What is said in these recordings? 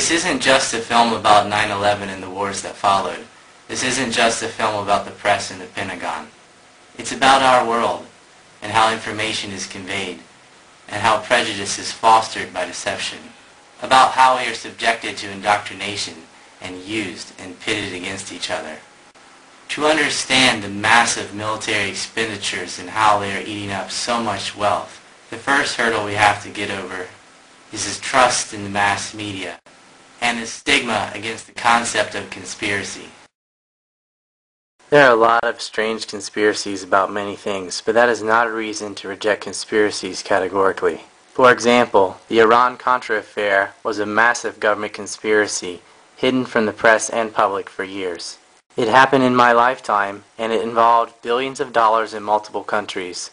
This isn't just a film about 9/11 and the wars that followed. This isn't just a film about the press and the Pentagon. It's about our world and how information is conveyed and how prejudice is fostered by deception. About how we are subjected to indoctrination and used and pitted against each other. To understand the massive military expenditures and how they are eating up so much wealth, the first hurdle we have to get over is his trust in the mass media and his stigma against the concept of conspiracy. There are a lot of strange conspiracies about many things, but that is not a reason to reject conspiracies categorically. For example, the Iran-Contra affair was a massive government conspiracy hidden from the press and public for years. It happened in my lifetime, and it involved billions of dollars in multiple countries.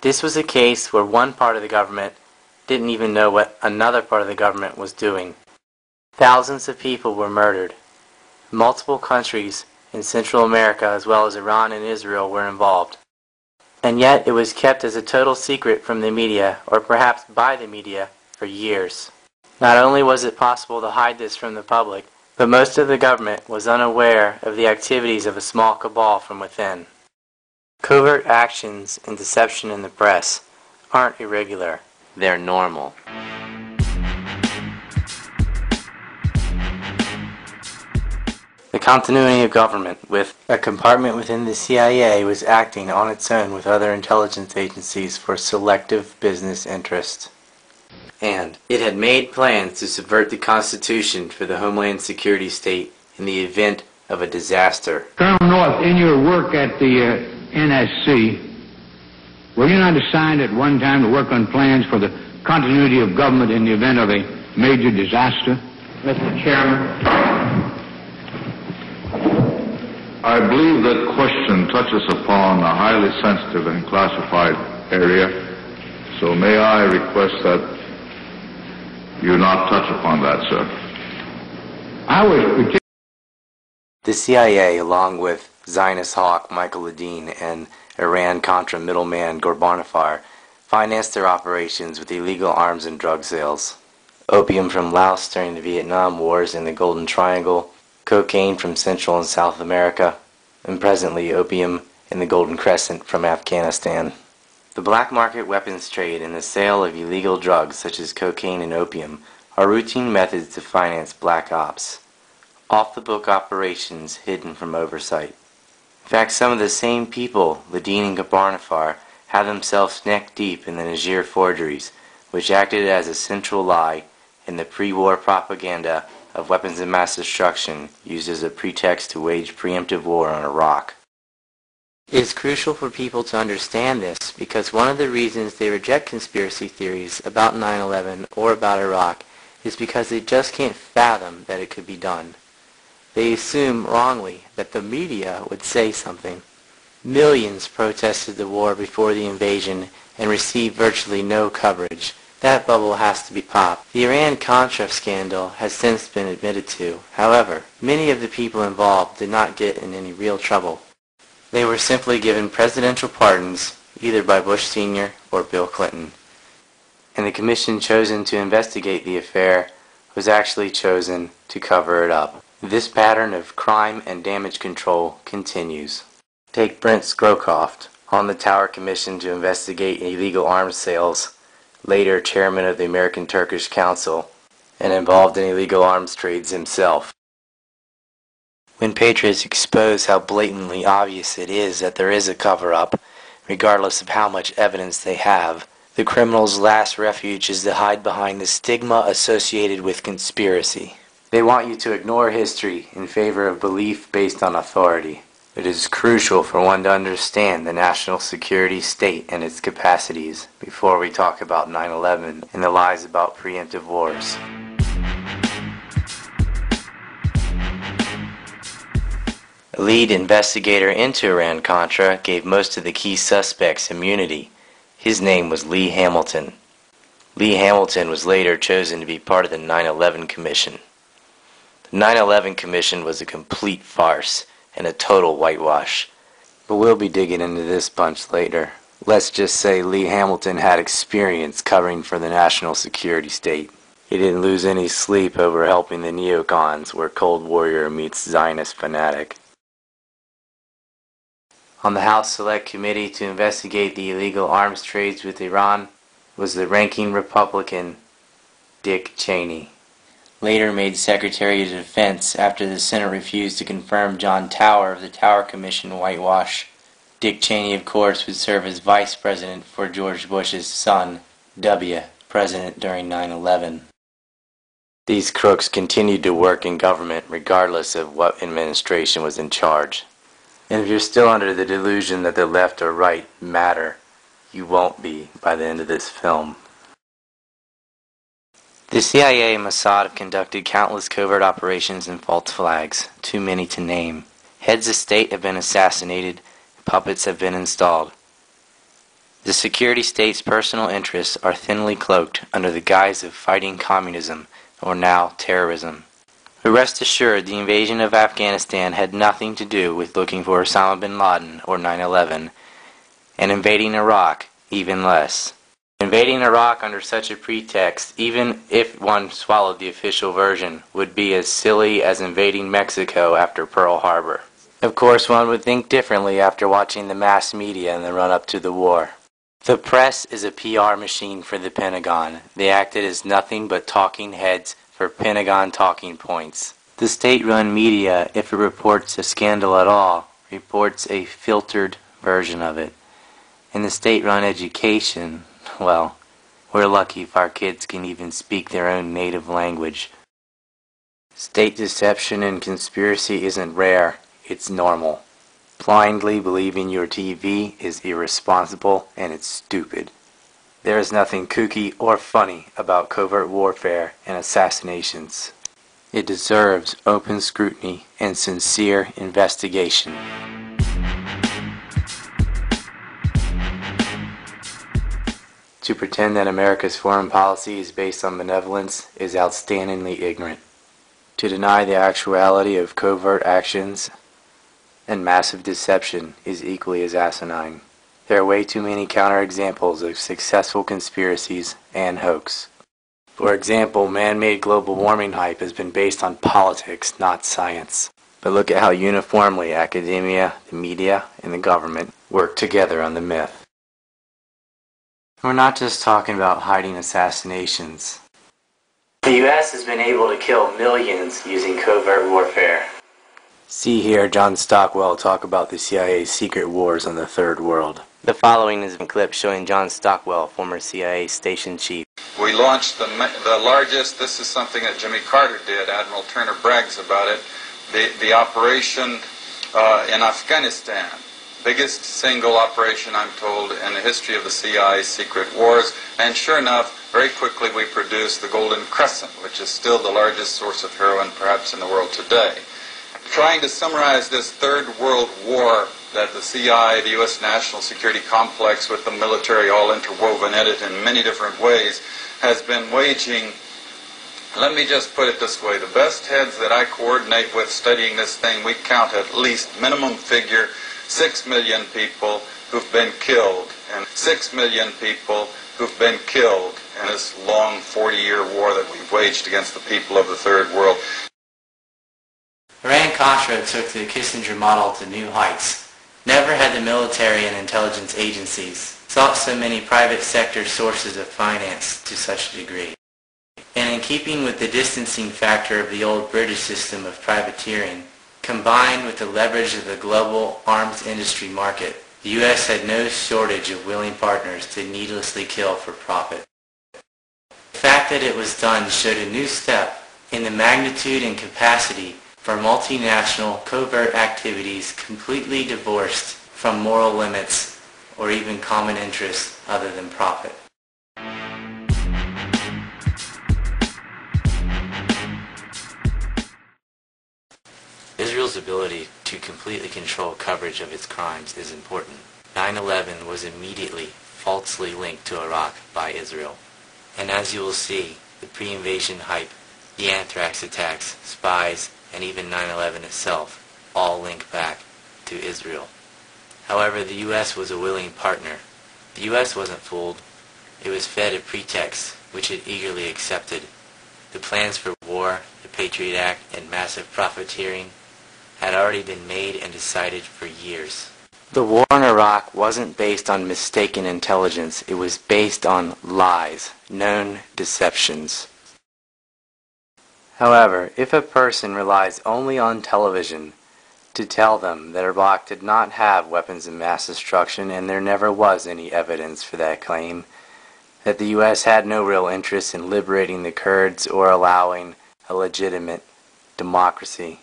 This was a case where one part of the government didn't even know what another part of the government was doing. Thousands of people were murdered. Multiple countries in Central America as well as Iran and Israel were involved. And yet it was kept as a total secret from the media, or perhaps by the media, for years. Not only was it possible to hide this from the public, but most of the government was unaware of the activities of a small cabal from within. Covert actions and deception in the press aren't irregular, they're normal. The continuity of government, with a compartment within the CIA, was acting on its own with other intelligence agencies for selective business interests. And it had made plans to subvert the Constitution for the Homeland Security State in the event of a disaster. Colonel North, in your work at the NSC, were you not assigned at one time to work on plans for the continuity of government in the event of a major disaster? Mr. Chairman, I believe that question touches upon a highly sensitive and classified area, so may I request that you not touch upon that, sir. The CIA, along with Zionist hawk Michael Ledeen and Iran-Contra middleman Ghorbanifar, financed their operations with illegal arms and drug sales. Opium from Laos during the Vietnam Wars in the Golden Triangle, cocaine from Central and South America, and presently opium in the Golden Crescent from Afghanistan. The black market weapons trade and the sale of illegal drugs such as cocaine and opium are routine methods to finance black ops, off-the-book operations hidden from oversight. In fact, some of the same people, Ledeen and Ghorbanifar, had themselves neck-deep in the Niger forgeries, which acted as a central lie in the pre-war propaganda of weapons of mass destruction used as a pretext to wage preemptive war on Iraq. It is crucial for people to understand this because one of the reasons they reject conspiracy theories about 9/11 or about Iraq is because they just can't fathom that it could be done. They assume wrongly that the media would say something. Millions protested the war before the invasion and received virtually no coverage. That bubble has to be popped. The Iran-Contra scandal has since been admitted to. However, many of the people involved did not get in any real trouble. They were simply given presidential pardons, either by Bush Sr. or Bill Clinton. And the commission chosen to investigate the affair was actually chosen to cover it up. This pattern of crime and damage control continues. Take Brent Scowcroft, on the Tower Commission to investigate illegal arms sales, later chairman of the American Turkish Council, and involved in illegal arms trades himself. When patriots expose how blatantly obvious it is that there is a cover-up, regardless of how much evidence they have, the criminal's last refuge is to hide behind the stigma associated with conspiracy. They want you to ignore history in favor of belief based on authority. It is crucial for one to understand the national security state and its capacities before we talk about 9/11 and the lies about preemptive wars. A lead investigator into Iran-Contra gave most of the key suspects immunity. His name was Lee Hamilton. Lee Hamilton was later chosen to be part of the 9/11 Commission. The 9/11 Commission was a complete farce and a total whitewash. But we'll be digging into this bunch later. Let's just say Lee Hamilton had experience covering for the national security state. He didn't lose any sleep over helping the neocons, where Cold Warrior meets Zionist fanatic. On the House Select Committee to investigate the illegal arms trades with Iran was the ranking Republican Dick Cheney, later made Secretary of Defense after the Senate refused to confirm John Tower of the Tower Commission whitewash. Dick Cheney, of course, would serve as vice president for George Bush's son, W., president during 9/11. These crooks continued to work in government regardless of what administration was in charge. And if you're still under the delusion that the left or right matter, you won't be by the end of this film. The CIA and Mossad have conducted countless covert operations and false flags, too many to name. Heads of state have been assassinated, puppets have been installed. The security state's personal interests are thinly cloaked under the guise of fighting communism, or now terrorism. But rest assured, the invasion of Afghanistan had nothing to do with looking for Osama bin Laden or 9/11, and invading Iraq even less. Invading Iraq under such a pretext, even if one swallowed the official version, would be as silly as invading Mexico after Pearl Harbor. Of course, one would think differently after watching the mass media in the run-up to the war. The press is a PR machine for the Pentagon. They acted as nothing but talking heads for Pentagon talking points. The state-run media, if it reports a scandal at all, reports a filtered version of it. And the state-run education, well, we're lucky if our kids can even speak their own native language. State deception and conspiracy isn't rare, it's normal. Blindly believing your TV is irresponsible and it's stupid. There is nothing kooky or funny about covert warfare and assassinations. It deserves open scrutiny and sincere investigation. To pretend that America's foreign policy is based on benevolence is outstandingly ignorant. To deny the actuality of covert actions and massive deception is equally as asinine. There are way too many counterexamples of successful conspiracies and hoax. For example, man-made global warming hype has been based on politics, not science. But look at how uniformly academia, the media, and the government work together on the myth. We're not just talking about hiding assassinations. The U.S. has been able to kill millions using covert warfare. See here John Stockwell talk about the CIA's secret wars on the Third World. The following is a clip showing John Stockwell, former CIA station chief. We launched the largest, this is something that Jimmy Carter did, Admiral Turner brags about it, the operation in Afghanistan. Biggest single operation, I'm told, in the history of the CIA's secret wars. And sure enough, very quickly we produced the Golden Crescent, which is still the largest source of heroin perhaps in the world today. Trying to summarize this Third World War that the CIA, the U.S. national security complex with the military all interwoven in it in many different ways, has been waging. Let me just put it this way. The best heads that I coordinate with studying this thing, we count at least minimum figure 6 million people who've been killed, and 6 million people who've been killed in this long 40-year war that we've waged against the people of the Third World. Iran-Contra took the Kissinger model to new heights. Never had the military and intelligence agencies sought so many private sector sources of finance to such a degree. And in keeping with the distancing factor of the old British system of privateering, combined with the leverage of the global arms industry market, the U.S. had no shortage of willing partners to needlessly kill for profit. The fact that it was done showed a new step in the magnitude and capacity for multinational covert activities completely divorced from moral limits or even common interests other than profit. Israel's ability to completely control coverage of its crimes is important. 9/11 was immediately falsely linked to Iraq by Israel. And as you will see, the pre-invasion hype, the anthrax attacks, spies, and even 9/11 itself all link back to Israel. However, the U.S. was a willing partner. The U.S. wasn't fooled. It was fed a pretext which it eagerly accepted. The plans for war, the Patriot Act, and massive profiteering had already been made and decided for years. The war in Iraq wasn't based on mistaken intelligence. It was based on lies, known deceptions. However, if a person relies only on television to tell them that Iraq did not have weapons of mass destruction and there never was any evidence for that claim, that the U.S. had no real interest in liberating the Kurds or allowing a legitimate democracy,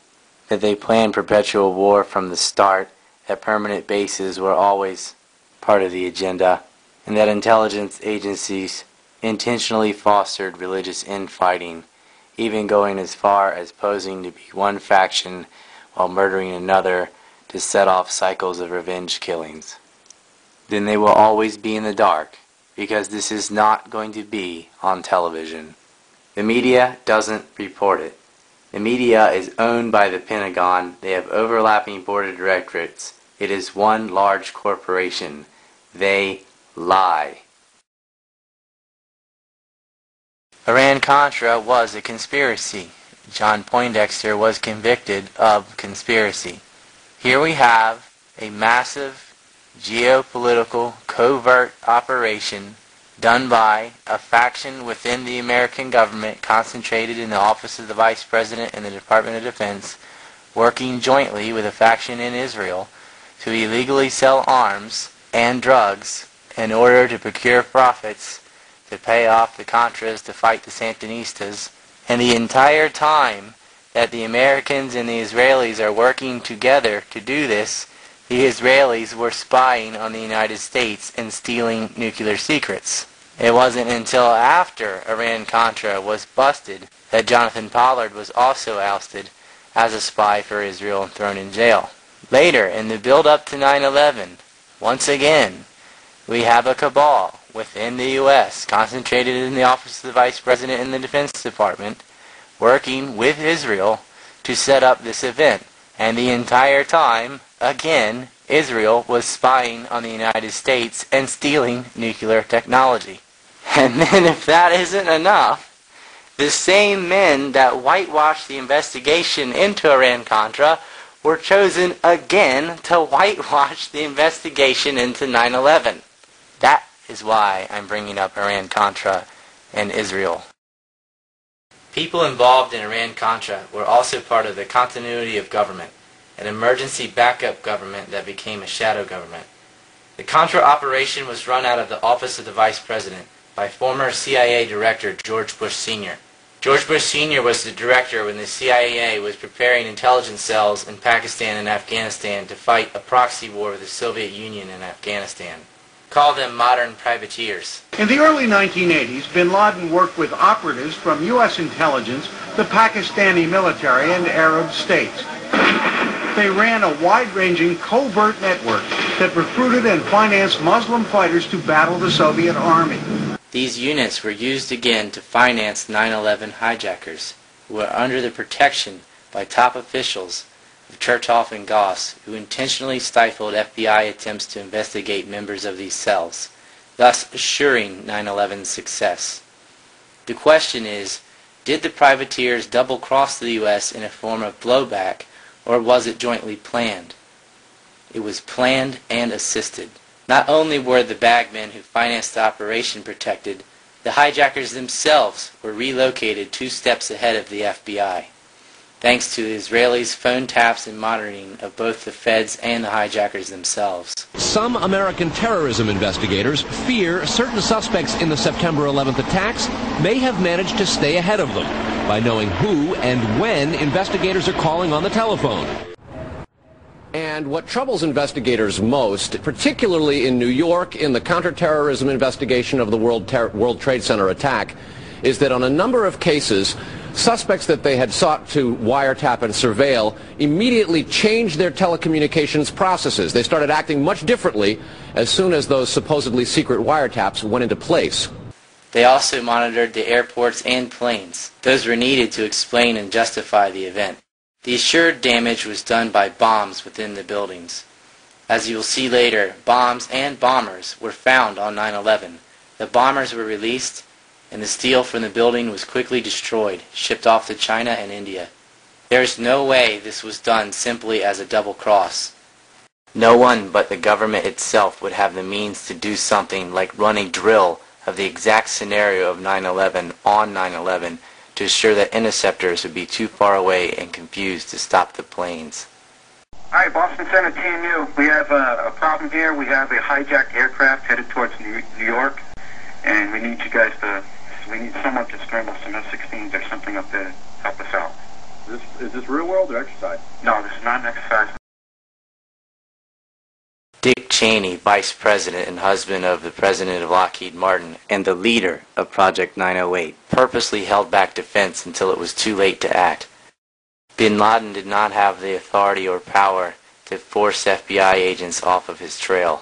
that they planned perpetual war from the start, that permanent bases were always part of the agenda, and that intelligence agencies intentionally fostered religious infighting, even going as far as posing to be one faction while murdering another to set off cycles of revenge killings. Then they will always be in the dark, because this is not going to be on television. The media doesn't report it. The media is owned by the Pentagon. They have overlapping board of directorates. It is one large corporation. They lie. Iran-Contra was a conspiracy. John Poindexter was convicted of conspiracy. Here we have a massive geopolitical covert operation done by a faction within the American government concentrated in the office of the Vice President and the Department of Defense, working jointly with a faction in Israel to illegally sell arms and drugs in order to procure profits to pay off the Contras to fight the Sandinistas. And the entire time that the Americans and the Israelis are working together to do this, the Israelis were spying on the United States and stealing nuclear secrets. It wasn't until after Iran-Contra was busted that Jonathan Pollard was also ousted as a spy for Israel and thrown in jail. Later, in the build-up to 9/11, once again, we have a cabal within the U.S., concentrated in the office of the Vice President and the Defense Department, working with Israel to set up this event. And the entire time, again, Israel was spying on the United States and stealing nuclear technology. And then if that isn't enough, the same men that whitewashed the investigation into Iran-Contra were chosen again to whitewash the investigation into 9/11. That is why I'm bringing up Iran-Contra and Israel. People involved in Iran-Contra were also part of the continuity of government, an emergency backup government that became a shadow government. The Contra operation was run out of the office of the Vice President by former CIA Director George Bush Sr. George Bush Sr. was the director when the CIA was preparing intelligence cells in Pakistan and Afghanistan to fight a proxy war with the Soviet Union in Afghanistan. Call them modern privateers. In the early 1980s, bin Laden worked with operatives from U.S. intelligence, the Pakistani military, and Arab states. They ran a wide-ranging covert network that recruited and financed Muslim fighters to battle the Soviet army. These units were used again to finance 9/11 hijackers, who were under the protection by top officials of Chertoff and Goss, who intentionally stifled FBI attempts to investigate members of these cells, thus assuring 9/11's success. The question is, did the privateers double-cross the U.S. in a form of blowback, or was it jointly planned? It was planned and assisted. Not only were the bagmen who financed the operation protected, the hijackers themselves were relocated 2 steps ahead of the FBI, thanks to the Israelis' phone taps and monitoring of both the feds and the hijackers themselves. Some American terrorism investigators fear certain suspects in the September 11th attacks may have managed to stay ahead of them by knowing who and when investigators are calling on the telephone. And what troubles investigators most, particularly in New York in the counterterrorism investigation of the World Trade Center attack, is that on a number of cases, suspects that they had sought to wiretap and surveil immediately changed their telecommunications processes. They started acting much differently as soon as those supposedly secret wiretaps went into place. They also monitored the airports and planes. Those were needed to explain and justify the event. The assured damage was done by bombs within the buildings. As you will see later, bombs and bombers were found on 9/11. The bombers were released, and the steel from the building was quickly destroyed, shipped off to China and India. There is no way this was done simply as a double cross. No one but the government itself would have the means to do something like run a drill of the exact scenario of 9/11 on 9/11 to assure that interceptors would be too far away and confused to stop the planes. Hi, Boston Center TMU. We have a problem here. We have a hijacked aircraft headed towards New York, and we need you guys to, we need someone to scramble some F-16s or something up there to help us out. Is this real world or exercise? No, this is not an exercise. Dick Cheney, vice president and husband of the president of Lockheed Martin and the leader of Project 908, purposely held back defense until it was too late to act. Bin Laden did not have the authority or power to force FBI agents off of his trail.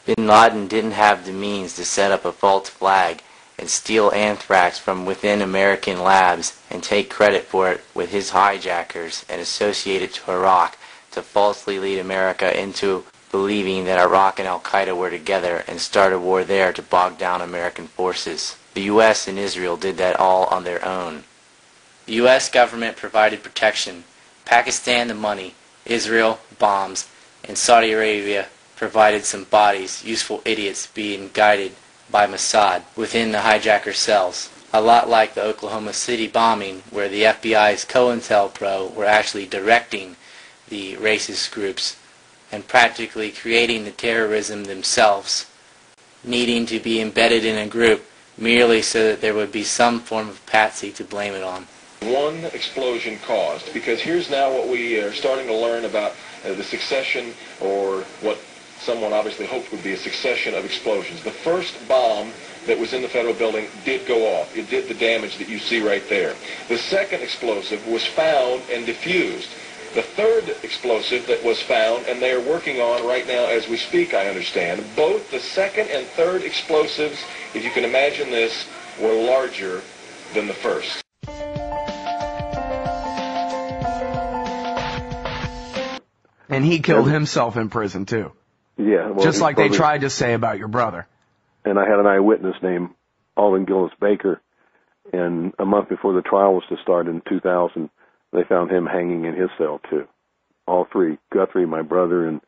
Bin Laden didn't have the means to set up a false flag and steal anthrax from within American labs and take credit for it with his hijackers and associate it to Iraq to falsely lead America into believing that Iraq and Al-Qaeda were together and start a war there to bog down American forces. The U.S. and Israel did that all on their own. The U.S. government provided protection, Pakistan the money, Israel bombs, and Saudi Arabia provided some bodies, useful idiots being guided by Mossad within the hijacker cells. A lot like the Oklahoma City bombing, where the FBI's COINTELPRO were actually directing the racist groups and practically creating the terrorism themselves, needing to be embedded in a group merely so that there would be some form of patsy to blame it on. One explosion caused, because here's now what we are starting to learn about the succession, or what someone obviously hoped would be a succession of explosions. The first bomb that was in the federal building did go off. It did the damage that you see right there. The second explosive was found and diffused. The third explosive that was found, and they are working on right now as we speak, I understand, both the second and third explosives, if you can imagine this, were larger than the first. And he killed himself in prison, too. Yeah. Well, just like they tried to say about your brother. And I had an eyewitness named Alden Gillis Baker, and a month before the trial was to start in 2000, they found him hanging in his cell, too. All three. Guthrie, my brother, and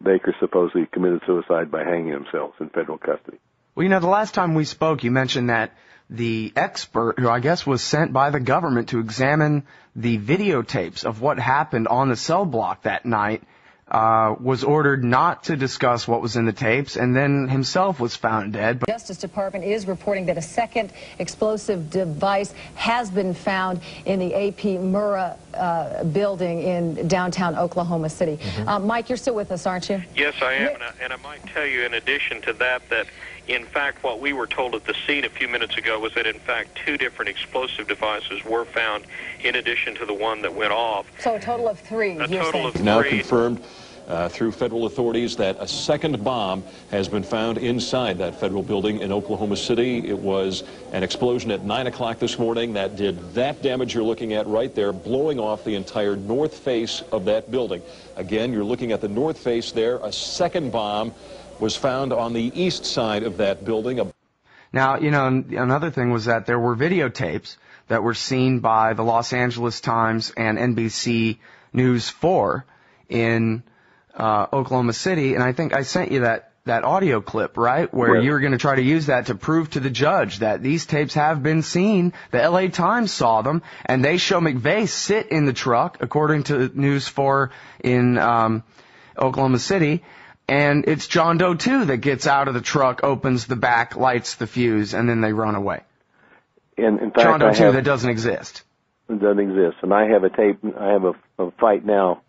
Baker supposedly committed suicide by hanging themselves in federal custody. Well, you know, the last time we spoke, you mentioned that the expert, who I guess was sent by the government to examine the videotapes of what happened on the cell block that night, was ordered not to discuss what was in the tapes, and then himself was found dead. The Justice Department is reporting that a second explosive device has been found in the AP Murrah building in downtown Oklahoma City. Mike, you're still with us, aren't you? Yes, I am, and I might tell you in addition to that that in fact what we were told at the scene a few minutes ago was that in fact 2 different explosive devices were found in addition to the one that went off. So a total of 3. A total of 3. Now confirmed through federal authorities that a second bomb has been found inside that federal building in Oklahoma City. It was an explosion at 9 o'clock this morning that did that damage you're looking at right there, blowing off the entire north face of that building. Again, you're looking at the north face there. A second bomb was found on the east side of that building. Now, you know, another thing was that there were videotapes that were seen by the Los Angeles Times and NBC News 4 in Oklahoma City, and I think I sent you that audio clip, right, where you were going to try to use that to prove to the judge that these tapes have been seen. The LA Times saw them, and they show McVeigh sit in the truck, according to News 4 in Oklahoma City, and it's John Doe 2 that gets out of the truck, opens the back, lights the fuse, and then they run away. And in fact, John Doe 2 that doesn't exist. It doesn't exist. And I have a tape, I have a fight now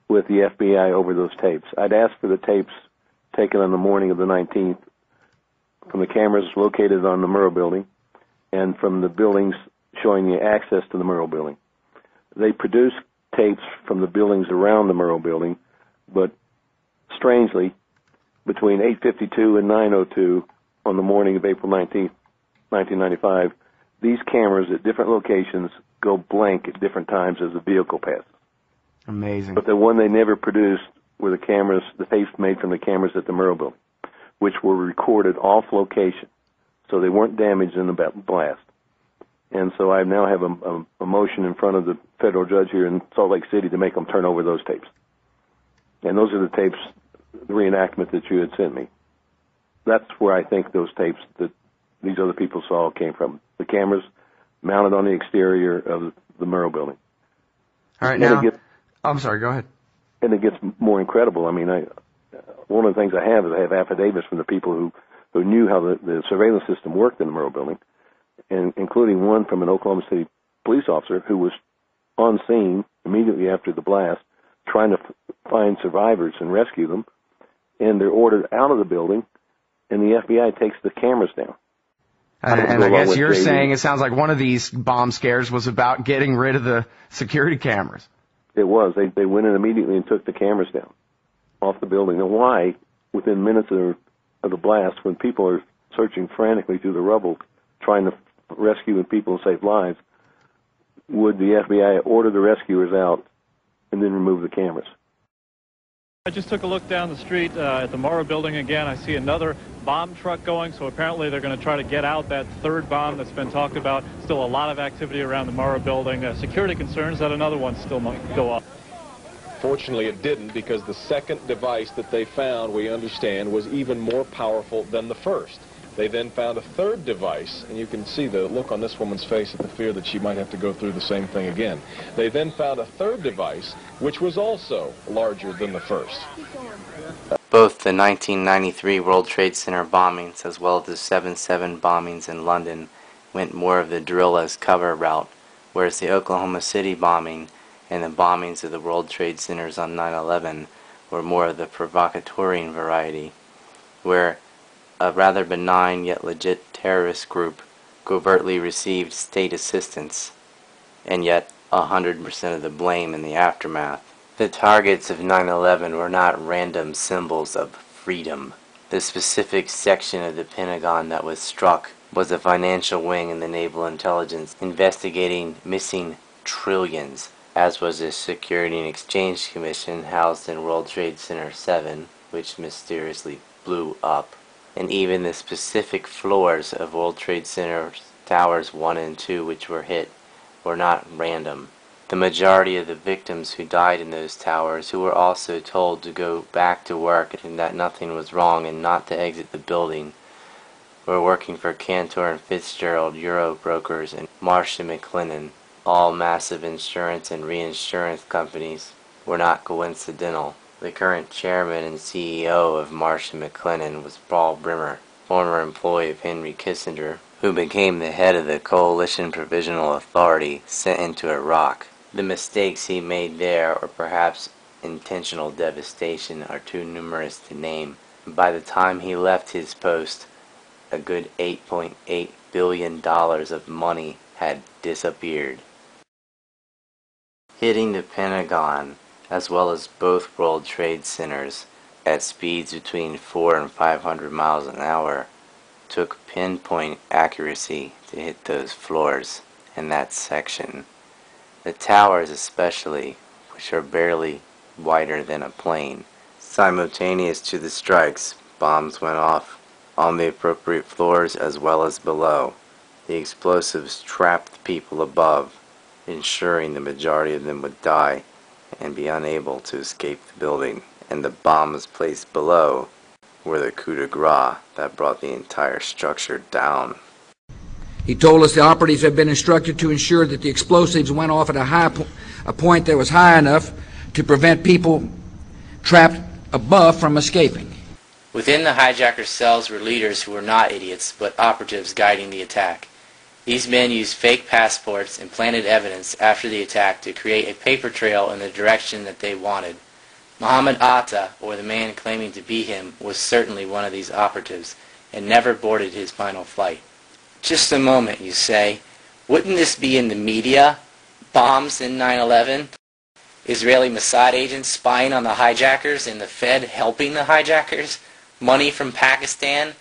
with the FBI over those tapes. I'd asked for the tapes taken on the morning of the 19th from the cameras located on the Murrah building and from the buildings showing the access to the Murrah building. They produced tapes from the buildings around the Murrah building, but strangely, between 8:52 and 9:02 on the morning of April 19th, 1995, these cameras at different locations go blank at different times as the vehicle passes. Amazing. But the one they never produced were the cameras, the tapes made from the cameras at the Murrah building, which were recorded off location. so they weren't damaged in the blast. And so I now have a motion in front of the federal judge here in Salt Lake City to make them turn over those tapes. And those are the tapes, the reenactment that you had sent me. That's where I think those tapes that these other people saw came from. The cameras mounted on the exterior of the Murrow building. All right, now, I'm sorry, go ahead. And it gets more incredible. I mean, one of the things I have is I have affidavits from the people who knew how the surveillance system worked in the Murrow building, and including one from an Oklahoma City police officer who was on scene immediately after the blast, trying to find survivors and rescue them, and they're ordered out of the building, and the FBI takes the cameras down. And I guess you're saying it sounds like one of these bomb scares was about getting rid of the security cameras. It was. They went in immediately and took the cameras down off the building. Now, why, within minutes of the blast, when people are searching frantically through the rubble, trying to rescue people and save lives, would the FBI order the rescuers out and then remove the cameras? I just took a look down the street at the Murrow building again. I see another bomb truck going, so apparently they're going to try to get out that third bomb that's been talked about. Still a lot of activity around the Murrow building. Security concerns that another one still might go up. Fortunately, it didn't, because the second device that they found, we understand, was even more powerful than the first. They then found a third device, and you can see the look on this woman's face at the fear that she might have to go through the same thing again. They then found a third device, which was also larger than the first. Both the 1993 World Trade Center bombings as well as the 7/7 bombings in London went more of the drill as cover route, whereas the Oklahoma City bombing and the bombings of the World Trade Centers on 9/11 were more of the provocatorian variety, where a rather benign yet legit terrorist group covertly received state assistance, and yet 100% of the blame in the aftermath. The targets of 9/11 were not random symbols of freedom. The specific section of the Pentagon that was struck was a financial wing in the Naval Intelligence investigating missing trillions, as was the Security and Exchange Commission housed in World Trade Center 7, which mysteriously blew up. And even the specific floors of World Trade Center Towers 1 and 2 which were hit were not random. The majority of the victims who died in those towers, who were also told to go back to work and that nothing was wrong and not to exit the building, were working for Cantor and Fitzgerald Euro Brokers and Marsh & McLennan, all massive insurance and reinsurance companies, were not coincidental. The current chairman and CEO of Marsh & McLennan was Paul Bremer, former employee of Henry Kissinger, who became the head of the Coalition Provisional Authority sent into Iraq. The mistakes he made there, or perhaps intentional devastation, are too numerous to name. By the time he left his post, a good $8.8 billion of money had disappeared. Hitting the Pentagon, as well as both World Trade Centers, at speeds between 400 and 500 miles an hour, took pinpoint accuracy to hit those floors in that section. The towers especially, which are barely wider than a plane. Simultaneous to the strikes, bombs went off on the appropriate floors as well as below. The explosives trapped the people above, ensuring the majority of them would die and be unable to escape the building, and the bombs placed below were the coup de grace that brought the entire structure down. He told us the operatives had been instructed to ensure that the explosives went off at a point that was high enough to prevent people trapped above from escaping. Within the hijacker cells were leaders who were not idiots, but operatives guiding the attack. These men used fake passports and planted evidence after the attack to create a paper trail in the direction that they wanted. Muhammad Atta, or the man claiming to be him, was certainly one of these operatives and never boarded his final flight. Just a moment, you say. Wouldn't this be in the media? Bombs in 9/11? Israeli Mossad agents spying on the hijackers and the Fed helping the hijackers? Money from Pakistan?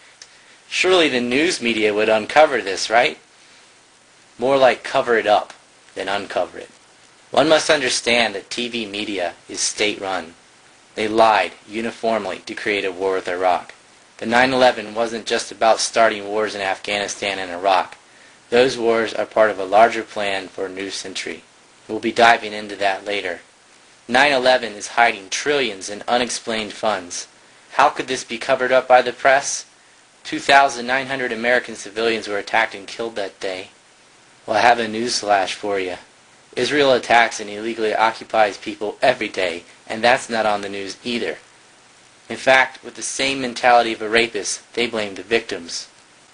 Surely the news media would uncover this, right? More like cover it up than uncover it. One must understand that TV media is state-run. They lied uniformly to create a war with Iraq. The 9/11 wasn't just about starting wars in Afghanistan and Iraq. Those wars are part of a larger plan for a new century. We'll be diving into that later. 9/11 is hiding trillions in unexplained funds. How could this be covered up by the press? 2,900 American civilians were attacked and killed that day. Well, I have a newsflash for you. Israel attacks and illegally occupies people every day, and that's not on the news either. In fact, with the same mentality of a rapist, they blame the victims.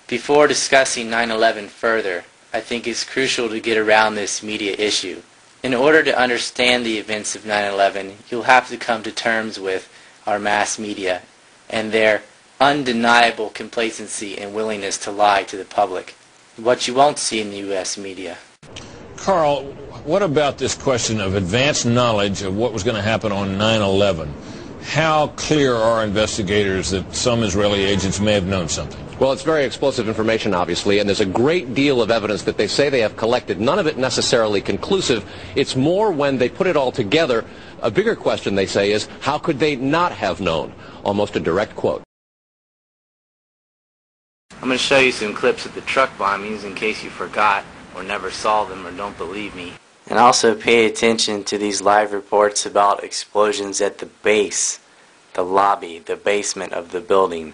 Before discussing 9/11 further, I think it's crucial to get around this media issue. In order to understand the events of 9/11, you'll have to come to terms with our mass media and their undeniable complacency and willingness to lie to the public. What you won't see in the U.S. media. Carl, what about this question of advanced knowledge of what was going to happen on 9/11? How clear are investigators that some Israeli agents may have known something? Well, it's very explosive information, obviously, and there's a great deal of evidence that they say they have collected. None of it necessarily conclusive. It's more when they put it all together. A bigger question, they say, is how could they not have known? Almost a direct quote. I'm going to show you some clips of the truck bombings in case you forgot or never saw them or don't believe me. And also pay attention to these live reports about explosions at the base, the lobby, the basement of the building.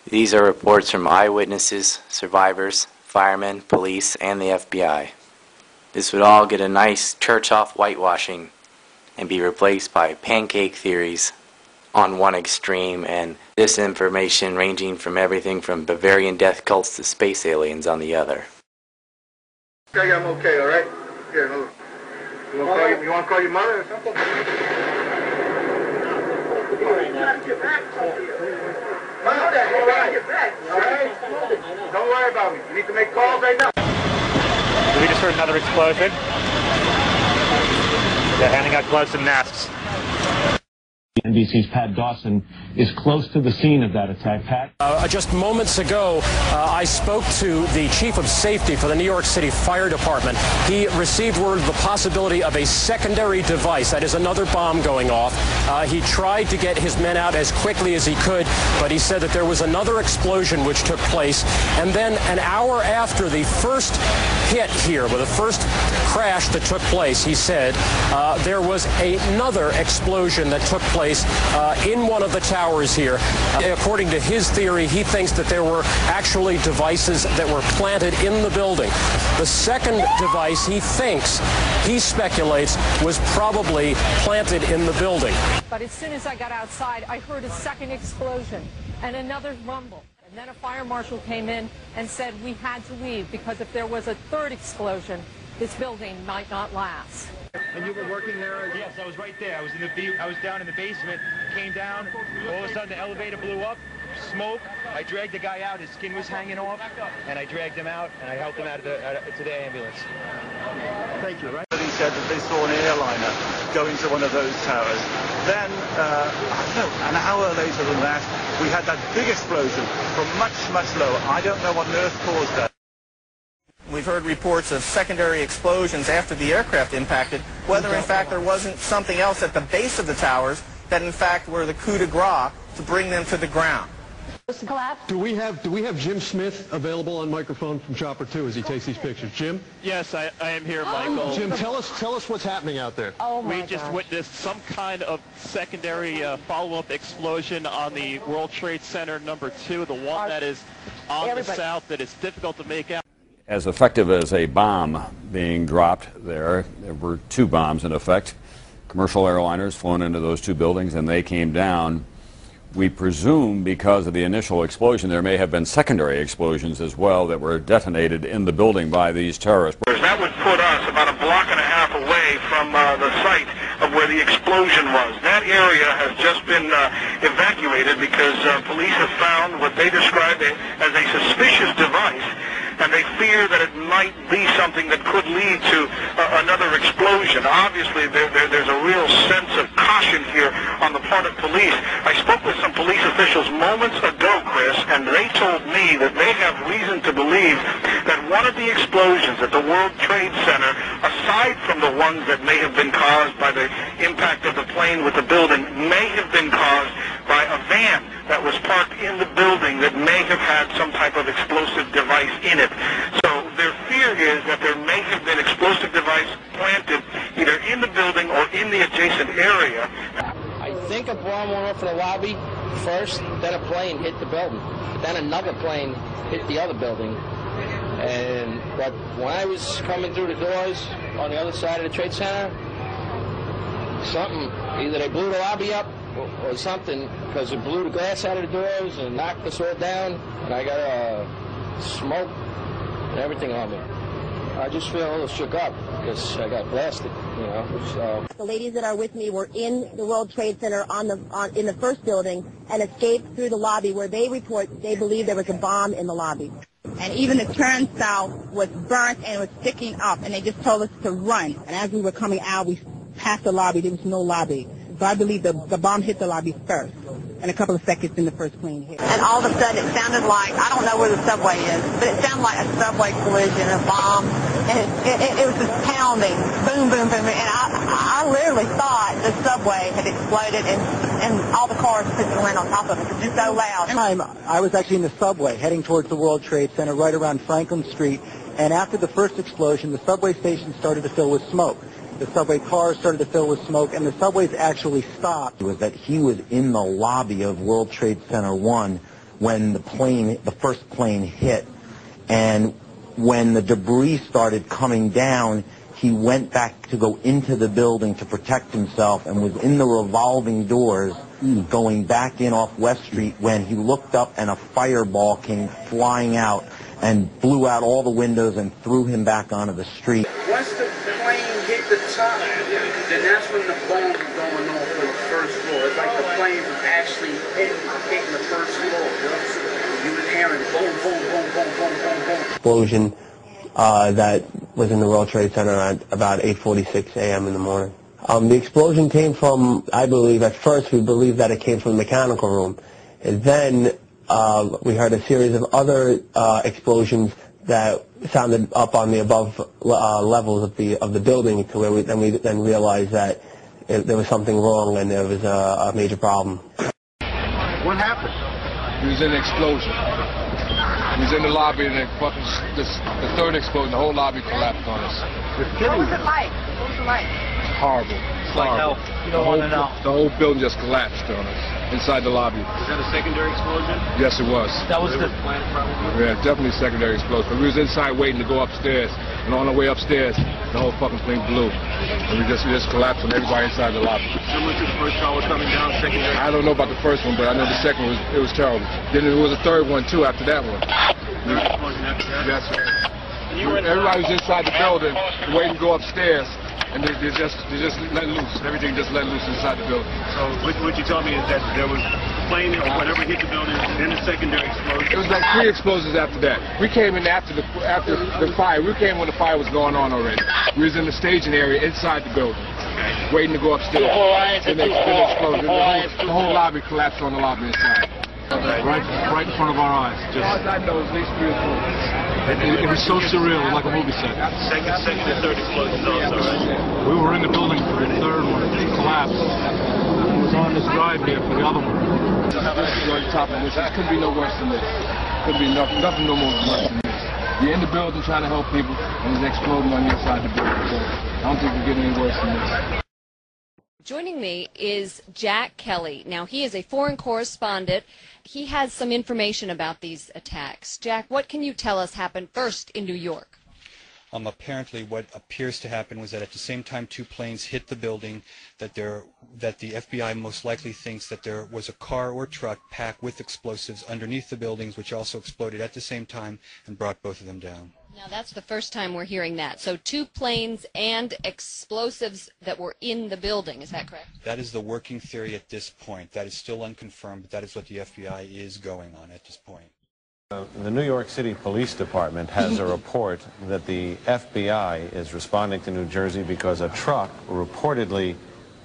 These are reports from eyewitnesses, survivors, firemen, police, and the FBI. This would all get a nice church-off whitewashing and be replaced by pancake theories on one extreme and disinformation ranging from everything from Bavarian death cults to space aliens on the other. Okay, I'm okay, all right? Here, hold. You want to call your mother or something? All right? Don't worry about me. You need to make calls right now. We just heard another explosion. They're handing out gloves and masks. NBC's Pat Dawson is close to the scene of that attack. Pat? Just moments ago, I spoke to the chief of safety for the New York City Fire Department. He received word of the possibility of a secondary device, that is another bomb going off. He tried to get his men out as quickly as he could, but he said that there was another explosion which took place. And then an hour after the first hit here, with the first crash that took place, he said there was another explosion that took place in one of the towers here. According to his theory, he thinks that there were actually devices that were planted in the building. The second device, he speculates, was probably planted in the building. But as soon as I got outside, I heard a second explosion and another rumble. And then a fire marshal came in and said we had to leave because if there was a third explosion, this building might not last. And you were working there? Yes, I was right there. I was down in the basement, came down, all of a sudden the elevator blew up, smoke. I dragged the guy out, his skin was hanging off, and I dragged him out, and I helped him out to the ambulance. Thank you. Right? He said that they saw an airliner go into one of those towers. Then, I don't know, an hour later than that, we had that big explosion from much, much lower. I don't know what on earth caused that. We've heard reports of secondary explosions after the aircraft impacted, whether in fact there wasn't something else at the base of the towers that in fact were the coup de grace to bring them to the ground. Do we have Jim Smith available on microphone from Chopper 2 as he takes these pictures? Jim? Yes, I am here, Michael. Jim, tell us what's happening out there. Oh my We just witnessed some kind of secondary follow-up explosion on the World Trade Center number 2, the one that is on the south that is difficult to make out. As effective as a bomb being dropped there were two bombs in effect. Commercial airliners flown into those two buildings and they came down. We presume because of the initial explosion there may have been secondary explosions as well that were detonated in the building by these terrorists. That would put us about a block and a half away from the site of where the explosion was. That area has just been evacuated because police have found what they describe as a suspicious device, and they fear that it might be something that could lead to another explosion. Obviously, there's a real sense of caution here on the part of police. I spoke with some police officials moments ago, Chris, and they told me that they have reason to believe that one of the explosions at the World Trade Center, aside from the ones that may have been caused by the impact of the plane with the building, may have been caused by a van that was parked in the building that may have had some type of explosive device in it. So their fear is that there may have been explosive device planted either in the building or in the adjacent area. I think a bomb went off in the lobby first, then a plane hit the building. But then another plane hit the other building. But when I was coming through the doors on the other side of the Trade Center, something, either they blew the lobby up or something, because it blew the glass out of the doors and knocked us all down, and I got smoke and everything on me. I just feel a little shook up because I got blasted, you know. So. The ladies that are with me were in the World Trade Center in the first building and escaped through the lobby, where they report they believe there was a bomb in the lobby. And even the turnstile was burnt and was sticking up, and they just told us to run. And as we were coming out, we passed the lobby. There was no lobby. So I believe the bomb hit the lobby first, and a couple of seconds in the first plane hit. And all of a sudden it sounded like, I don't know where the subway is, but it sounded like a subway collision, a bomb. And it was just pounding, boom, boom, boom. And I literally thought the subway had exploded and all the cars pushing around on top of it. It was so loud. I was actually in the subway heading towards the World Trade Center right around Franklin Street. And after the first explosion, the subway station started to fill with smoke. The subway cars started to fill with smoke, and the subways actually stopped. It was that he was in the lobby of World Trade Center 1 when the first plane hit. And when the debris started coming down, he went back to go into the building to protect himself and was in the revolving doors going back in off West Street when he looked up and a fireball came flying out and blew out all the windows and threw him back onto the street. Once the plane hit the top, then that's when the bomb was going off on the first floor. It's like the plane was actually hitting the first floor. You was hearing boom, boom, boom, boom, boom, boom, boom. Explosion that was in the World Trade Center at about 8:46 a.m. in the morning. The explosion came from, I believe, at first we believed that it came from the mechanical room. And then we heard a series of other explosions that sounded up on the above levels of the building, to where we then realized that there was something wrong and there was a major problem. What happened? It was an explosion. He was in the lobby, and the third explosion, the whole lobby collapsed on us. What was it like? What was it like? Horrible. It's like hell. You don't want to know. The whole building just collapsed on us inside the lobby. Was that a secondary explosion? Yes, it was. That was the planet, probably? Yeah, definitely a secondary explosion. But we was inside waiting to go upstairs, and on the way upstairs, the whole fucking plane blew. And we just collapsed on everybody inside the lobby. Similar to the first tower coming down, secondary? I don't know about the first one, but I know the second one it was terrible. Then there was a third one, too, after that one. Yes, sir. Everybody was inside the building, waiting to go upstairs. And they just let loose. Everything just let loose inside the building. So what you told me is that there was a plane or whatever hit the building, then a secondary explosion. It was like 3 explosions after that. We came in after the fire. We came when the fire was going on already. We was in the staging area inside the building, waiting to go upstairs. And they exploded. The whole lobby collapsed on the lobby inside. Right in front of our eyes. Just it was so surreal, it was like a movie set. Second and third explosions also, right? We were in the building for the third one. It collapsed. It was on this drive here for the other one. This is on top of this. It couldn't be no worse than this. Couldn't be nothing no more worse than this. You're in the building trying to help people, and it's exploding on the inside the building. So I don't think we get any worse than this. Joining me is Jack Kelly. Now, he is a foreign correspondent. He has some information about these attacks. Jack, what can you tell us happened first in New York? Apparently what appears to happen was that at the same time 2 planes hit the building, that the FBI most likely thinks that there was a car or truck packed with explosives underneath the buildings, which also exploded at the same time and brought both of them down. Now, that's the first time we're hearing that. So 2 planes and explosives that were in the building. Is that correct? That is the working theory at this point. That is still unconfirmed, but that is what the FBI is going on at this point. The New York City Police Department has a report that the FBI is responding to New Jersey because a truck reportedly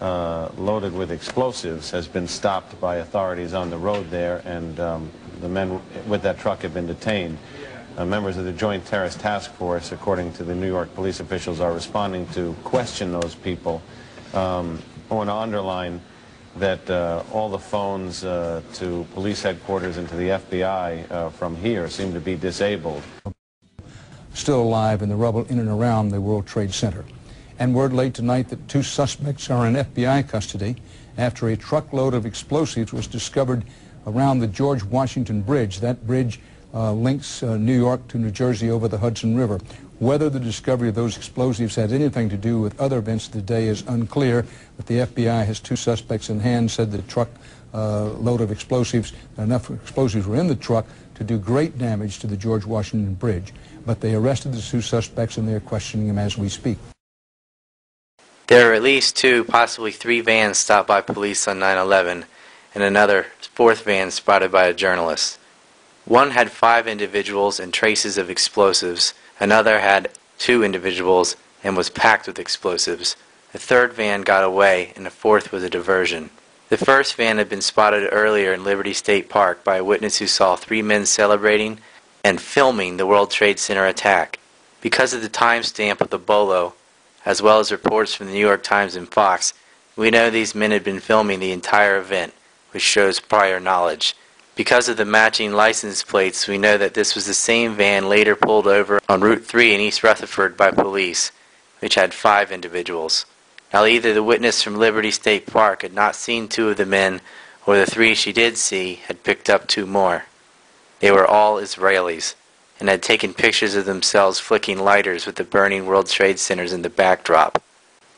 loaded with explosives has been stopped by authorities on the road there, and the men with that truck have been detained. Members of the Joint Terrorist Task Force, according to the New York police officials, are responding to question those people. I want to underline that all the phones to police headquarters and to the FBI from here seem to be disabled. Still alive in the rubble in and around the World Trade Center. And word late tonight that 2 suspects are in FBI custody after a truckload of explosives was discovered around the George Washington Bridge. That bridge links New York to New Jersey over the Hudson River. Whether the discovery of those explosives had anything to do with other events of the day is unclear, but the FBI has 2 suspects in hand, said the truck load of explosives, enough explosives were in the truck to do great damage to the George Washington Bridge. But they arrested the 2 suspects and they're questioning them as we speak. There are at least 2, possibly 3 vans stopped by police on 9/11, and another 4th van spotted by a journalist. One had 5 individuals and traces of explosives. Another had 2 individuals and was packed with explosives. The 3rd van got away, and the 4th was a diversion. The first van had been spotted earlier in Liberty State Park by a witness who saw 3 men celebrating and filming the World Trade Center attack. Because of the timestamp of the bolo, as well as reports from the New York Times and Fox, we know these men had been filming the entire event, which shows prior knowledge. Because of the matching license plates, we know that this was the same van later pulled over on Route 3 in East Rutherford by police, which had 5 individuals. Now either the witness from Liberty State Park had not seen 2 of the men, or the 3 she did see had picked up 2 more. They were all Israelis, and had taken pictures of themselves flicking lighters with the burning World Trade Centers in the backdrop.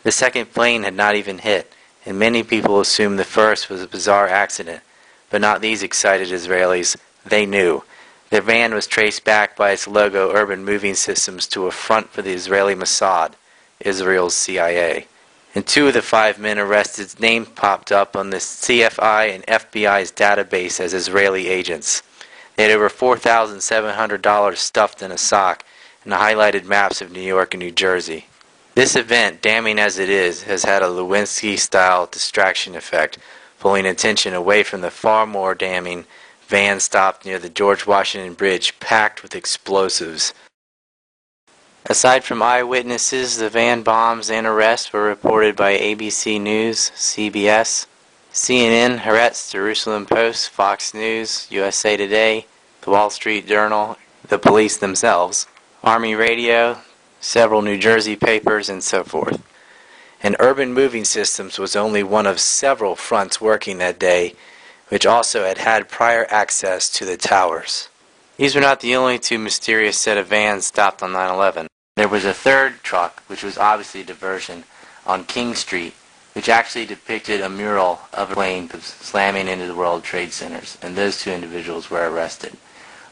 The second plane had not even hit, and many people assumed the first was a bizarre accident, but not these excited Israelis. They knew. Their van was traced back by its logo, Urban Moving Systems, to a front for the Israeli Mossad, Israel's CIA. And 2 of the 5 men arrested's names popped up on the CFI and FBI's database as Israeli agents. They had over $4,700 stuffed in a sock and highlighted maps of New York and New Jersey. This event, damning as it is, has had a Lewinsky-style distraction effect, pulling attention away from the far more damning van stopped near the George Washington Bridge packed with explosives. Aside from eyewitnesses, the van bombs and arrests were reported by ABC News, CBS, CNN, Haaretz, Jerusalem Post, Fox News, USA Today, The Wall Street Journal, the police themselves, Army Radio, several New Jersey papers, and so forth. And Urban Moving Systems was only one of several fronts working that day, which also had prior access to the towers. These were not the only 2 mysterious set of vans stopped on 9/11. There was a 3rd truck, which was obviously a diversion, on King Street, which actually depicted a mural of a plane slamming into the World Trade Centers, and those 2 individuals were arrested.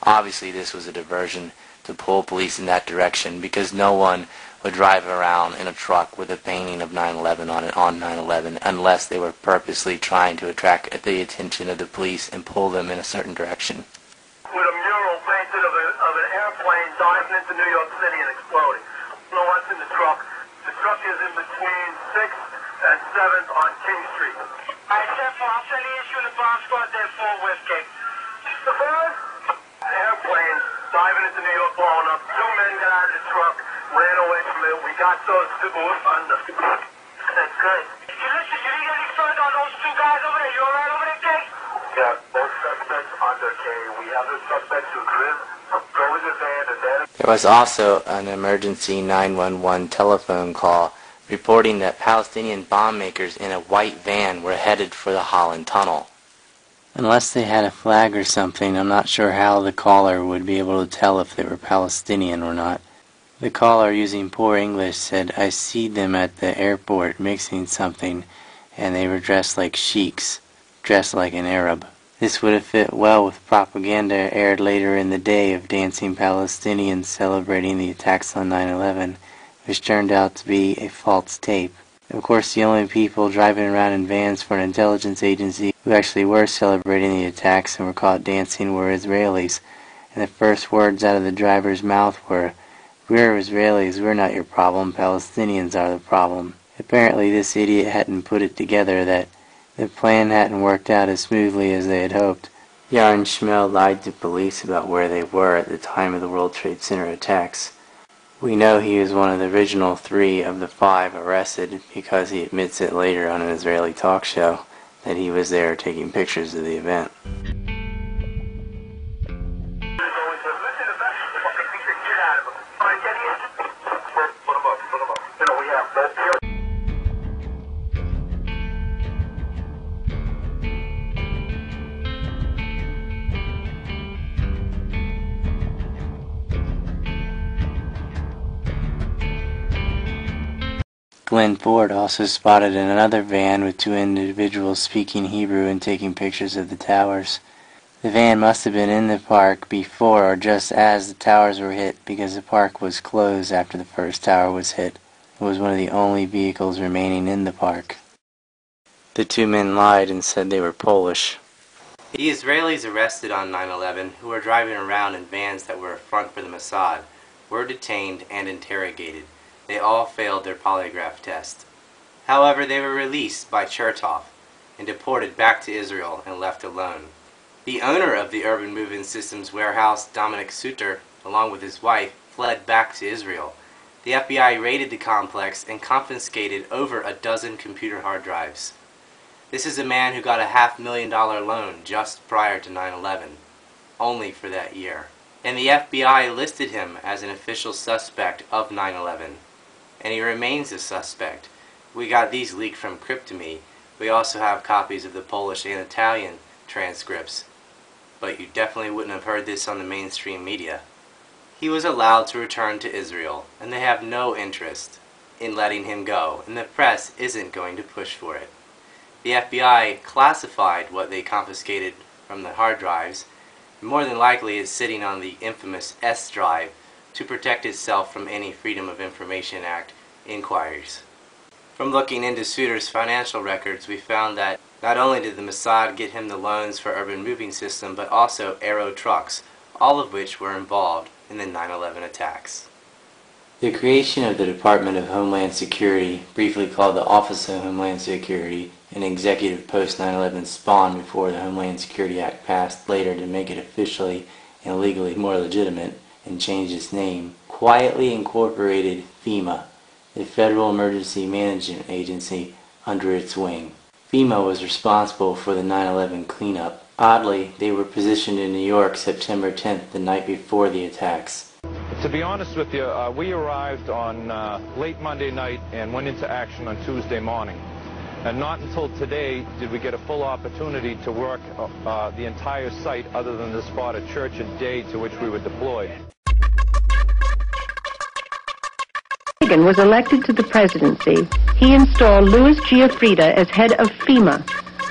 Obviously this was a diversion to pull police in that direction, because no one would drive around in a truck with a painting of 9/11 on it on 9/11 unless they were purposely trying to attract the attention of the police and pull them in a certain direction. With a mural painted of an airplane diving into New York City and exploding. I don't know what's in the truck. The truck is in between 6th and 7th on King Street. Alright, Central, I'll send the issue in the bomb squad there for Westgate. The bird? Airplane diving into New York, blowing up. 2 men got out of the truck, ran away from it. We got those 2 under. That's good. Listen, you didn't get any further on those 2 guys over there. You alright over there, Jake? Yeah, both suspects under K. We have the suspects who crib. Go in the van and then... There was also an emergency 911 telephone call reporting that Palestinian bomb makers in a white van were headed for the Holland Tunnel. Unless they had a flag or something, I'm not sure how the caller would be able to tell if they were Palestinian or not. The caller, using poor English, said, "I see them at the airport mixing something, and they were dressed like sheiks, dressed like an Arab." This would have fit well with propaganda aired later in the day of dancing Palestinians celebrating the attacks on 9/11, which turned out to be a false tape. Of course, the only people driving around in vans for an intelligence agency who actually were celebrating the attacks and were caught dancing were Israelis, and the first words out of the driver's mouth were, "We're Israelis, we're not your problem, Palestinians are the problem." Apparently this idiot hadn't put it together that the plan hadn't worked out as smoothly as they had hoped. Yaron Shmuel lied to police about where they were at the time of the World Trade Center attacks. We know he was one of the original 3 of the 5 arrested because he admits it later on an Israeli talk show. that he was there taking pictures of the event. Glenn Ford also spotted another van with two individuals speaking Hebrew and taking pictures of the towers. The van must have been in the park before or just as the towers were hit, because the park was closed after the first tower was hit. It was one of the only vehicles remaining in the park. The two men lied and said they were Polish. The Israelis arrested on 9/11, who were driving around in vans that were a front for the Mossad, were detained and interrogated. They all failed their polygraph test. However, they were released by Chertoff and deported back to Israel and left alone. The owner of the Urban Moving Systems warehouse, Dominic Suter, along with his wife, fled back to Israel. The FBI raided the complex and confiscated over a dozen computer hard drives. This is a man who got a $500,000 loan just prior to 9/11, only for that year. And the FBI listed him as an official suspect of 9/11. And he remains a suspect. We got these leaked from Cryptomy. We also have copies of the Polish and Italian transcripts. But you definitely wouldn't have heard this on the mainstream media. He was allowed to return to Israel, and they have no interest in letting him go, and the press isn't going to push for it. The FBI classified what they confiscated from the hard drives, and more than likely is sitting on the infamous S drive to protect itself from any Freedom of Information Act inquiries. From looking into Suter's financial records, we found that not only did the Mossad get him the loans for Urban Moving System, but also Aero Trucks, all of which were involved in the 9/11 attacks. The creation of the Department of Homeland Security, briefly called the Office of Homeland Security, an executive post-9/11 spawn before the Homeland Security Act passed later to make it officially and legally more legitimate and change its name, quietly incorporated FEMA, the Federal Emergency Management Agency, under its wing. FEMA was responsible for the 9/11 cleanup. Oddly, they were positioned in New York September 10th, the night before the attacks. To be honest with you, we arrived on late Monday night and went into action on Tuesday morning. And not until today did we get a full opportunity to work the entire site other than the spot at Church and Day to which we were deployed. Reagan was elected to the presidency, he installed Louis Giuffrida as head of FEMA,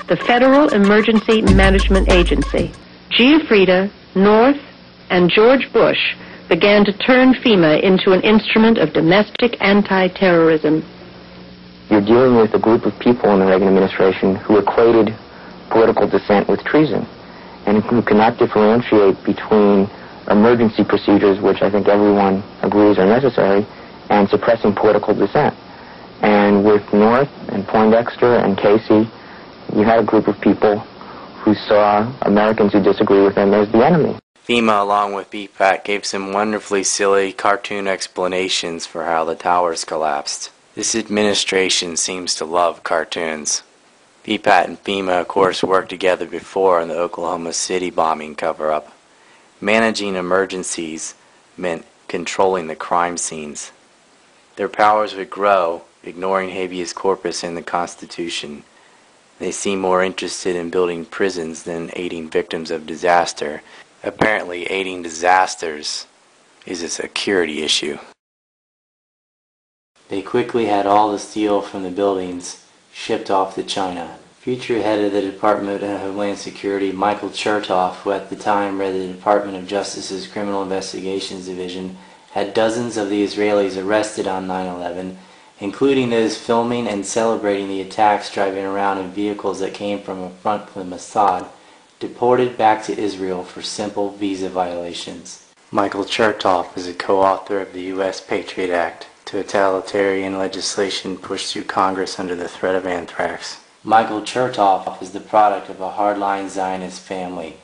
the Federal Emergency Management Agency. Giuffrida, North, and George Bush began to turn FEMA into an instrument of domestic anti-terrorism. You're dealing with a group of people in the Reagan administration who equated political dissent with treason, and who cannot differentiate between emergency procedures, which I think everyone agrees are necessary, and suppressing political dissent. And with North and Poindexter and Casey, you had a group of people who saw Americans who disagree with them as the enemy. FEMA, along with BPAT, gave some wonderfully silly cartoon explanations for how the towers collapsed. This administration seems to love cartoons. BPAT and FEMA, of course, worked together before on the Oklahoma City bombing cover-up. Managing emergencies meant controlling the crime scenes. Their powers would grow, ignoring habeas corpus in the Constitution. They seem more interested in building prisons than aiding victims of disaster. Apparently, aiding disasters is a security issue. They quickly had all the steel from the buildings shipped off to China. Future head of the Department of Homeland Security, Michael Chertoff, who at the time led the Department of Justice's Criminal Investigations Division, had dozens of the Israelis arrested on 9/11, including those filming and celebrating the attacks, driving around in vehicles that came from a front for the Mossad, deported back to Israel for simple visa violations. Michael Chertoff is a co-author of the U.S. Patriot Act, totalitarian legislation pushed through Congress under the threat of anthrax. Michael Chertoff is the product of a hardline Zionist family.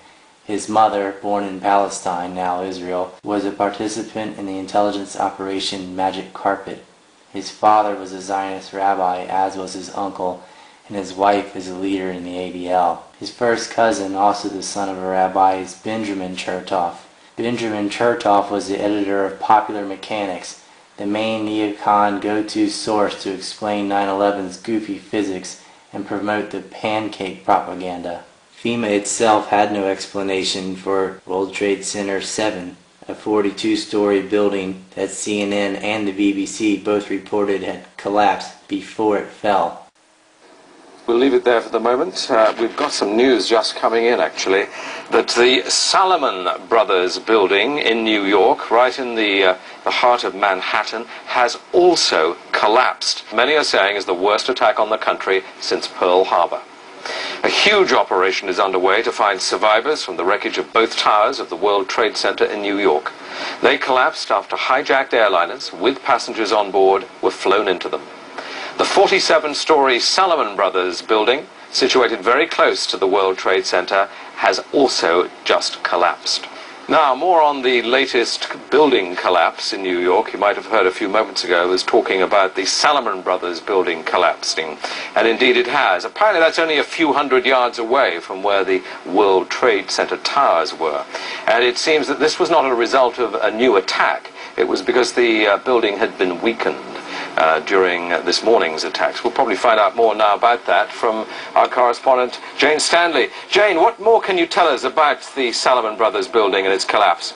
His mother, born in Palestine, now Israel, was a participant in the intelligence operation Magic Carpet. His father was a Zionist rabbi, as was his uncle, and his wife is a leader in the ADL. His first cousin, also the son of a rabbi, is Benjamin Chertoff. Benjamin Chertoff was the editor of Popular Mechanics, the main neocon go-to source to explain 9/11's goofy physics and promote the pancake propaganda. FEMA itself had no explanation for World Trade Center 7, a 42-story building that CNN and the BBC both reported had collapsed before it fell. We'll leave it there for the moment. We've got some news just coming in, actually, that the Salomon Brothers building in New York, right in the heart of Manhattan, has also collapsed. Many are saying it's the worst attack on the country since Pearl Harbor. A huge operation is underway to find survivors from the wreckage of both towers of the World Trade Center in New York. They collapsed after hijacked airliners with passengers on board were flown into them. The 47-story Salomon Brothers building, situated very close to the World Trade Center, has also just collapsed. Now, more on the latest building collapse in New York. You might have heard a few moments ago I was talking about the Salomon Brothers building collapsing, and indeed it has. Apparently that's only a few hundred yards away from where the World Trade Center towers were, and it seems that this was not a result of a new attack. It was because the building had been weakened during this morning's attacks. We'll probably find out more now about that from our correspondent Jane Stanley. Jane, what more can you tell us about the Salomon Brothers building and its collapse?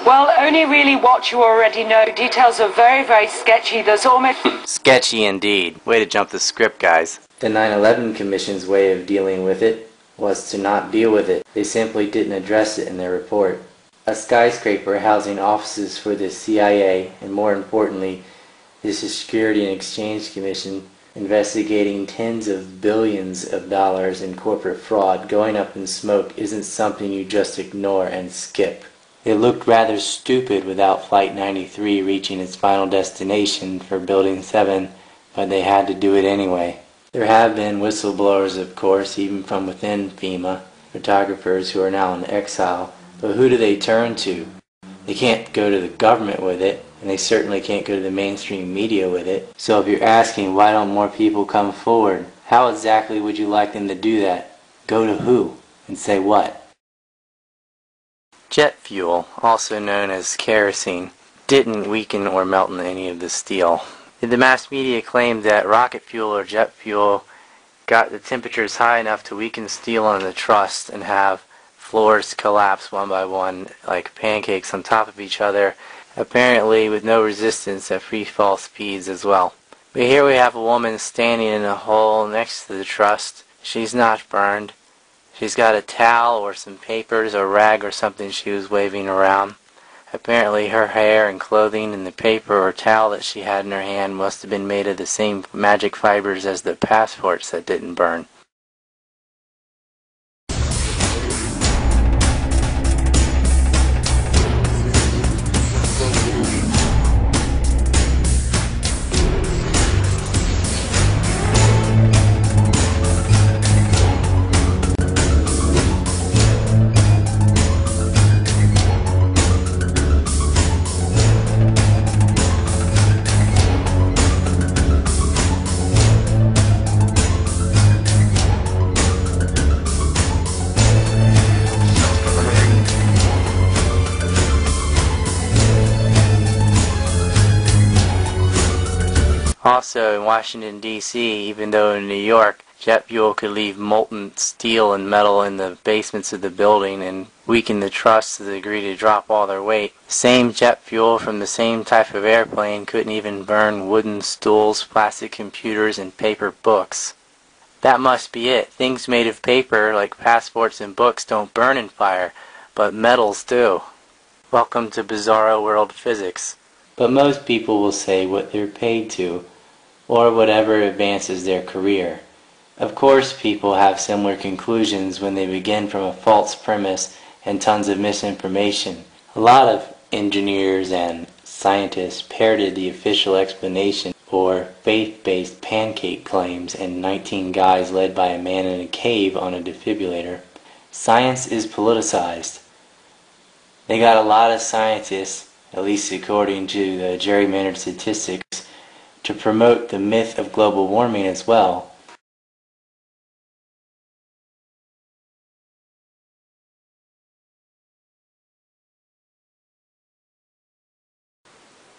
Well, only really what you already know. Details are very, very sketchy. There's almost... Sketchy indeed. Way to jump the script, guys. The 9/11 Commission's way of dealing with it was to not deal with it. They simply didn't address it in their report. A skyscraper housing offices for the CIA, and more importantly, the Security and Exchange Commission, investigating tens of billions of dollars in corporate fraud going up in smoke isn't something you just ignore and skip. It looked rather stupid without Flight 93 reaching its final destination for Building 7, but they had to do it anyway. There have been whistleblowers, of course, even from within FEMA, photographers who are now in exile. But who do they turn to? They can't go to the government with it, and they certainly can't go to the mainstream media with it. So if you're asking why don't more people come forward, how exactly would you like them to do that? Go to who? And say what? Jet fuel, also known as kerosene, didn't weaken or melt in any of the steel. The mass media claimed that rocket fuel or jet fuel got the temperatures high enough to weaken steel on the truss and have floors collapse one by one like pancakes on top of each other, apparently with no resistance at free fall speeds as well. But here we have a woman standing in a hole next to the truss. She's not burned. She's got a towel or some papers or rag or something she was waving around. Apparently her hair and clothing and the paper or towel that she had in her hand must have been made of the same magic fibers as the passports that didn't burn. Also in Washington, D.C., even though in New York, jet fuel could leave molten steel and metal in the basements of the building and weaken the truss to the degree to drop all their weight. Same jet fuel from the same type of airplane couldn't even burn wooden stools, plastic computers, and paper books. That must be it. Things made of paper, like passports and books, don't burn in fire, but metals do. Welcome to Bizarro World Physics. But most people will say what they're paid to, or whatever advances their career. Of course, people have similar conclusions when they begin from a false premise and tons of misinformation. A lot of engineers and scientists parroted the official explanation or faith-based pancake claims and 19 guys led by a man in a cave on a defibrillator. Science is politicized. They got a lot of scientists, at least according to the gerrymandered statistics, to promote the myth of global warming as well.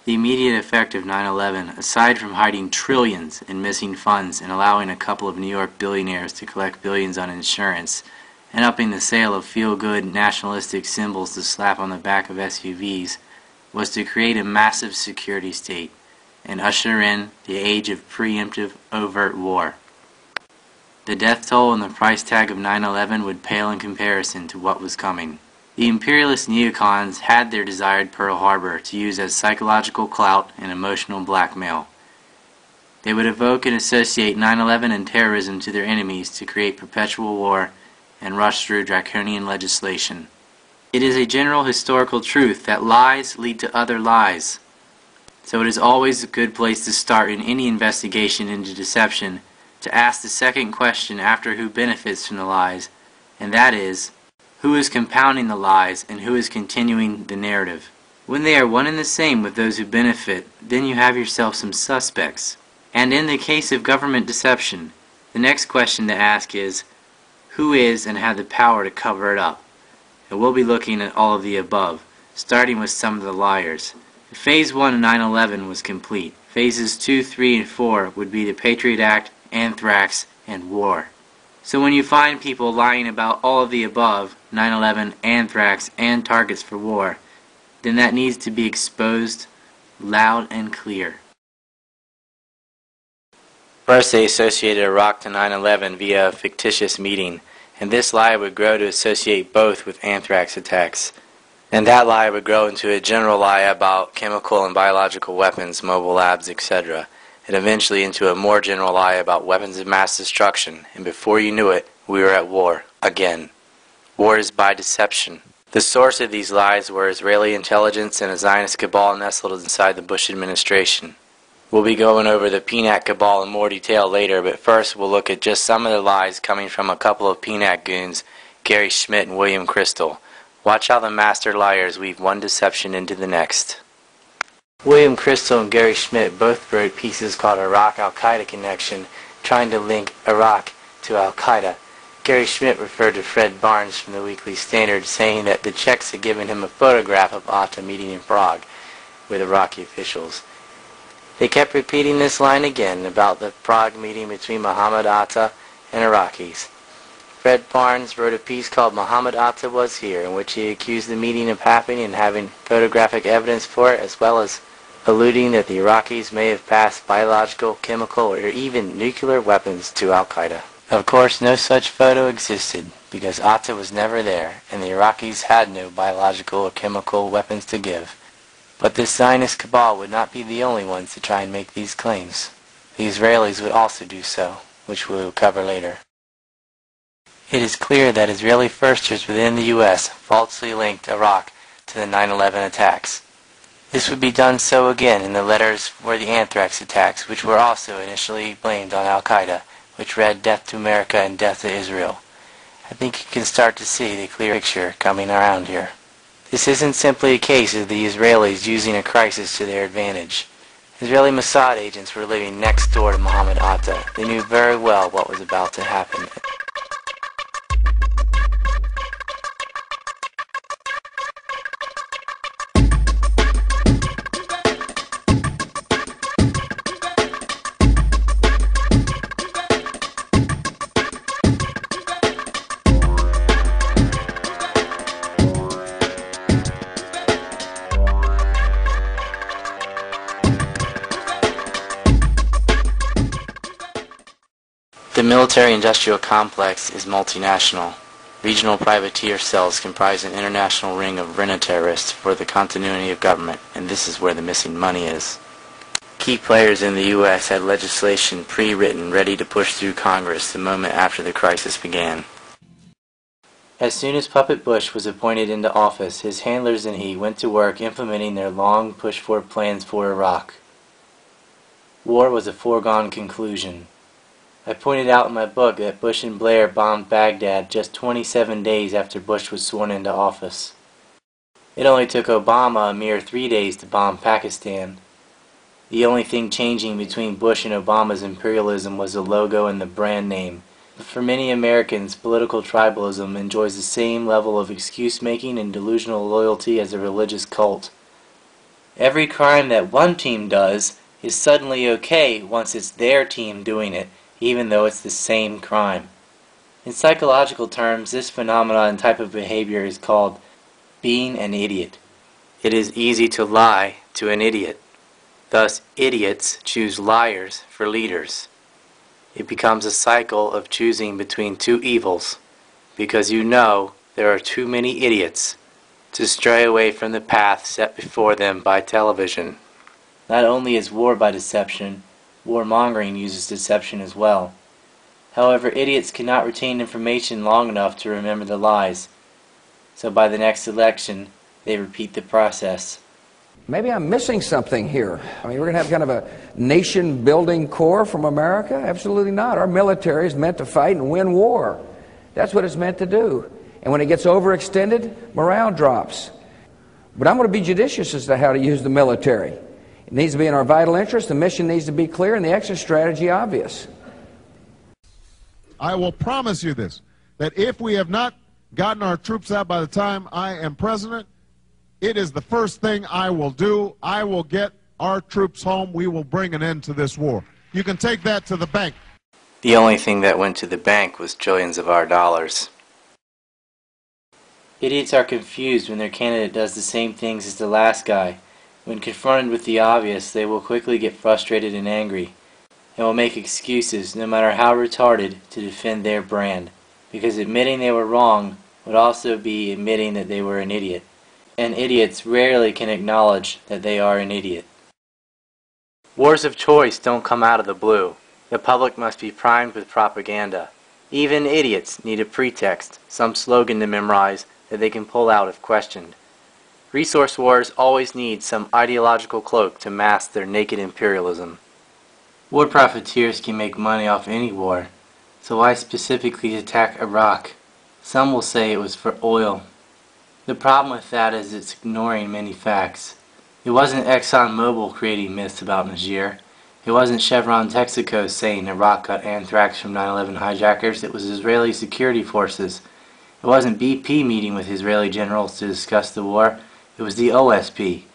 The immediate effect of 9/11, aside from hiding trillions in missing funds and allowing a couple of New York billionaires to collect billions on insurance, and upping the sale of feel-good nationalistic symbols to slap on the back of SUVs, was to create a massive security state and usher in the age of preemptive overt war. The death toll and the price tag of 9/11 would pale in comparison to what was coming. The imperialist neocons had their desired Pearl Harbor to use as psychological clout and emotional blackmail. They would evoke and associate 9/11 and terrorism to their enemies to create perpetual war and rush through draconian legislation. It is a general historical truth that lies lead to other lies, so it is always a good place to start in any investigation into deception to ask the second question after who benefits from the lies, and that is, who is compounding the lies and who is continuing the narrative. When they are one and the same with those who benefit, then you have yourself some suspects. And in the case of government deception, the next question to ask is, who is and had the power to cover it up? And we'll be looking at all of the above, starting with some of the liars. Phase 1 of 9/11 was complete. Phases 2, 3, and 4 would be the Patriot Act, anthrax, and war. So when you find people lying about all of the above, 9/11, anthrax, and targets for war, then that needs to be exposed loud and clear. First, they associated Iraq to 9/11 via a fictitious meeting, and this lie would grow to associate both with anthrax attacks. And that lie would grow into a general lie about chemical and biological weapons, mobile labs, etc., and eventually into a more general lie about weapons of mass destruction, and before you knew it, we were at war, again. War is by deception. The source of these lies were Israeli intelligence and a Zionist cabal nestled inside the Bush administration. We'll be going over the PNAC cabal in more detail later, but first we'll look at just some of the lies coming from a couple of PNAC goons, Gary Schmidt and William Crystal. Watch how the master liars weave one deception into the next. William Crystal and Gary Schmidt both wrote pieces called Iraq Al-Qaeda Connection, trying to link Iraq to Al-Qaeda. Gary Schmidt referred to Fred Barnes from the Weekly Standard, saying that the Czechs had given him a photograph of Atta meeting in Prague with Iraqi officials. They kept repeating this line again about the Prague meeting between Mohammed Atta and Iraqis. Fred Barnes wrote a piece called Mohammed Atta Was Here, in which he accused the meeting of happening and having photographic evidence for it, as well as alluding that the Iraqis may have passed biological, chemical, or even nuclear weapons to Al-Qaeda. Of course, no such photo existed, because Atta was never there, and the Iraqis had no biological or chemical weapons to give. But this Zionist cabal would not be the only ones to try and make these claims. The Israelis would also do so, which we will cover later. It is clear that Israeli firsters within the U.S. falsely linked Iraq to the 9/11 attacks. This would be done so again in the letters for the anthrax attacks, which were also initially blamed on Al-Qaeda, which read Death to America and Death to Israel. I think you can start to see the clear picture coming around here. This isn't simply a case of the Israelis using a crisis to their advantage. Israeli Mossad agents were living next door to Mohammed Atta. They knew very well what was about to happen. The military-industrial complex is multinational. Regional privateer cells comprise an international ring of rent-a-terrorists for the continuity of government, and this is where the missing money is. Key players in the U.S. had legislation pre-written ready to push through Congress the moment after the crisis began. As soon as Puppet Bush was appointed into office, his handlers and he went to work implementing their long pushed-for plans for Iraq. War was a foregone conclusion. I pointed out in my book that Bush and Blair bombed Baghdad just 27 days after Bush was sworn into office. It only took Obama a mere 3 days to bomb Pakistan. The only thing changing between Bush and Obama's imperialism was the logo and the brand name. But for many Americans, political tribalism enjoys the same level of excuse-making and delusional loyalty as a religious cult. Every crime that one team does is suddenly okay once it's their team doing it, even though it's the same crime. In psychological terms, this phenomenon and type of behavior is called being an idiot. It is easy to lie to an idiot. Thus, idiots choose liars for leaders. It becomes a cycle of choosing between two evils, because you know there are too many idiots to stray away from the path set before them by television. Not only is war by deception, warmongering uses deception as well. However, idiots cannot retain information long enough to remember the lies, so by the next election, they repeat the process. Maybe I'm missing something here. I mean, we're going to have kind of a nation-building corps from America? Absolutely not. Our military is meant to fight and win war. That's what it's meant to do. And when it gets overextended, morale drops. But I'm going to be judicious as to how to use the military. It needs to be in our vital interest, the mission needs to be clear, and the exit strategy obvious. I will promise you this, that if we have not gotten our troops out by the time I am president, it is the first thing I will do. I will get our troops home. We will bring an end to this war. You can take that to the bank. The only thing that went to the bank was trillions of our dollars. Idiots are confused when their candidate does the same things as the last guy. When confronted with the obvious, they will quickly get frustrated and angry, and will make excuses, no matter how retarded, to defend their brand. Because admitting they were wrong would also be admitting that they were an idiot. And idiots rarely can acknowledge that they are an idiot. Wars of choice don't come out of the blue. The public must be primed with propaganda. Even idiots need a pretext, some slogan to memorize that they can pull out if questioned. Resource wars always need some ideological cloak to mask their naked imperialism. War profiteers can make money off any war, so why specifically attack Iraq? Some will say it was for oil. The problem with that is it's ignoring many facts. It wasn't ExxonMobil creating myths about Niger. It wasn't Chevron Texaco saying Iraq got anthrax from 9/11 hijackers. It was Israeli security forces. It wasn't BP meeting with Israeli generals to discuss the war. It was the OSP.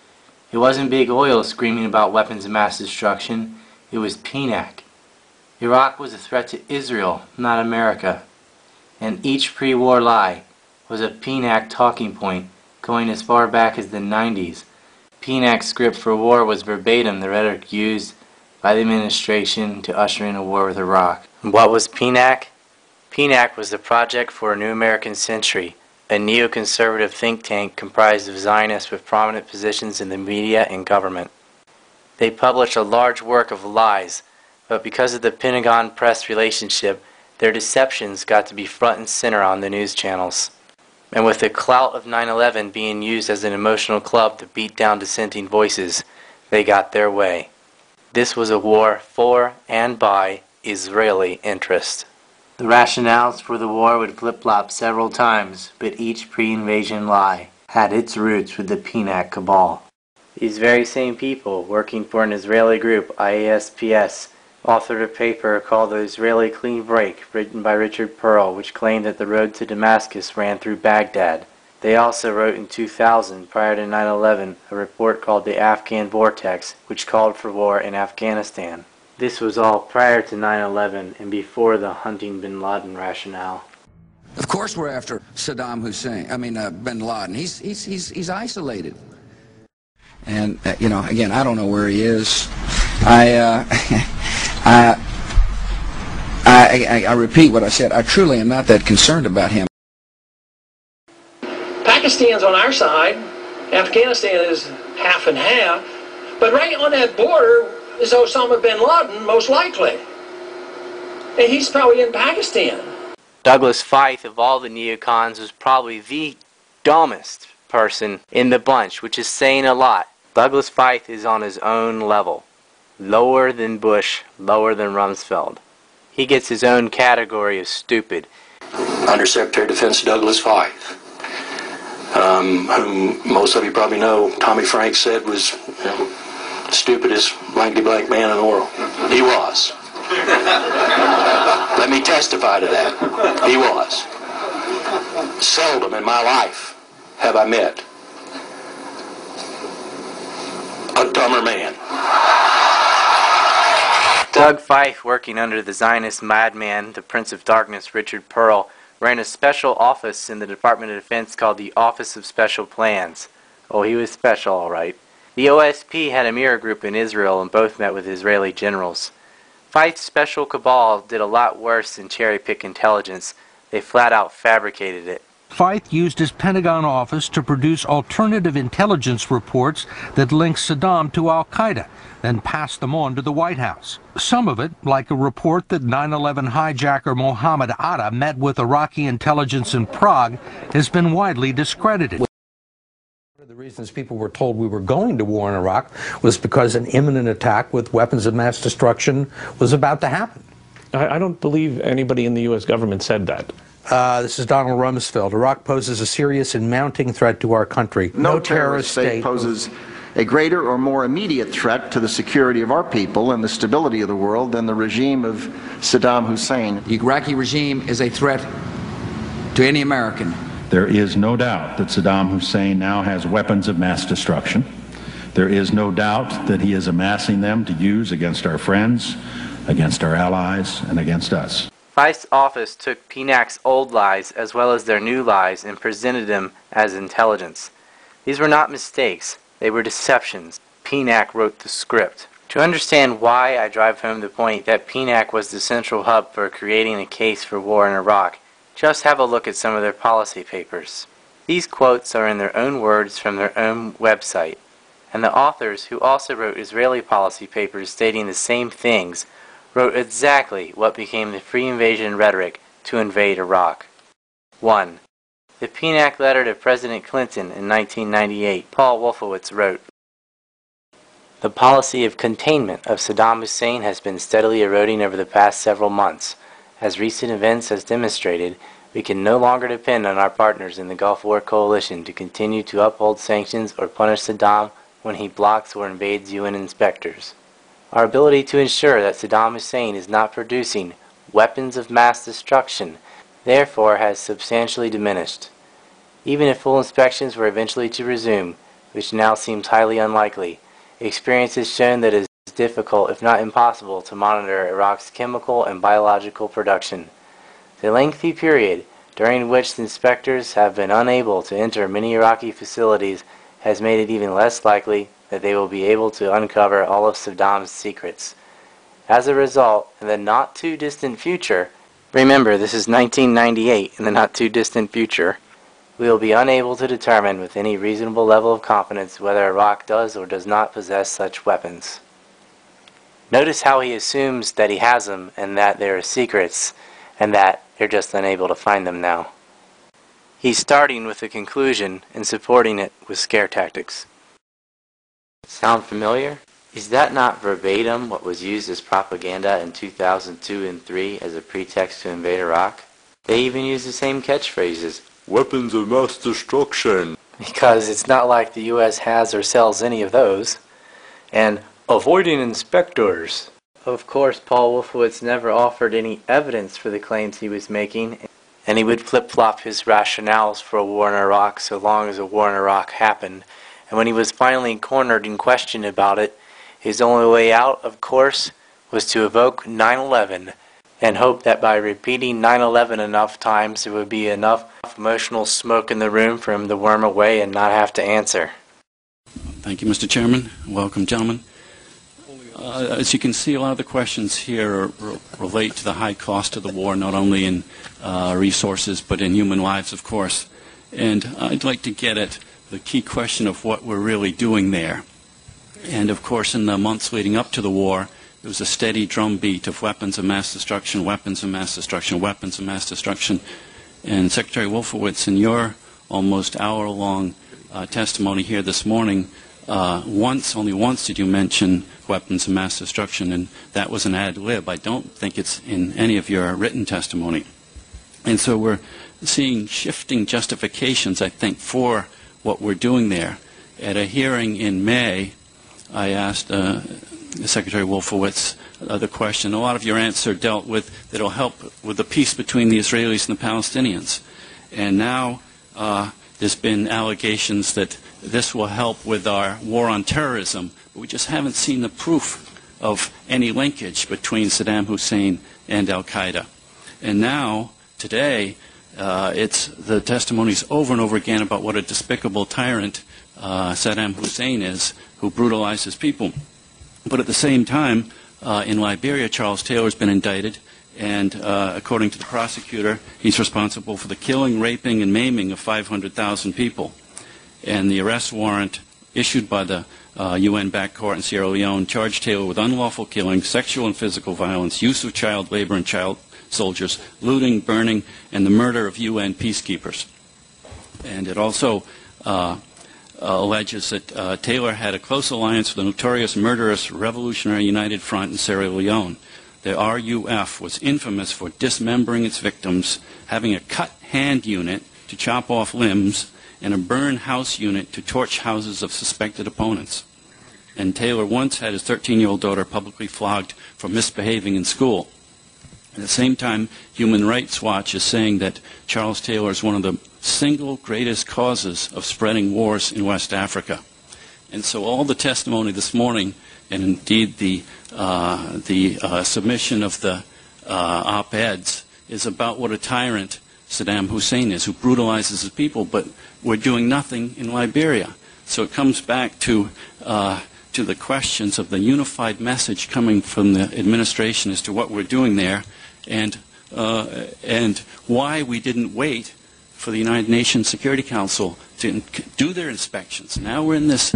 It wasn't Big Oil screaming about weapons of mass destruction. It was PNAC. Iraq was a threat to Israel, not America. And each pre-war lie was a PNAC talking point going as far back as the 90s. PNAC's script for war was verbatim the rhetoric used by the administration to usher in a war with Iraq. And what was PNAC? PNAC was the Project for a New American Century, a neoconservative think tank comprised of Zionists with prominent positions in the media and government. They published a large work of lies, but because of the Pentagon-press relationship, their deceptions got to be front and center on the news channels. And with the clout of 9/11 being used as an emotional club to beat down dissenting voices, they got their way. This was a war for and by Israeli interest. The rationales for the war would flip-flop several times, but each pre-invasion lie had its roots with the PNAC cabal. These very same people, working for an Israeli group, IASPS, authored a paper called The Israeli Clean Break, written by Richard Pearl, which claimed that the road to Damascus ran through Baghdad. They also wrote in 2000, prior to 9/11, a report called The Afghan Vortex, which called for war in Afghanistan. This was all prior to 9/11 and before the hunting bin Laden rationale. Of course we're after Saddam Hussein, bin Laden. He's isolated. And, again, I don't know where he is. I repeat what I said. I truly am not that concerned about him. Pakistan's on our side. Afghanistan is half and half. But right on that border is Osama bin Laden, most likely. And he's probably in Pakistan. Douglas Feith, of all the neocons, was probably the dumbest person in the bunch, which is saying a lot. Douglas Feith is on his own level. Lower than Bush, lower than Rumsfeld. He gets his own category of stupid. Undersecretary of Defense Douglas Feith, whom most of you probably know, Tommy Franks said was the stupidest blankety-blank man in the world. He was. Let me testify to that. He was. Seldom in my life have I met a dumber man. Doug Feith, working under the Zionist madman, the Prince of Darkness, Richard Pearl, ran a special office in the Department of Defense called the Office of Special Plans. Oh, he was special, all right. The OSP had a mirror group in Israel and both met with Israeli generals. Feith's special cabal did a lot worse than cherry-pick intelligence. They flat-out fabricated it. Feith used his Pentagon office to produce alternative intelligence reports that linked Saddam to al-Qaeda, then passed them on to the White House. Some of it, like a report that 9/11 hijacker Mohammed Atta met with Iraqi intelligence in Prague, has been widely discredited. One of the reasons people were told we were going to war in Iraq was because an imminent attack with weapons of mass destruction was about to happen. I don't believe anybody in the U.S. government said that. This is Donald Rumsfeld. Iraq poses a serious and mounting threat to our country. No terrorist state poses a greater or more immediate threat to the security of our people and the stability of the world than the regime of Saddam Hussein. The Iraqi regime is a threat to any American. There is no doubt that Saddam Hussein now has weapons of mass destruction. There is no doubt that he is amassing them to use against our friends, against our allies, and against us. Feith's office took PNAC's old lies as well as their new lies and presented them as intelligence. These were not mistakes, they were deceptions. PNAC wrote the script. To understand why, I drive home the point that PNAC was the central hub for creating a case for war in Iraq. Just have a look at some of their policy papers. These quotes are in their own words from their own website, and the authors, who also wrote Israeli policy papers stating the same things, wrote exactly what became the free invasion rhetoric to invade Iraq. 1. The PNAC letter to President Clinton in 1998, Paul Wolfowitz wrote, "The policy of containment of Saddam Hussein has been steadily eroding over the past several months. As recent events has demonstrated, we can no longer depend on our partners in the Gulf War Coalition to continue to uphold sanctions or punish Saddam when he blocks or invades UN inspectors. Our ability to ensure that Saddam Hussein is not producing weapons of mass destruction therefore has substantially diminished. Even if full inspections were eventually to resume, which now seems highly unlikely, experience has shown that it is difficult, if not impossible, to monitor Iraq's chemical and biological production. The lengthy period during which the inspectors have been unable to enter many Iraqi facilities has made it even less likely that they will be able to uncover all of Saddam's secrets. As a result, in the not-too-distant future, remember this is 1998, in the not-too-distant future, we will be unable to determine with any reasonable level of confidence whether Iraq does or does not possess such weapons." Notice how he assumes that he has them and that they are secrets and that they're just unable to find them now. He's starting with a conclusion and supporting it with scare tactics. Sound familiar? Is that not verbatim what was used as propaganda in 2002 and 3 as a pretext to invade Iraq? They even use the same catchphrases, "weapons of mass destruction," because it's not like the U.S. has or sells any of those, and "avoiding inspectors." Of course, Paul Wolfowitz never offered any evidence for the claims he was making, and he would flip-flop his rationales for a war in Iraq so long as a war in Iraq happened. And when he was finally cornered and questioned about it, his only way out, of course, was to evoke 9/11 and hope that by repeating 9/11 enough times there would be enough emotional smoke in the room for him to worm away and not have to answer. Thank you, Mr. Chairman. Welcome, gentlemen. As you can see, a lot of the questions here relate to the high cost of the war, not only in resources but in human lives, of course. And I'd like to get at the key question of what we're really doing there. And of course, in the months leading up to the war, there was a steady drumbeat of weapons of mass destruction, weapons of mass destruction, weapons of mass destruction. And Secretary Wolfowitz, in your almost hour-long testimony here this morning, only once did you mention weapons of mass destruction, and that was an ad lib. I don't think it's in any of your written testimony. And so we're seeing shifting justifications, I think, for what we're doing there. At a hearing in May, I asked Secretary Wolfowitz the question. A lot of your answer dealt with that it'll help with the peace between the Israelis and the Palestinians. And now there's been allegations that this will help with our war on terrorism, but we just haven't seen the proof of any linkage between Saddam Hussein and al-Qaeda. And now, today, it's the testimonies over and over again about what a despicable tyrant Saddam Hussein is, who brutalizes people. But at the same time, in Liberia, Charles Taylor has been indicted, and according to the prosecutor, he's responsible for the killing, raping, and maiming of 500,000 people. And the arrest warrant issued by the UN-backed court in Sierra Leone charged Taylor with unlawful killing, sexual and physical violence, use of child labor and child soldiers, looting, burning, and the murder of UN peacekeepers. And it also alleges that Taylor had a close alliance with the notorious murderous Revolutionary United Front in Sierra Leone. The RUF was infamous for dismembering its victims, having a cut hand unit to chop off limbs, and a burn house unit to torch houses of suspected opponents. And Taylor once had his 13-year-old daughter publicly flogged for misbehaving in school. At the same time, Human Rights Watch is saying that Charles Taylor is one of the single greatest causes of spreading wars in West Africa. And so all the testimony this morning, and indeed the submission of the op-eds, is about what a tyrant Saddam Hussein is, who brutalizes his people, but we're doing nothing in Liberia. So it comes back to the questions of the unified message coming from the administration as to what we're doing there, and why we didn't wait for the United Nations Security Council to do their inspections. Now we're in this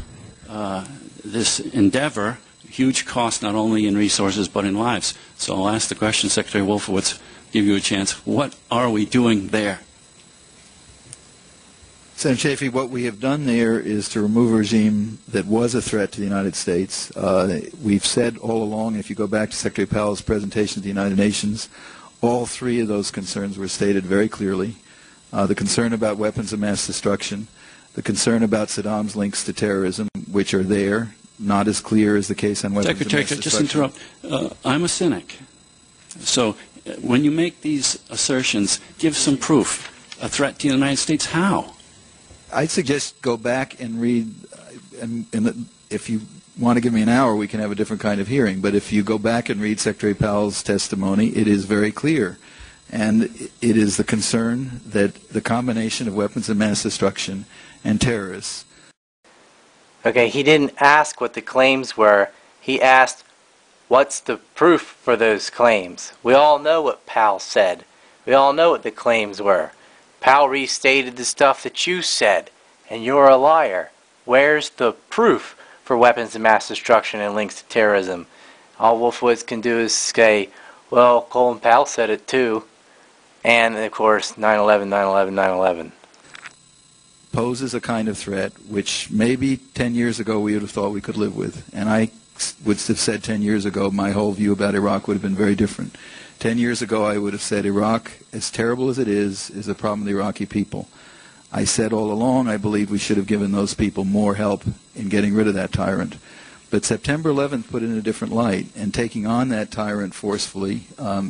this endeavor, huge cost not only in resources but in lives. So I'll ask the question, Secretary Wolfowitz, give you a chance. What are we doing there? Senator Chafee, what we have done there is to remove a regime that was a threat to the United States. We've said all along, if you go back to Secretary Powell's presentation to the United Nations, all three of those concerns were stated very clearly. The concern about weapons of mass destruction, the concern about Saddam's links to terrorism, which are there, not as clear as the case on weapons Secretary, of mass destruction. just interrupt. I'm a cynic. So when you make these assertions, give some proof. A threat to the United States, how? I'd suggest go back and read, and if you want to give me an hour, we can have a different kind of hearing, but if you go back and read Secretary Powell's testimony, it is very clear. And it is the concern that the combination of weapons of mass destruction and terrorists. Okay, he didn't ask what the claims were. He asked, what's the proof for those claims? We all know what Powell said. We all know what the claims were. Powell restated the stuff that you said, and you're a liar. Where's the proof for weapons of mass destruction and links to terrorism? All Wolfowitz can do is say, well, Colin Powell said it too. And, of course, 9/11, 9/11, 9/11. Poses a kind of threat which maybe 10 years ago we would have thought we could live with. And I would have said 10 years ago my whole view about Iraq would have been very different. 10 years ago I would have said Iraq, as terrible as it is a problem of the Iraqi people. I said all along I believe we should have given those people more help in getting rid of that tyrant. But September 11th put it in a different light, and taking on that tyrant forcefully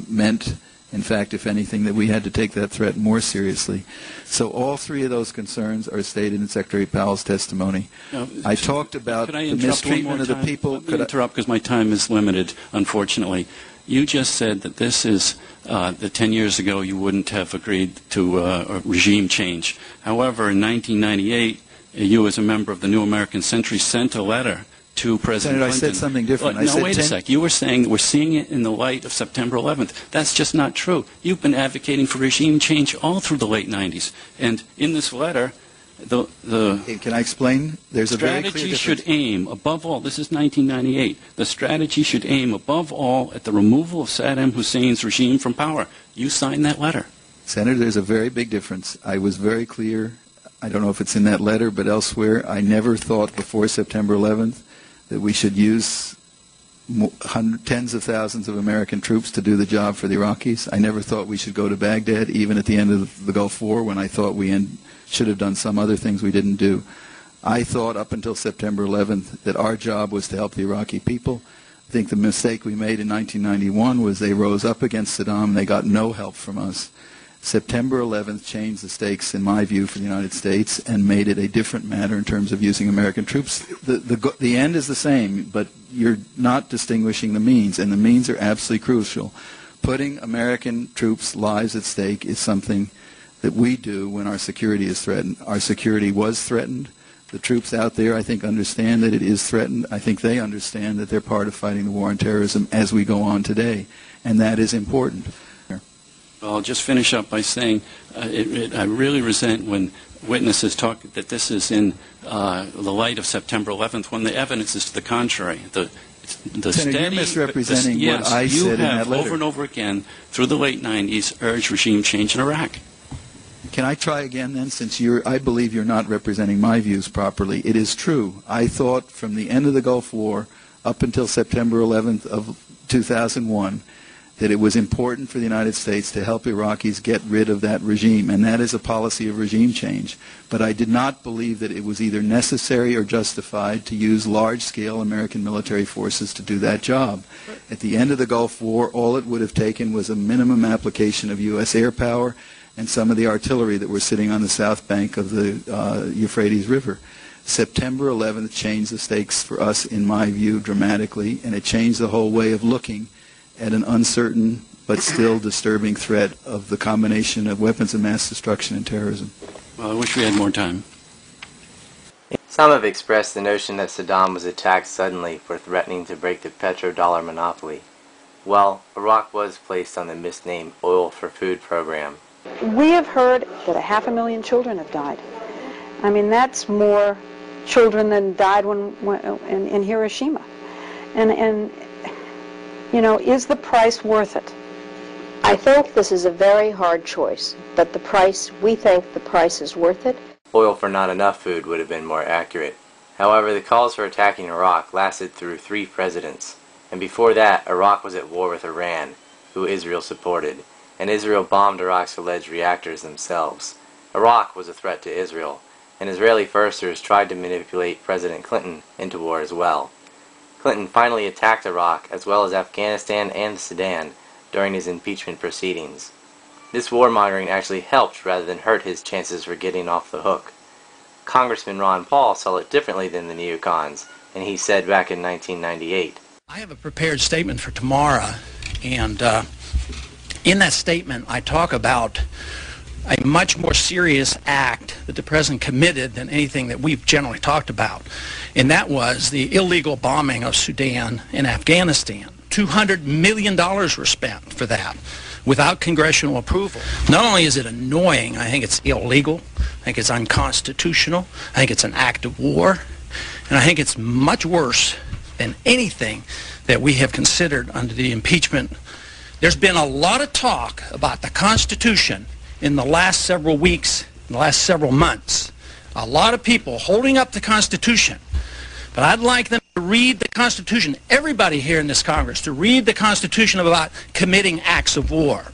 meant, in fact, if anything, that we had to take that threat more seriously. So all three of those concerns are stated in Secretary Powell's testimony. I talked about the mistreatment of the people. Could I interrupt because my time is limited, unfortunately. You just said that this is, that 10 years ago you wouldn't have agreed to a regime change. However, in 1998, you as a member of the New American Century sent a letter to President Senator, Clinton. I said something different. No, wait a sec. You were saying that we're seeing it in the light of September 11th. That's just not true. You've been advocating for regime change all through the late 90s. And in this letter, Can I explain? There's a very clear strategy difference. should aim, above all, this is 1998, the strategy should aim, above all, at the removal of Saddam Hussein's regime from power. You signed that letter. Senator, there's a very big difference. I was very clear. I don't know if it's in that letter, but elsewhere, I never thought before September 11th that we should use tens of thousands of American troops to do the job for the Iraqis. I never thought we should go to Baghdad, even at the end of the Gulf War, when I thought we should have done some other things we didn't do. I thought up until September 11th that our job was to help the Iraqi people. I think the mistake we made in 1991 was they rose up against Saddam and they got no help from us. September 11th changed the stakes, in my view, for the United States and made it a different matter in terms of using American troops. The end is the same, but you're not distinguishing the means, and the means are absolutely crucial. Putting American troops' lives at stake is something that we do when our security is threatened. Our security was threatened. The troops out there, I think, understand that it is threatened. I think they understand that they're part of fighting the war on terrorism as we go on today, and that is important. I'll just finish up by saying I really resent when witnesses talk that this is in the light of September 11th when the evidence is to the contrary. Senator, you're misrepresenting what I said in that letter. You have over and over again through the late 90s urged regime change in Iraq. Can I try again then, since I believe you're not representing my views properly? It is true. I thought from the end of the Gulf War up until September 11th of 2001 that it was important for the United States to help Iraqis get rid of that regime, and that is a policy of regime change. But I did not believe that it was either necessary or justified to use large-scale American military forces to do that job. At the end of the Gulf War, all it would have taken was a minimum application of U.S. air power and some of the artillery that were sitting on the south bank of the Euphrates River. September 11th changed the stakes for us, in my view, dramatically, and it changed the whole way of looking at an uncertain but still disturbing threat of the combination of weapons of mass destruction and terrorism. Well, I wish we had more time. Some have expressed the notion that Saddam was attacked suddenly for threatening to break the petrodollar monopoly. Well, Iraq was placed on the misnamed Oil for Food program. We have heard that 500,000 children have died. I mean, that's more children than died in Hiroshima. And you know, is the price worth it? I think this is a very hard choice, but we think the price is worth it. Oil for not enough food would have been more accurate. However, the calls for attacking Iraq lasted through 3 presidents, and before that, Iraq was at war with Iran, who Israel supported, and Israel bombed Iraq's alleged reactors themselves. Iraq was a threat to Israel, and Israeli firsters tried to manipulate President Clinton into war as well. Clinton finally attacked Iraq as well as Afghanistan and Sudan during his impeachment proceedings. This warmongering actually helped rather than hurt his chances for getting off the hook. Congressman Ron Paul saw it differently than the neocons, and he said back in 1998, I have a prepared statement for tomorrow, and in that statement I talk about a much more serious act that the President committed than anything that we've generally talked about, and that was the illegal bombing of Sudan and Afghanistan. $200 million were spent for that without congressional approval. Not only is it annoying, I think it's illegal, I think it's unconstitutional, I think it's an act of war, and I think it's much worse than anything that we have considered under the impeachment. There's been a lot of talk about the Constitution in the last several weeks, in the last several months. A lot of people holding up the Constitution. But I'd like them to read the Constitution, everybody here in this Congress, to read the Constitution about committing acts of war.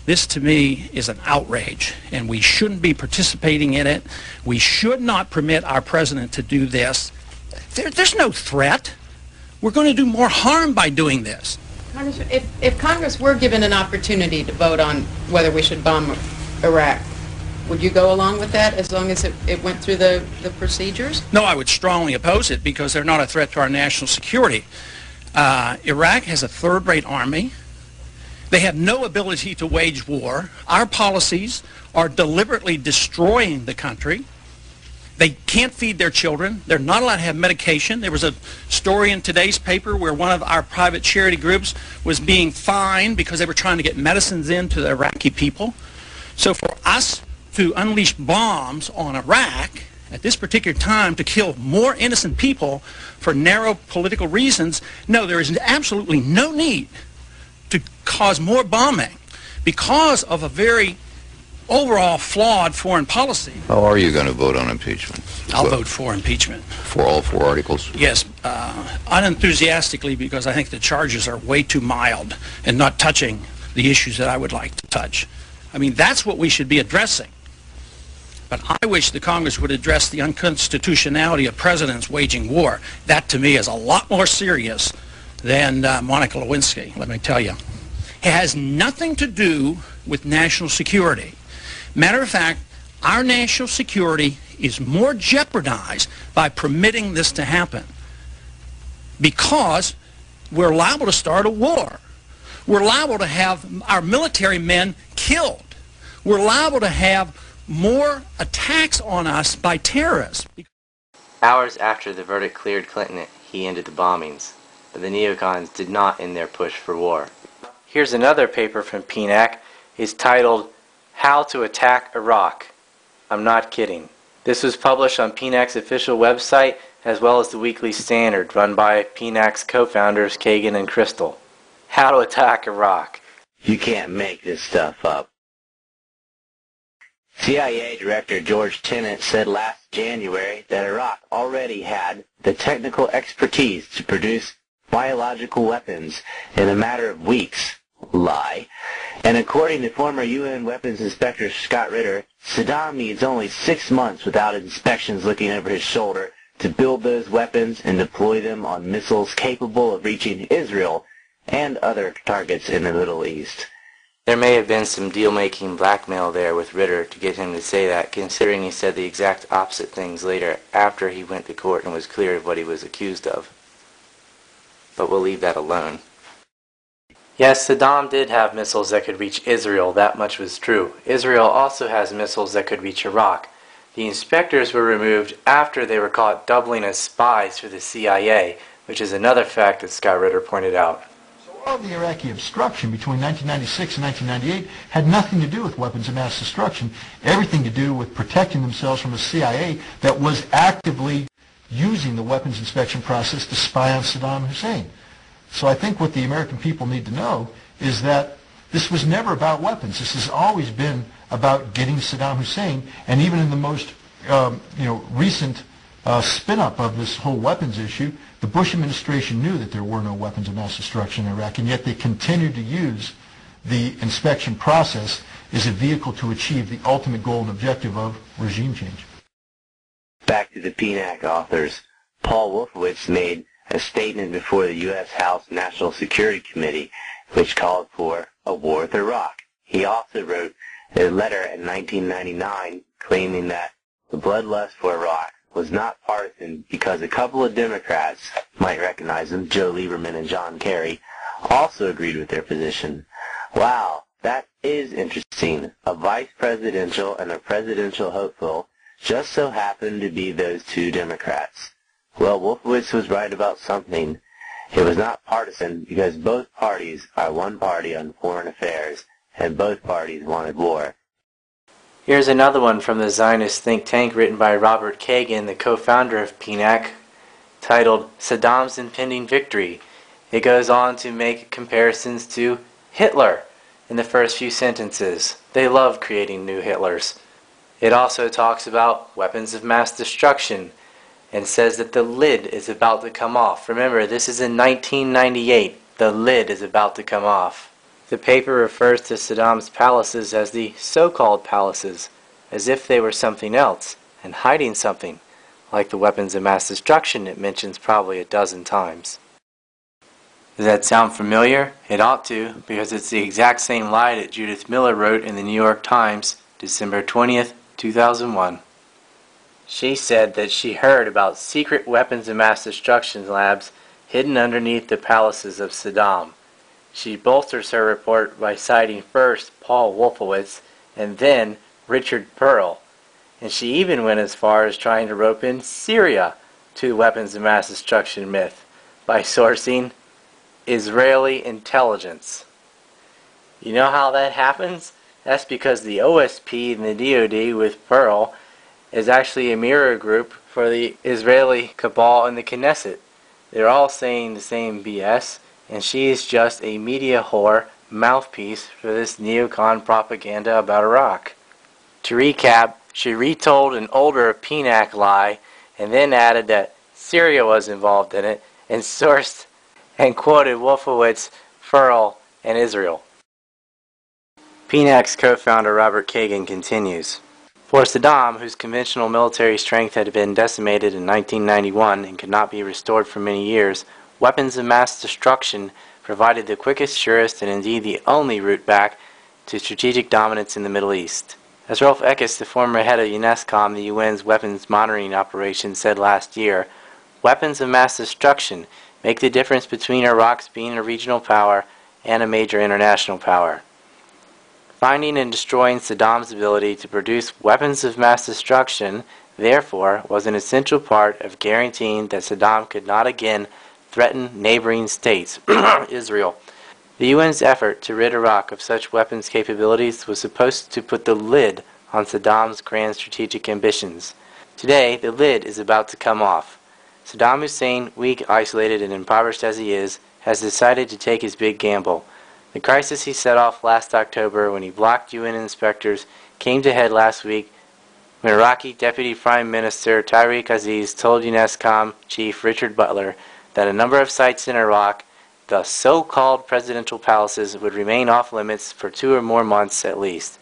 This, to me, is an outrage, and we shouldn't be participating in it. We should not permit our President to do this. There's no threat. We're going to do more harm by doing this. If Congress were given an opportunity to vote on whether we should bomb Iraq, would you go along with that as long as it went through the procedures? No, I would strongly oppose it because they're not a threat to our national security. Iraq has a third-rate army. They have no ability to wage war. Our policies are deliberately destroying the country. They can't feed their children. They're not allowed to have medication. There was a story in today's paper where one of our private charity groups was being fined because they were trying to get medicines into the Iraqi people. So for us to unleash bombs on Iraq at this particular time to kill more innocent people for narrow political reasons, no, there is absolutely no need to cause more bombing because of a very overall flawed foreign policy. How are you going to vote on impeachment? I'll vote for impeachment. For all 4 articles? Yes, unenthusiastically, because I think the charges are way too mild and not touching the issues that I would like to touch. I mean, that's what we should be addressing. But I wish the Congress would address the unconstitutionality of presidents waging war. That, to me, is a lot more serious than Monica Lewinsky, let me tell you. It has nothing to do with national security. Matter of fact, our national security is more jeopardized by permitting this to happen because we're liable to start a war. We're liable to have our military men killed. We're liable to have more attacks on us by terrorists. Hours after the verdict cleared Clinton, he ended the bombings, but the neocons did not end their push for war. Here's another paper from PNAC. It's titled, How to Attack Iraq. I'm not kidding. This was published on PNAC's official website as well as the Weekly Standard, run by PNAC's co-founders Kagan and Crystal. How to Attack Iraq. You can't make this stuff up. CIA Director George Tenet said last January that Iraq already had the technical expertise to produce biological weapons in a matter of weeks. Lie. And according to former UN Weapons Inspector Scott Ritter, Saddam needs only 6 months without inspections looking over his shoulder to build those weapons and deploy them on missiles capable of reaching Israel and other targets in the Middle East. There may have been some deal-making blackmail there with Ritter to get him to say that, considering he said the exact opposite things later after he went to court and was cleared of what he was accused of. But we'll leave that alone. Yes, Saddam did have missiles that could reach Israel, that much was true. Israel also has missiles that could reach Iraq. The inspectors were removed after they were caught doubling as spies for the CIA, which is another fact that Scott Ritter pointed out. All of the Iraqi obstruction between 1996 and 1998 had nothing to do with weapons of mass destruction, everything to do with protecting themselves from a CIA that was actively using the weapons inspection process to spy on Saddam Hussein. So I think what the American people need to know is that this was never about weapons. This has always been about getting Saddam Hussein, and even in the most recent spin-up of this whole weapons issue, the Bush administration knew that there were no weapons of mass destruction in Iraq, and yet they continued to use the inspection process as a vehicle to achieve the ultimate goal and objective of regime change. Back to the PNAC authors. Paul Wolfowitz made a statement before the U.S. House National Security Committee which called for a war with Iraq. He also wrote a letter in 1999 claiming that the bloodlust for Iraq was not partisan because a couple of Democrats, might recognize them, Joe Lieberman and John Kerry, also agreed with their position. Wow, that is interesting. A vice presidential and a presidential hopeful just so happened to be those two Democrats. Well, Wolfowitz was right about something. It was not partisan because both parties are one party on foreign affairs, and both parties wanted war. Here's another one from the Zionist think tank written by Robert Kagan, the co-founder of PNAC, titled Saddam's Impending Victory. It goes on to make comparisons to Hitler in the first few sentences. They love creating new Hitlers. It also talks about weapons of mass destruction and says that the lid is about to come off. Remember, this is in 1998. The lid is about to come off. The paper refers to Saddam's palaces as the so-called palaces, as if they were something else and hiding something, like the weapons of mass destruction it mentions probably a dozen times. Does that sound familiar? It ought to, because it's the exact same lie that Judith Miller wrote in the New York Times, December 20th, 2001. She said that she heard about secret weapons of mass destruction labs hidden underneath the palaces of Saddam. She bolsters her report by citing first Paul Wolfowitz and then Richard Pearl. And she even went as far as trying to rope in Syria to the weapons of mass destruction myth by sourcing Israeli intelligence. You know how that happens? That's because the OSP and the DoD with Pearl is actually a mirror group for the Israeli cabal and the Knesset. They're all saying the same BS, and she is just a media whore mouthpiece for this neocon propaganda about Iraq. To recap, she retold an older PNAC lie and then added that Syria was involved in it and sourced and quoted Wolfowitz, Pearl, and Israel. PNAC's co-founder Robert Kagan continues. For Saddam, whose conventional military strength had been decimated in 1991 and could not be restored for many years, weapons of mass destruction provided the quickest, surest, and indeed the only route back to strategic dominance in the Middle East. As Rolf Eckes, the former head of UNESCOM, the UN's weapons monitoring operation, said last year, weapons of mass destruction make the difference between Iraq's being a regional power and a major international power. Finding and destroying Saddam's ability to produce weapons of mass destruction, therefore, was an essential part of guaranteeing that Saddam could not again threaten neighboring states, Israel. The UN's effort to rid Iraq of such weapons capabilities was supposed to put the lid on Saddam's grand strategic ambitions. Today, the lid is about to come off. Saddam Hussein, weak, isolated, and impoverished as he is, has decided to take his big gamble. The crisis he set off last October when he blocked UN inspectors came to head last week when Iraqi Deputy Prime Minister Tariq Aziz told UNESCOM Chief Richard Butler that a number of sites in Iraq, the so-called presidential palaces, would remain off limits for 2 or more months at least.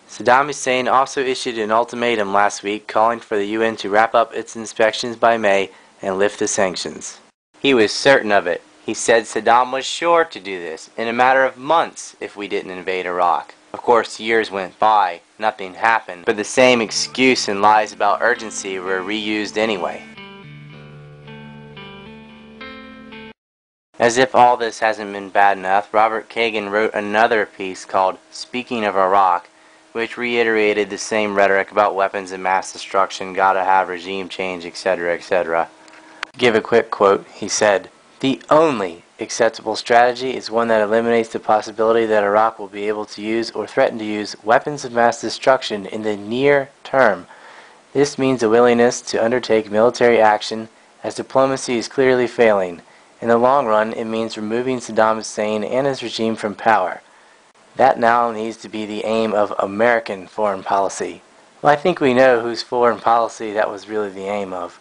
Saddam Hussein also issued an ultimatum last week calling for the UN to wrap up its inspections by May and lift the sanctions. He was certain of it. He said Saddam was sure to do this in a matter of months if we didn't invade Iraq. Of course, years went by, nothing happened, but the same excuse and lies about urgency were reused anyway. As if all this hasn't been bad enough, Robert Kagan wrote another piece called Speaking of Iraq, which reiterated the same rhetoric about weapons of mass destruction, gotta have regime change, etc., etc. To give a quick quote, he said, "The only acceptable strategy is one that eliminates the possibility that Iraq will be able to use or threaten to use weapons of mass destruction in the near term. This means a willingness to undertake military action as diplomacy is clearly failing. In the long run, it means removing Saddam Hussein and his regime from power. That now needs to be the aim of American foreign policy." Well, I think we know whose foreign policy that was really the aim of.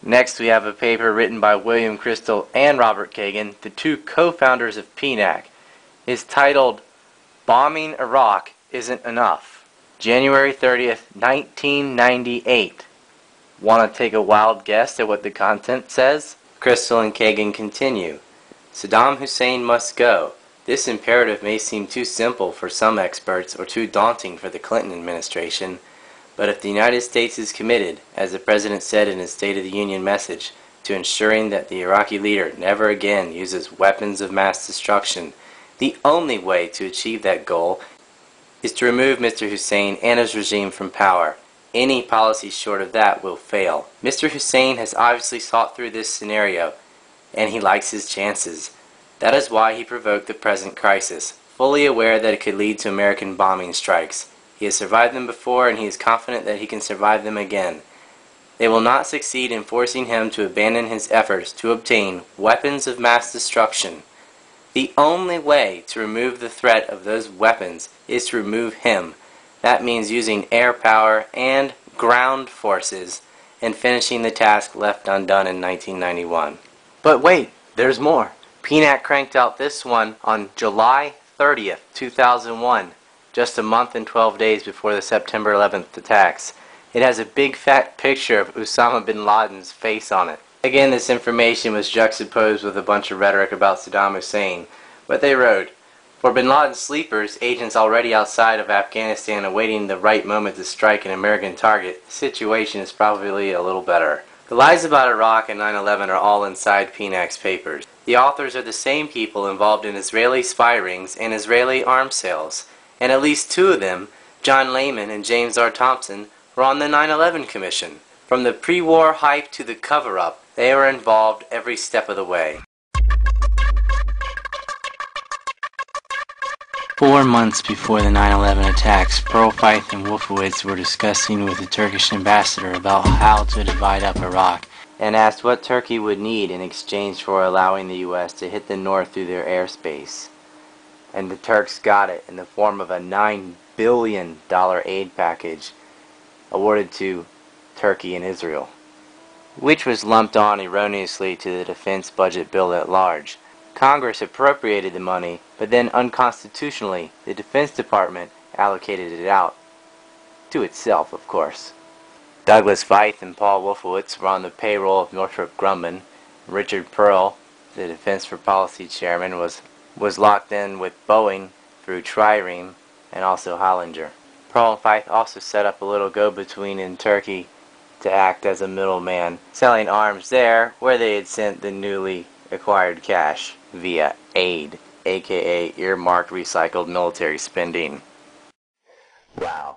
Next, we have a paper written by William Crystal and Robert Kagan, the two co-founders of PNAC. It's titled, Bombing Iraq Isn't Enough. January 30th, 1998. Want to take a wild guess at what the content says? Crystal and Kagan continue. Saddam Hussein must go. This imperative may seem too simple for some experts or too daunting for the Clinton administration. But if the United States is committed, as the President said in his State of the Union message, to ensuring that the Iraqi leader never again uses weapons of mass destruction, the only way to achieve that goal is to remove Mr. Hussein and his regime from power. Any policy short of that will fail. Mr. Hussein has obviously thought through this scenario, and he likes his chances. That is why he provoked the present crisis, fully aware that it could lead to American bombing strikes. He has survived them before, and he is confident that he can survive them again. They will not succeed in forcing him to abandon his efforts to obtain weapons of mass destruction. The only way to remove the threat of those weapons is to remove him. That means using air power and ground forces and finishing the task left undone in 1991. But wait, there's more. PNAC cranked out this one on July 30th, 2001. Just a month and 12 days before the September 11th attacks. It has a big fat picture of Osama bin Laden's face on it. Again, this information was juxtaposed with a bunch of rhetoric about Saddam Hussein. But they wrote, for bin Laden's sleepers, agents already outside of Afghanistan awaiting the right moment to strike an American target, the situation is probably a little better. The lies about Iraq and 9/11 are all inside PNAC's papers. The authors are the same people involved in Israeli spy rings and Israeli arms sales. And at least two of them, John Lehman and James R. Thompson, were on the 9/11 Commission. From the pre-war hype to the cover-up, they were involved every step of the way. 4 months before the 9/11 attacks, Pearl Feith and Wolfowitz were discussing with the Turkish ambassador about how to divide up Iraq, and asked what Turkey would need in exchange for allowing the U.S. to hit the north through their airspace. And the Turks got it in the form of a $9 billion aid package awarded to Turkey and Israel, which was lumped on erroneously to the defense budget bill at large. Congress appropriated the money, but then unconstitutionally, the Defense Department allocated it out. to itself, of course. Douglas Feith and Paul Wolfowitz were on the payroll of Northrop Grumman. Richard Pearl, the Defense for Policy chairman, was locked in with Boeing through Trireme and also Hollinger. Pearl and Feith also set up a little go-between in Turkey to act as a middleman, selling arms there where they had sent the newly acquired cash via aid, aka earmarked recycled military spending. Wow.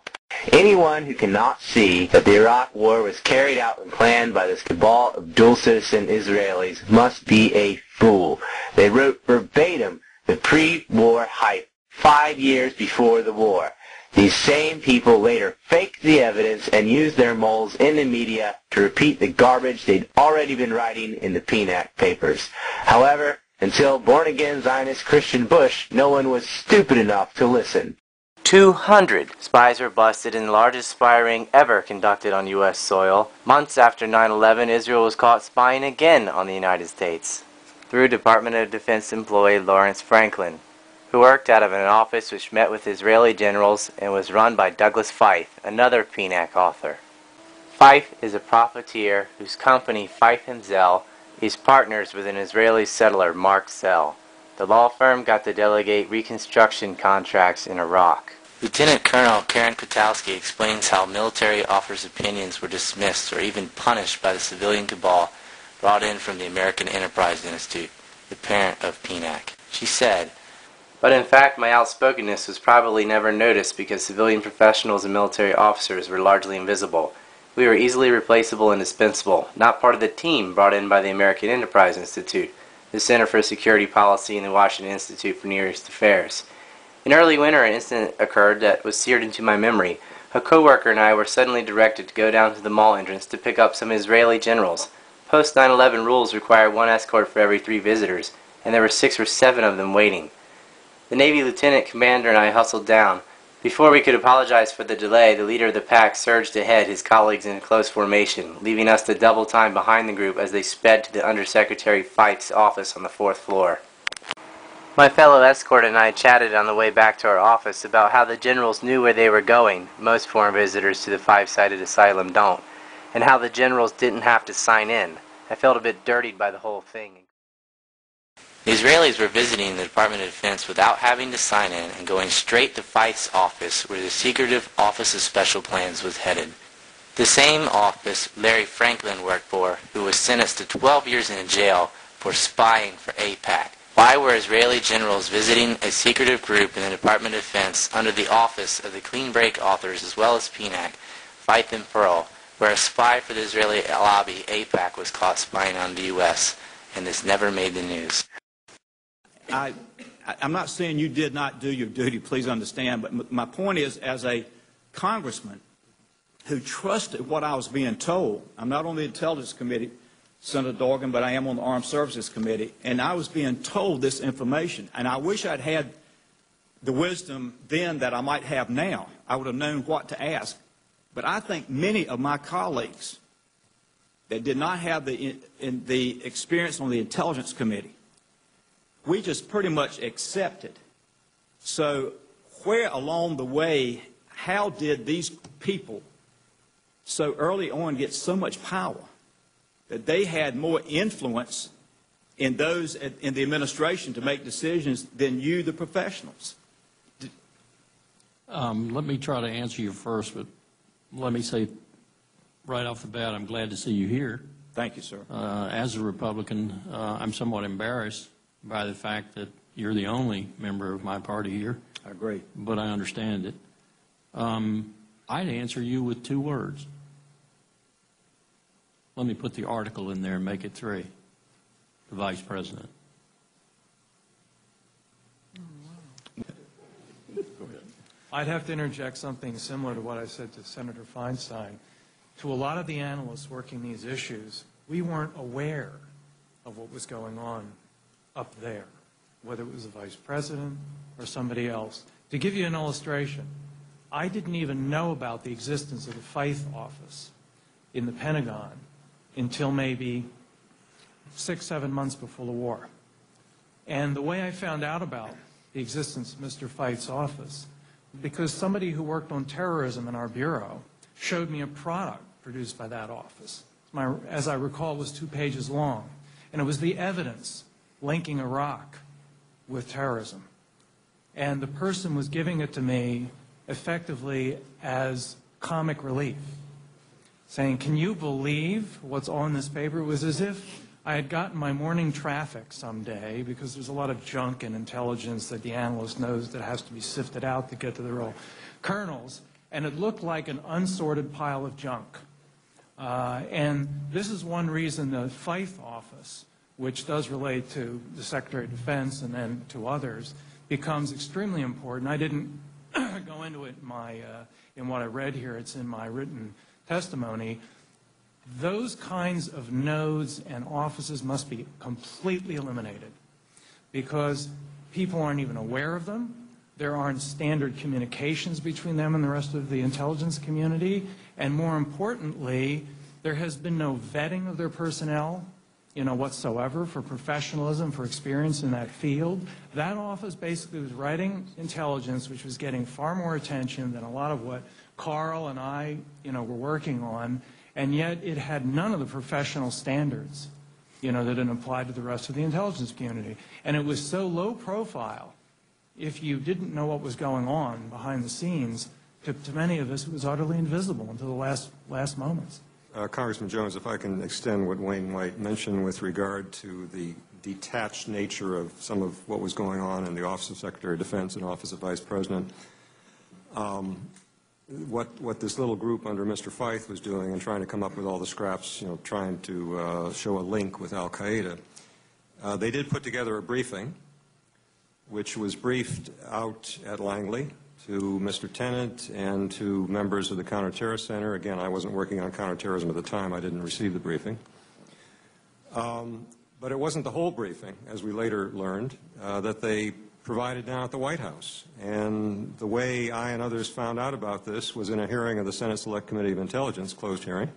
Anyone who cannot see that the Iraq War was carried out and planned by this cabal of dual-citizen Israelis must be a fool. They wrote verbatim the pre-war hype 5 years before the war. These same people later faked the evidence and used their moles in the media to repeat the garbage they'd already been writing in the PNAC papers. However, until born-again Zionist Christian Bush, no one was stupid enough to listen. 200 spies were busted in the largest spy ring ever conducted on U.S. soil. Months after 9/11, Israel was caught spying again on the United States through Department of Defense employee Lawrence Franklin, who worked out of an office which met with Israeli generals and was run by Douglas Feith, another PNAC author. Feith is a profiteer whose company, Feith & Zell, is partners with an Israeli settler, Mark Zell. The law firm got to delegate reconstruction contracts in Iraq. Lieutenant Colonel Karen Kwiatkowski explains how military officers' opinions were dismissed or even punished by the civilian cabal brought in from the American Enterprise Institute, the parent of PNAC. She said, "But in fact, my outspokenness was probably never noticed because civilian professionals and military officers were largely invisible. We were easily replaceable and dispensable, not part of the team brought in by the American Enterprise Institute, the Center for Security Policy, and the Washington Institute for Near East Affairs. In early winter, an incident occurred that was seared into my memory. A co-worker and I were suddenly directed to go down to the mall entrance to pick up some Israeli generals. Post 9/11 rules require 1 escort for every 3 visitors, and there were 6 or 7 of them waiting. The Navy Lieutenant Commander and I hustled down. Before we could apologize for the delay, the leader of the pack surged ahead, his colleagues in close formation, leaving us to double time behind the group as they sped to the Undersecretary Feith's office on the 4th floor. My fellow escort and I chatted on the way back to our office about how the generals knew where they were going, most foreign visitors to the 5-sided asylum don't, and how the generals didn't have to sign in. I felt a bit dirtied by the whole thing. The Israelis were visiting the Department of Defense without having to sign in and going straight to Feith's office where the secretive Office of Special Plans was headed. The same office Larry Franklin worked for, who was sentenced to 12 years in jail for spying for AIPAC. Why were Israeli generals visiting a secretive group in the Department of Defense under the office of the Clean Break authors as well as PNAC, Feith and Pearl, where a spy for the Israeli lobby, AIPAC, was caught spying on the U.S., and this never made the news? I'm not saying you did not do your duty, please understand, but my point is, as a congressman who trusted what I was being told, I'm not on the Intelligence Committee, Senator Dorgan, but I am on the Armed Services Committee, and I was being told this information, and I wish I'd had the wisdom then that I might have now. I would have known what to ask. But I think many of my colleagues that did not have the experience on the Intelligence Committee, we just pretty much accepted. So where along the way, how did these people so early on get so much power that they had more influence in those in the administration to make decisions than you, the professionals? Let me try to answer you first, but let me say right off the bat, I'm glad to see you here. Thank you, sir. As a Republican, I'm somewhat embarrassed by the fact that you're the only member of my party here. I agree. But I understand it. I'd answer you with 2 words. Let me put the article in there and make it 3. The Vice President. I'd have to interject something similar to what I said to Senator Feinstein. To a lot of the analysts working these issues, we weren't aware of what was going on up there, whether it was the Vice President or somebody else. To give you an illustration, I didn't even know about the existence of the Feith office in the Pentagon until maybe 6-7 months before the war. And the way I found out about the existence of Mr. Feith's office because somebody who worked on terrorism in our bureau showed me a product produced by that office. As I recall, it was 2 pages long, and it was the evidence linking Iraq with terrorism. And the person was giving it to me effectively as comic relief, saying, "Can you believe what's on this paper?" It was as if I had gotten my morning traffic someday, because there's a lot of junk in intelligence that the analyst knows that has to be sifted out to get to the real kernels, and it looked like an unsorted pile of junk. And this is one reason the Fife office, which does relate to the Secretary of Defense and then to others, becomes extremely important. I didn't go into it in what I read here. It's in my written testimony. Those kinds of nodes and offices must be completely eliminated because people aren't even aware of them. There aren't standard communications between them and the rest of the intelligence community. And more importantly, there has been no vetting of their personnel, whatsoever, for professionalism, for experience in that field. That office basically was writing intelligence, which was getting far more attention than a lot of what Carl and I, were working on, and yet it had none of the professional standards, that it applied to the rest of the intelligence community. And it was so low profile, if you didn't know what was going on behind the scenes, to many of us it was utterly invisible until the last moments. Congressman Jones, if I can extend what Wayne White mentioned with regard to the detached nature of some of what was going on in the Office of Secretary of Defense and Office of Vice President, what this little group under Mr. Fife was doing and trying to come up with all the scraps, trying to show a link with al-Qaeda, they did put together a briefing, which was briefed out at Langley to Mr. Tennant and to members of the Counterterrorist Center. Again, I wasn't working on counterterrorism at the time. I didn't receive the briefing. But it wasn't the whole briefing, as we later learned, that they provided down at the White House. And the way I and others found out about this was in a hearing of the Senate Select Committee of Intelligence, closed hearing,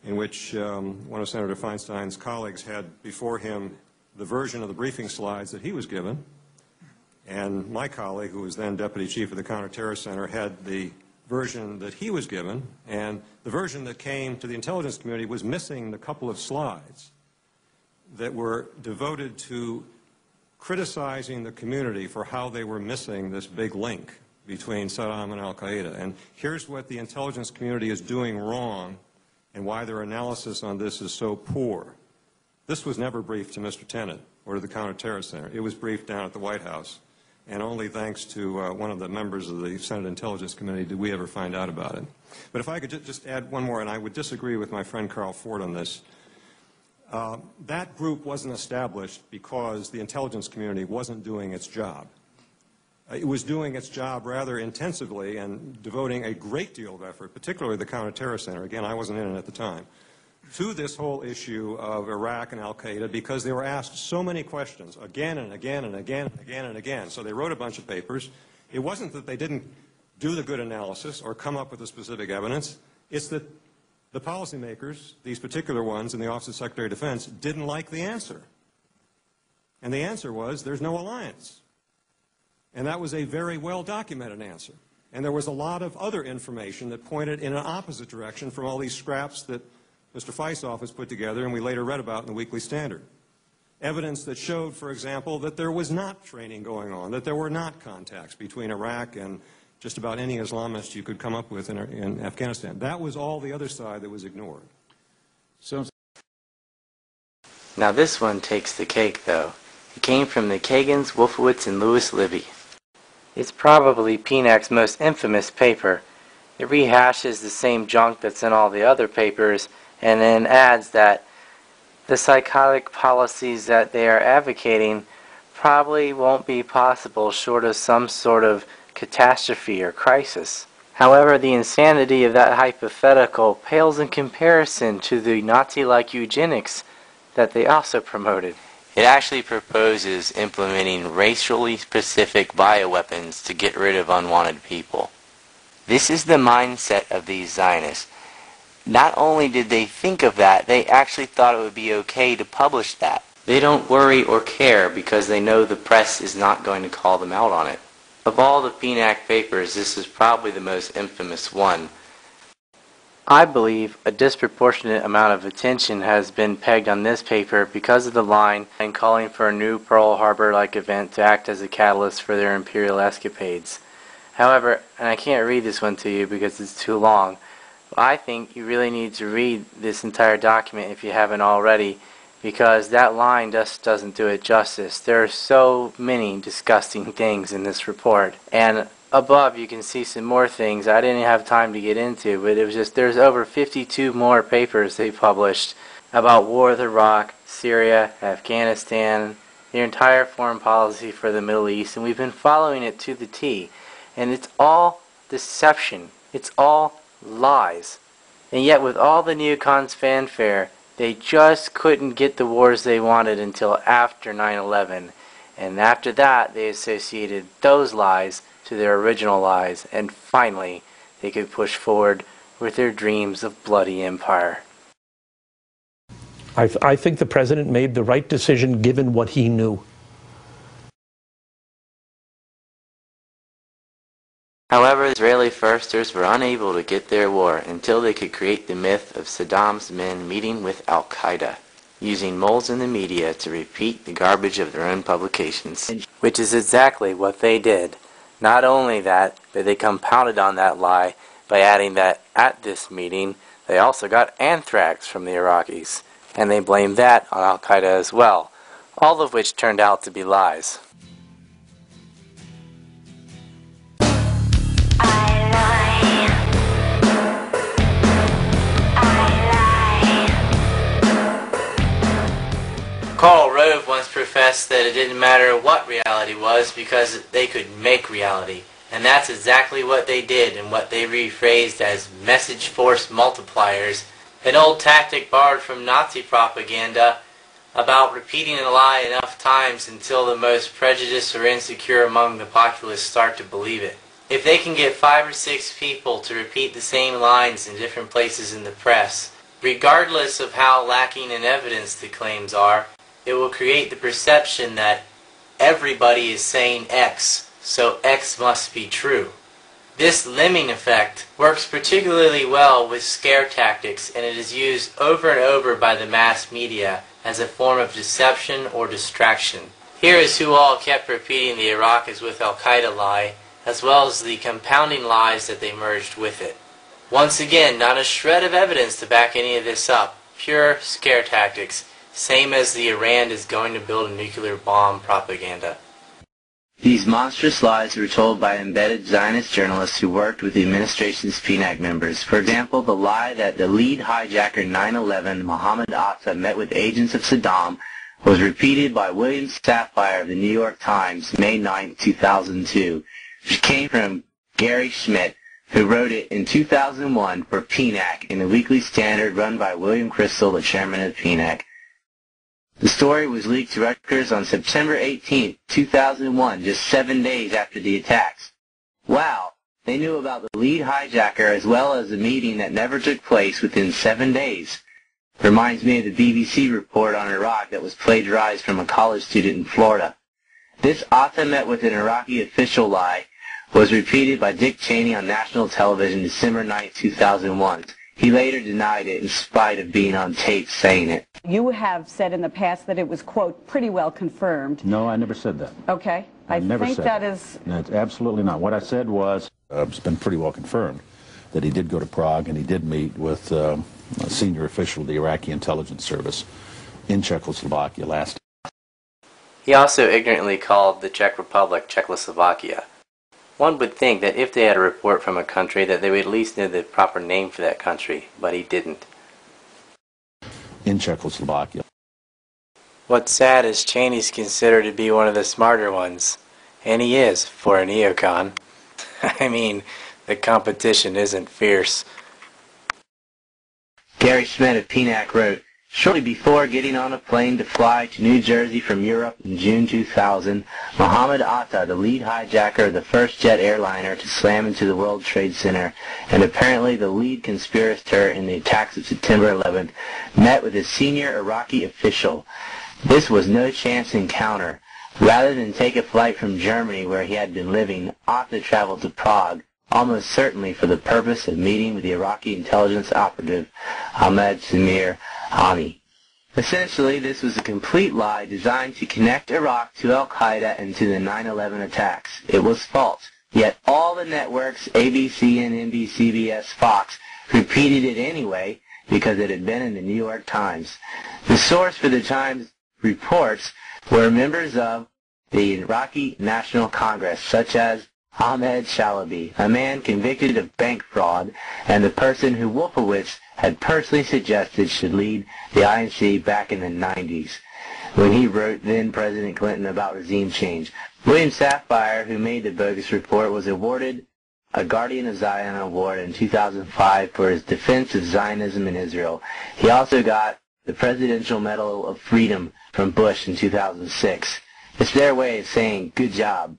in which one of Senator Feinstein's colleagues had before him the version of the briefing slides that he was given. And my colleague, who was then Deputy Chief of the Counterterrorist Center, had the version that he was given, and the version that came to the intelligence community was missing the couple of slides that were devoted to criticizing the community for how they were missing this big link between Saddam and al-Qaeda. And here's what the intelligence community is doing wrong and why their analysis on this is so poor. This was never briefed to Mr. Tennant or to the Counterterrorist Center. It was briefed down at the White House. And only thanks to one of the members of the Senate Intelligence Committee did we ever find out about it. But if I could just add one more, and I would disagree with my friend Carl Ford on this. That group wasn't established because the intelligence community wasn't doing its job. It was doing its job rather intensively and devoting a great deal of effort, particularly the Counterterrorist Center. Again, I wasn't in it at the time, to this whole issue of Iraq and al-Qaeda because they were asked so many questions again and again and again and again and again. So they wrote a bunch of papers. It wasn't that they didn't do the good analysis or come up with the specific evidence. It's that the policymakers, these particular ones in the Office of Secretary of Defense, didn't like the answer. And the answer was there's no alliance. And that was a very well-documented answer. And there was a lot of other information that pointed in an opposite direction from all these scraps that Mr. Fife's office put together and we later read about in the Weekly Standard. Evidence that showed, for example, that there was not training going on, that there were not contacts between Iraq and just about any Islamist you could come up with in Afghanistan. That was all the other side that was ignored. So now this one takes the cake, though. It came from the Kagans, Wolfowitz, and Lewis Libby. It's probably PNAC's most infamous paper. It rehashes the same junk that's in all the other papers, and then adds that the psychotic policies that they are advocating probably won't be possible short of some sort of catastrophe or crisis. However, the insanity of that hypothetical pales in comparison to the Nazi-like eugenics that they also promoted. It actually proposes implementing racially specific bioweapons to get rid of unwanted people. This is the mindset of these Zionists. Not only did they think of that, they actually thought it would be okay to publish that. They don't worry or care because they know the press is not going to call them out on it. Of all the PNAC papers, this is probably the most infamous one. I believe a disproportionate amount of attention has been pegged on this paper because of the line and calling for a new Pearl Harbor-like event to act as a catalyst for their imperial escapades. However, and I can't read this one to you because it's too long, but I think you really need to read this entire document if you haven't already, because that line just doesn't do it justice. There are so many disgusting things in this report, and above you can see some more things I didn't have time to get into, but it was just, there's over 52 more papers they published about war with Iraq, Syria, Afghanistan, their entire foreign policy for the Middle East, and we've been following it to the T. And it's all deception. It's all lies. And yet with all the neocons' fanfare, they just couldn't get the wars they wanted until after 9/11. And after that, they associated those lies to their original lies, and finally, they could push forward with their dreams of bloody empire. I think the president made the right decision given what he knew. However, Israeli firsters were unable to get their war until they could create the myth of Saddam's men meeting with Al-Qaeda, using moles in the media to repeat the garbage of their own publications, which is exactly what they did. Not only that, but they compounded on that lie by adding that at this meeting, they also got anthrax from the Iraqis, and they blamed that on Al-Qaeda as well, all of which turned out to be lies. Karl Rove once professed that it didn't matter what reality was because they could make reality. And that's exactly what they did and what they rephrased as message force multipliers, an old tactic borrowed from Nazi propaganda about repeating a lie enough times until the most prejudiced or insecure among the populace start to believe it. If they can get 5 or 6 people to repeat the same lines in different places in the press, regardless of how lacking in evidence the claims are, it will create the perception that everybody is saying X, so X must be true. This lemming effect works particularly well with scare tactics, and it is used over and over by the mass media as a form of deception or distraction. Here is who all kept repeating the Iraq is with Al-Qaeda lie, as well as the compounding lies that they merged with it. Once again, not a shred of evidence to back any of this up. Pure scare tactics, same as the Iran is going to build a nuclear bomb propaganda. These monstrous lies were told by embedded Zionist journalists who worked with the administration's PNAC members. For example, the lie that the lead hijacker 9/11, Mohammed Atta, met with agents of Saddam was repeated by William Safire of the New York Times, May 9, 2002, which came from Gary Schmidt, who wrote it in 2001 for PNAC in the Weekly Standard run by William Crystal, the chairman of PNAC. The story was leaked to Rutgers on September 18, 2001, just 7 days after the attacks. Wow, they knew about the lead hijacker as well as a meeting that never took place within 7 days. Reminds me of the BBC report on Iraq that was plagiarized from a college student in Florida. This Atta met with an Iraqi official lie was repeated by Dick Cheney on national television December 9, 2001. He later denied it in spite of being on tape saying it. You have said in the past that it was, quote, pretty well confirmed. No, I never said that. Okay. I never think said that is... No, it's absolutely not. What I said was, it's been pretty well confirmed that he did go to Prague and he did meet with a senior official of the Iraqi intelligence service in Czechoslovakia last. He also ignorantly called the Czech Republic Czechoslovakia. One would think that if they had a report from a country that they would at least know the proper name for that country, but he didn't. In Czechoslovakia. What's sad is Cheney's considered to be one of the smarter ones, and he is for a neocon. I mean, the competition isn't fierce. Gary Schmidt of PNAC wrote, shortly before getting on a plane to fly to New Jersey from Europe in June 2000, Mohammed Atta, the lead hijacker of the first jet airliner to slam into the World Trade Center, and apparently the lead conspirator in the attacks of September 11th, met with a senior Iraqi official. This was no chance encounter. Rather than take a flight from Germany where he had been living, Atta traveled to Prague, almost certainly for the purpose of meeting with the Iraqi intelligence operative Ahmed Samir Hani. Essentially, this was a complete lie designed to connect Iraq to al-Qaeda and to the 9/11 attacks. It was false. Yet all the networks, ABC, NBC, CBS, Fox, repeated it anyway because it had been in the New York Times. The source for the Times reports were members of the Iraqi National Congress, such as Ahmed Shalabi, a man convicted of bank fraud, and the person who Wolfowitz had personally suggested should lead the INC back in the 90s, when he wrote then-President Clinton about regime change. William Safire, who made the bogus report, was awarded a Guardian of Zion Award in 2005 for his defense of Zionism in Israel. He also got the Presidential Medal of Freedom from Bush in 2006. It's their way of saying, good job.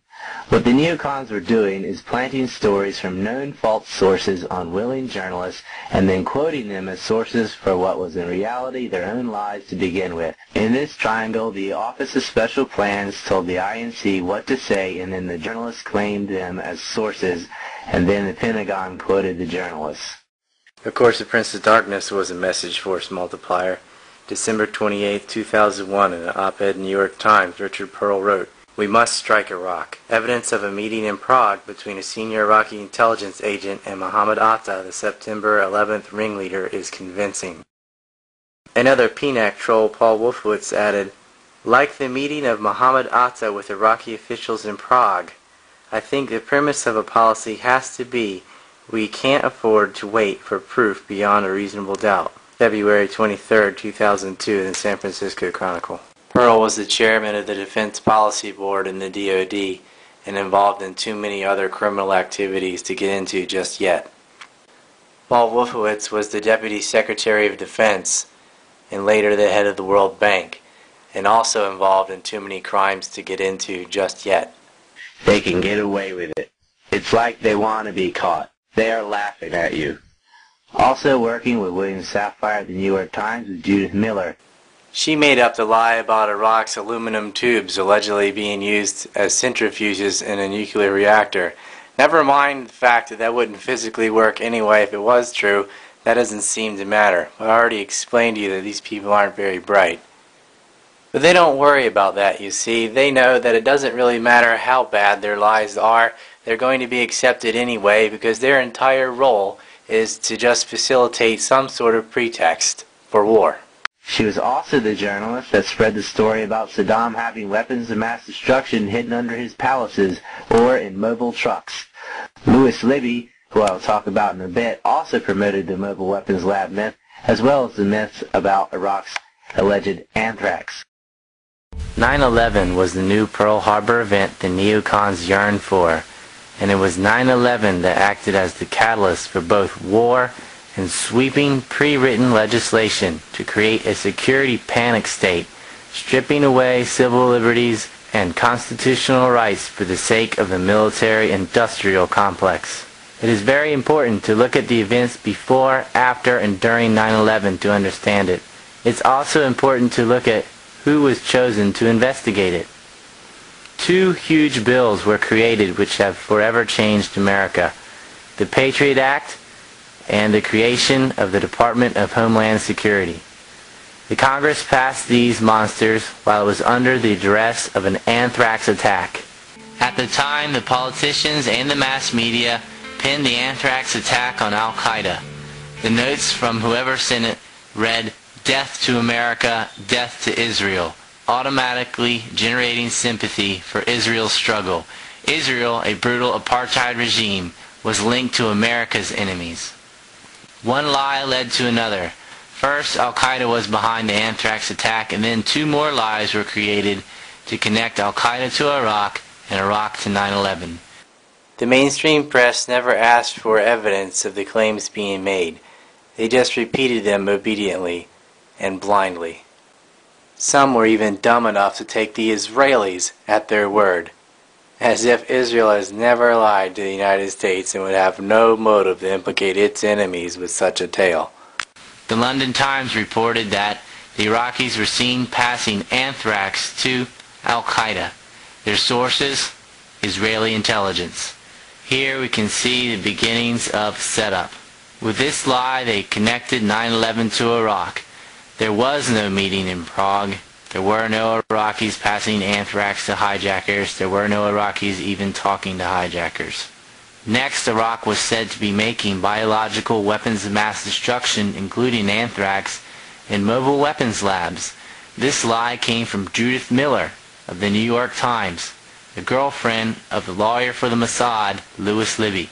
What the neocons were doing is planting stories from known false sources on willing journalists and then quoting them as sources for what was in reality their own lies to begin with. In this triangle, the Office of Special Plans told the INC what to say, and then the journalists claimed them as sources, and then the Pentagon quoted the journalists. Of course, the Prince of Darkness was a message force multiplier. December 28, 2001, in an op-ed in the New York Times, Richard Pearl wrote, "We must strike Iraq. Evidence of a meeting in Prague between a senior Iraqi intelligence agent and Mohammed Atta, the September 11th ringleader, is convincing." Another PNAC troll, Paul Wolfowitz, added, "Like the meeting of Mohammed Atta with Iraqi officials in Prague, I think the premise of a policy has to be we can't afford to wait for proof beyond a reasonable doubt." February 23, 2002, in the San Francisco Chronicle. Pearl was the chairman of the Defense Policy Board in the DoD and involved in too many other criminal activities to get into just yet. Paul Wolfowitz was the Deputy Secretary of Defense and later the head of the World Bank, and also involved in too many crimes to get into just yet. They can get away with it. It's like they want to be caught. They are laughing at you. Also working with William Safire at the New York Times was Judith Miller. She made up the lie about Iraq's aluminum tubes allegedly being used as centrifuges in a nuclear reactor. Never mind the fact that that wouldn't physically work anyway if it was true. That doesn't seem to matter. I already explained to you that these people aren't very bright. But they don't worry about that, you see. They know that it doesn't really matter how bad their lies are. They're going to be accepted anyway because their entire role is to just facilitate some sort of pretext for war. She was also the journalist that spread the story about Saddam having weapons of mass destruction hidden under his palaces or in mobile trucks. Louis Libby, who I'll talk about in a bit, also promoted the mobile weapons lab myth, as well as the myths about Iraq's alleged anthrax. 9/11 was the new Pearl Harbor event the neocons yearned for, and it was 9/11 that acted as the catalyst for both war and sweeping pre-written legislation to create a security panic state, stripping away civil liberties and constitutional rights for the sake of the military-industrial complex. It is very important to look at the events before, after, and during 9/11 to understand it. It's also important to look at who was chosen to investigate it. Two huge bills were created which have forever changed America: the Patriot Act and the creation of the Department of Homeland Security. The Congress passed these monsters while it was under the duress of an anthrax attack. At the time, the politicians and the mass media pinned the anthrax attack on al-Qaeda. The notes from whoever sent it read, "Death to America, death to Israel," automatically generating sympathy for Israel's struggle. Israel, a brutal apartheid regime, was linked to America's enemies. One lie led to another. First, al-Qaeda was behind the anthrax attack, and then two more lies were created to connect al-Qaeda to Iraq and Iraq to 9/11. The mainstream press never asked for evidence of the claims being made. They just repeated them obediently and blindly. Some were even dumb enough to take the Israelis at their word, as if Israel has never lied to the United States and would have no motive to implicate its enemies with such a tale. The London Times reported that the Iraqis were seen passing anthrax to al-Qaeda. Their sources, Israeli intelligence. Here we can see the beginnings of setup. With this lie, they connected 9/11 to Iraq. There was no meeting in Prague. There were no Iraqis passing anthrax to hijackers. There were no Iraqis even talking to hijackers. Next, Iraq was said to be making biological weapons of mass destruction, including anthrax, in mobile weapons labs. This lie came from Judith Miller of the New York Times, the girlfriend of the lawyer for the Mossad, Louis Libby.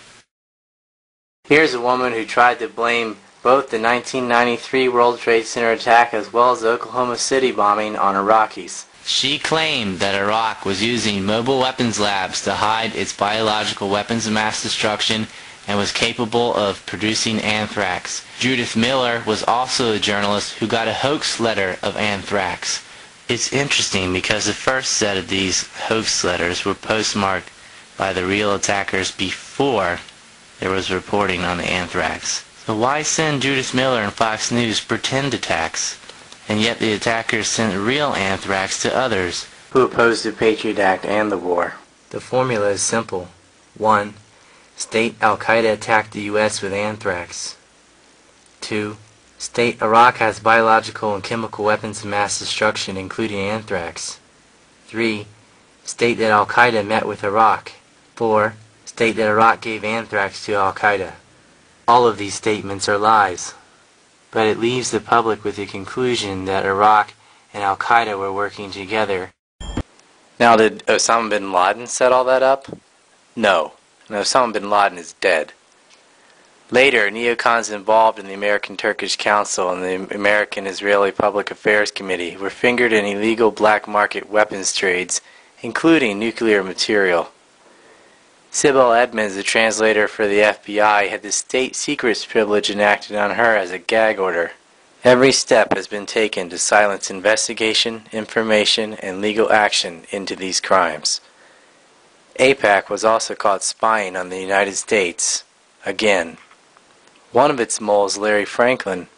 Here's a woman who tried to blame both the 1993 World Trade Center attack as well as the Oklahoma City bombing on Iraqis. She claimed that Iraq was using mobile weapons labs to hide its biological weapons of mass destruction and was capable of producing anthrax. Judith Miller was also a journalist who got a hoax letter of anthrax. It's interesting because the first set of these hoax letters were postmarked by the real attackers before there was reporting on the anthrax. So why send Judith Miller and Fox News pretend attacks? And yet the attackers sent real anthrax to others who opposed the Patriot Act and the war. The formula is simple. 1. State Al-Qaeda attacked the U.S. with anthrax. 2. State Iraq has biological and chemical weapons of mass destruction, including anthrax. 3. State that Al-Qaeda met with Iraq. 4. State that Iraq gave anthrax to Al-Qaeda. All of these statements are lies. But it leaves the public with the conclusion that Iraq and Al-Qaeda were working together. Now, did Osama bin Laden set all that up? No. And Osama bin Laden is dead. Later, neocons involved in the American-Turkish Council and the American-Israeli Public Affairs Committee were fingered in illegal black market weapons trades, including nuclear material. Sybil Edmonds, the translator for the FBI, had the state secrets privilege enacted on her as a gag order. Every step has been taken to silence investigation, information, and legal action into these crimes. AIPAC was also caught spying on the United States, again. One of its moles, Larry Franklin,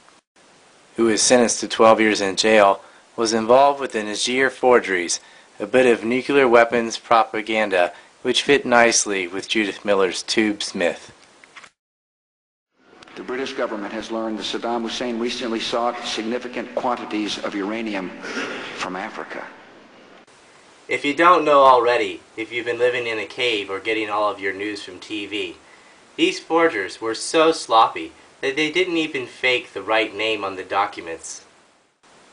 who was sentenced to 12 years in jail, was involved with the Niger forgeries, a bit of nuclear weapons propaganda which fit nicely with Judith Miller's tubes myth. The British government has learned that Saddam Hussein recently sought significant quantities of uranium from Africa. If you don't know already, if you've been living in a cave or getting all of your news from TV, these forgers were so sloppy that they didn't even fake the right name on the documents,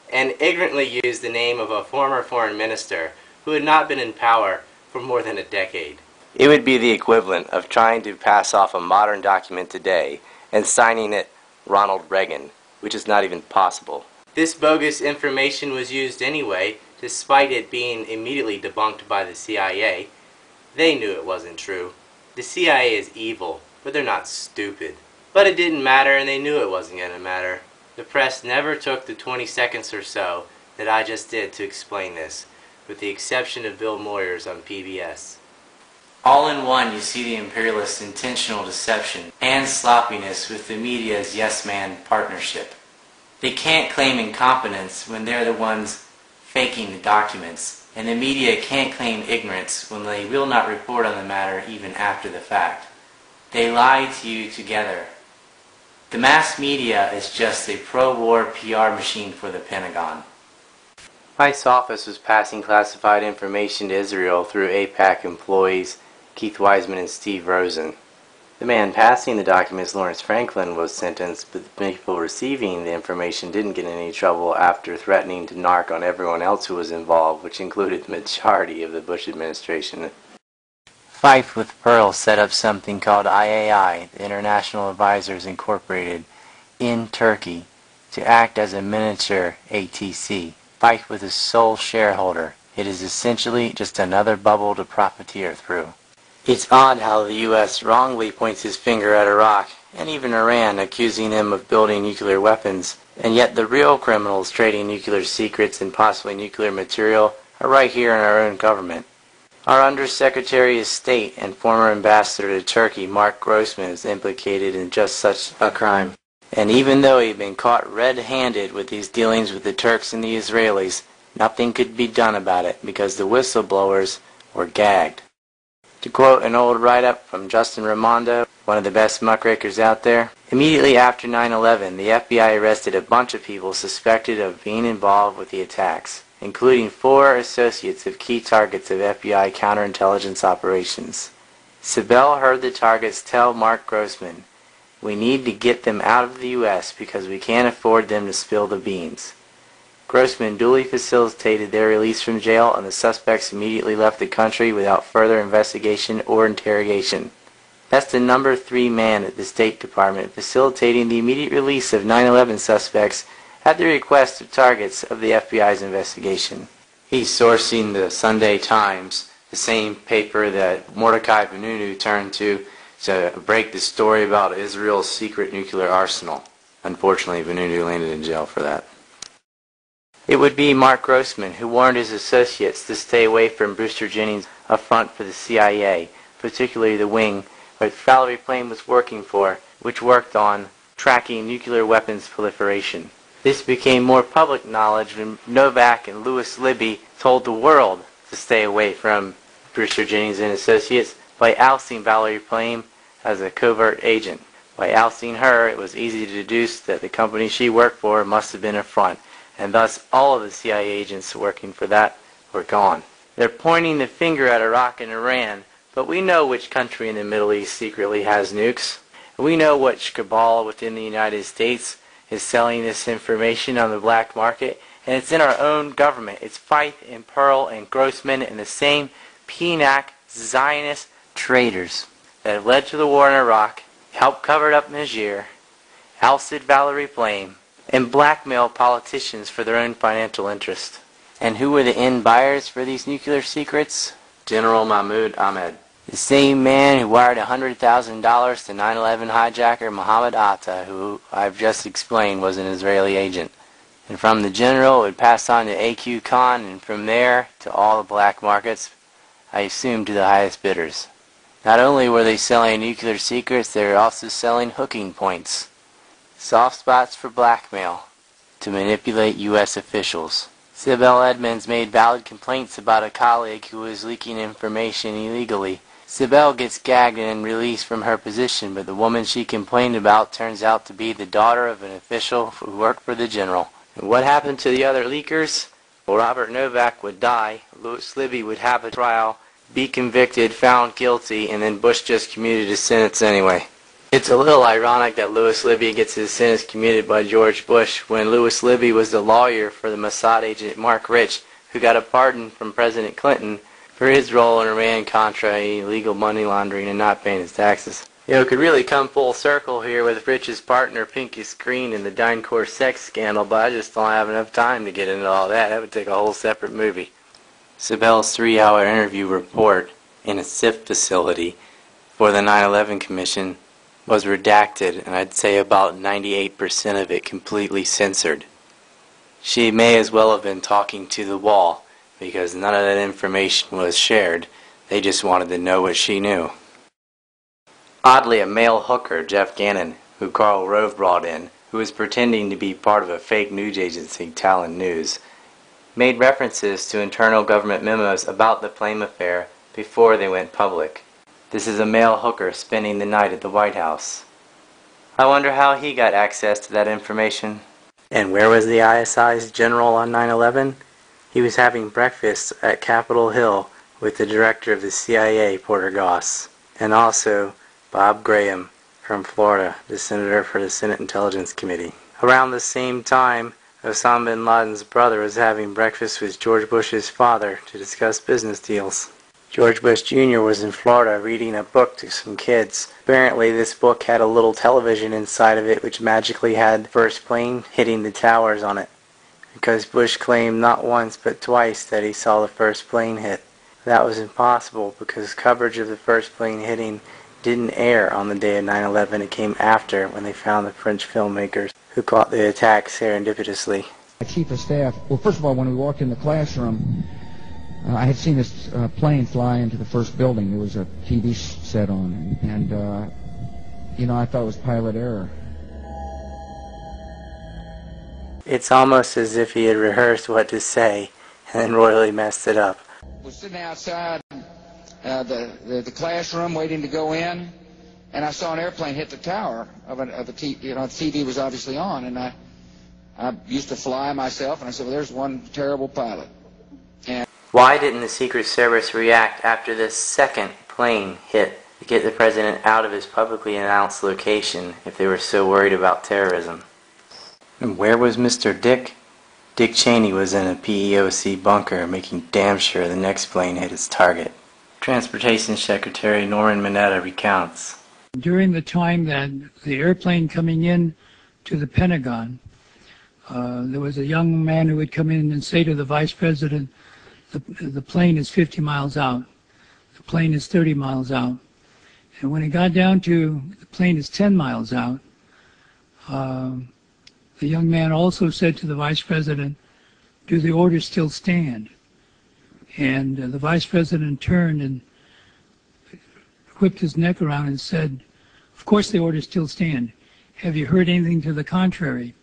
and ignorantly used the name of a former foreign minister who had not been in power for more than a decade. It would be the equivalent of trying to pass off a modern document today and signing it Ronald Reagan, which is not even possible. This bogus information was used anyway, despite it being immediately debunked by the CIA. They knew it wasn't true. The CIA is evil, but they're not stupid. But it didn't matter, and they knew it wasn't going to matter. The press never took the 20 seconds or so that I just did to explain this, with the exception of Bill Moyers on PBS. All in one, you see the imperialists' intentional deception and sloppiness with the media's yes-man partnership. They can't claim incompetence when they're the ones faking the documents, and the media can't claim ignorance when they will not report on the matter even after the fact. They lie to you together. The mass media is just a pro-war PR machine for the Pentagon. Mike's office was passing classified information to Israel through AIPAC employees Keith Weisman and Steve Rosen. The man passing the documents, Lawrence Franklin, was sentenced, but the people receiving the information didn't get in any trouble after threatening to narc on everyone else who was involved, which included the majority of the Bush administration. Fife with Pearl set up something called IAI, the International Advisors Incorporated, in Turkey, to act as a miniature ATC. Fife was a sole shareholder. It is essentially just another bubble to profiteer through. It's odd how the U.S. wrongly points his finger at Iraq, and even Iran, accusing them of building nuclear weapons, and yet the real criminals trading nuclear secrets and possibly nuclear material are right here in our own government. Our Undersecretary of State and former ambassador to Turkey, Mark Grossman, is implicated in just such a crime. And even though he'd been caught red-handed with these dealings with the Turks and the Israelis, nothing could be done about it because the whistleblowers or gagged. To quote an old write-up from Justin Raimondo, one of the best muckrakers out there, immediately after 9/11, the FBI arrested a bunch of people suspected of being involved with the attacks, including 4 associates of key targets of FBI counterintelligence operations. Sibel heard the targets tell Mark Grossman, "We need to get them out of the U.S. because we can't afford them to spill the beans." Grossman duly facilitated their release from jail, and the suspects immediately left the country without further investigation or interrogation. That's the number 3 man at the State Department facilitating the immediate release of 9/11 suspects at the request of targets of the FBI's investigation. He's sourcing the Sunday Times, the same paper that Mordecai Vanunu turned to break the story about Israel's secret nuclear arsenal. Unfortunately, Vanunu landed in jail for that. It would be Mark Grossman who warned his associates to stay away from Brewster Jennings, a front for the CIA, particularly the wing that Valerie Plame was working for, which worked on tracking nuclear weapons proliferation. This became more public knowledge when Novak and Louis Libby told the world to stay away from Brewster Jennings and associates by ousting Valerie Plame as a covert agent. By ousting her, it was easy to deduce that the company she worked for must have been a front, and thus all of the CIA agents working for that were gone. They're pointing the finger at Iraq and Iran, but we know which country in the Middle East secretly has nukes. We know which cabal within the United States is selling this information on the black market, and it's in our own government. It's Feith and Pearl and Grossman and the same PNAC Zionist traitors that have led to the war in Iraq, helped cover up Niger, ousted Valerie Plame, and blackmailed politicians for their own financial interest. And who were the end buyers for these nuclear secrets? General Mahmoud Ahmed, the same man who wired $100,000 to 9/11 hijacker Mohammed Atta, who I've just explained was an Israeli agent. And from the general, it would pass on to A.Q. Khan, and from there to all the black markets, I assume to the highest bidders. Not only were they selling nuclear secrets, they were also selling hooking points, soft spots for blackmail, to manipulate U.S. officials. Sibel Edmonds made valid complaints about a colleague who was leaking information illegally. Sibel gets gagged and released from her position, but the woman she complained about turns out to be the daughter of an official who worked for the general. And what happened to the other leakers? Well, Robert Novak would die, Louis Libby would have a trial, be convicted, found guilty, and then Bush just commuted his sentence anyway. It's a little ironic that Louis Libby gets his sentence commuted by George Bush when Louis Libby was the lawyer for the Mossad agent Mark Rich, who got a pardon from President Clinton for his role in Iran-Contra, illegal money laundering, and not paying his taxes. You know, it could really come full circle here with Rich's partner Pincus Green in the DynCorp sex scandal, but I just don't have enough time to get into all that. That would take a whole separate movie. Sibel's 3-hour interview report in a SIF facility for the 9/11 Commission was redacted, and I'd say about 98% of it completely censored. She may as well have been talking to the wall, because none of that information was shared. They just wanted to know what she knew. Oddly, a male hooker, Jeff Gannon, who Karl Rove brought in, who was pretending to be part of a fake news agency, Talon News, made references to internal government memos about the Plame affair before they went public. This is a male hooker spending the night at the White House. I wonder how he got access to that information. And where was the ISI's general on 9/11? He was having breakfast at Capitol Hill with the director of the CIA, Porter Goss, and also Bob Graham from Florida, the senator for the Senate Intelligence Committee. Around the same time, Osama bin Laden's brother was having breakfast with George Bush's father to discuss business deals. George Bush Jr. was in Florida reading a book to some kids. Apparently this book had a little television inside of it which magically had the first plane hitting the towers on it, because Bush claimed not once but twice that he saw the first plane hit. That was impossible because coverage of the first plane hitting didn't air on the day of 9/11. It came after, when they found the French filmmakers who caught the attack serendipitously. My chief of staff, well, first of all, when we walked in the classroom, I had seen this plane fly into the first building. There was a TV set on, and you know, I thought it was pilot error. It's almost as if he had rehearsed what to say and then royally messed it up. We're sitting outside the classroom waiting to go in, and I saw an airplane hit the tower of the TV was obviously on, and I used to fly myself, and I said, well, there's one terrible pilot. And Why didn't the Secret Service react after the second plane hit to get the president out of his publicly announced location if they were so worried about terrorism? And where was Mr. Dick? Dick Cheney was in a PEOC bunker making damn sure the next plane hit its target. Transportation Secretary Norman Mineta recounts. During the time that the airplane coming in to the Pentagon, there was a young man who would come in and say to the vice president, the plane is 50 miles out, the plane is 30 miles out. And when it got down to the plane is 10 miles out, the young man also said to the vice president, do the orders still stand? And the vice president turned and whipped his neck around and said, of course the orders still stand. Have you heard anything to the contrary?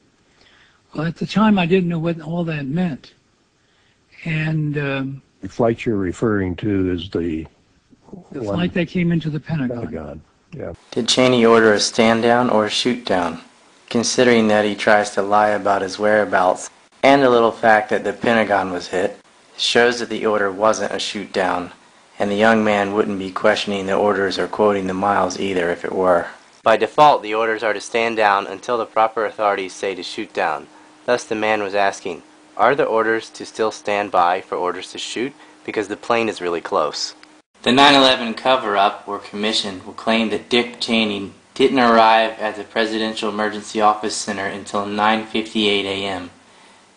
Well, at the time I didn't know what all that meant. And the flight you're referring to is the flight that came into the Pentagon. Yeah. Did Cheney order a stand down or a shoot down? Considering that he tries to lie about his whereabouts and the little fact that the Pentagon was hit, shows that the order wasn't a shoot down, and the young man wouldn't be questioning the orders or quoting the miles either if it were. By default, the orders are to stand down until the proper authorities say to shoot down. Thus the man was asking, are the orders to still stand by for orders to shoot because the plane is really close? The 9/11 cover-up or commission will claim that Dick Cheney didn't arrive at the Presidential Emergency Office Center until 9:58 a.m.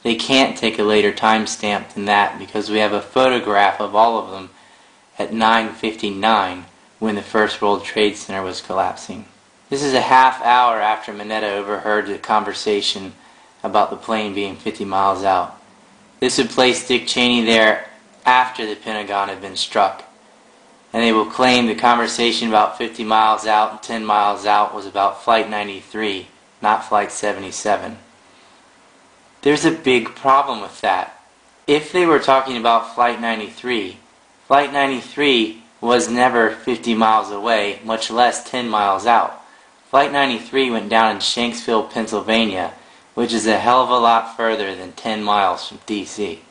They can't take a later timestamp than that because we have a photograph of all of them at 9:59 when the First World Trade Center was collapsing. This is a half hour after Mineta overheard the conversation about the plane being 50 miles out. This would place Dick Cheney there after the Pentagon had been struck. And they will claim the conversation about 50 miles out and 10 miles out was about Flight 93, not Flight 77. There's a big problem with that. If they were talking about Flight 93 was never 50 miles away, much less 10 miles out. Flight 93 went down in Shanksville, Pennsylvania, which is a hell of a lot further than 10 miles from D.C.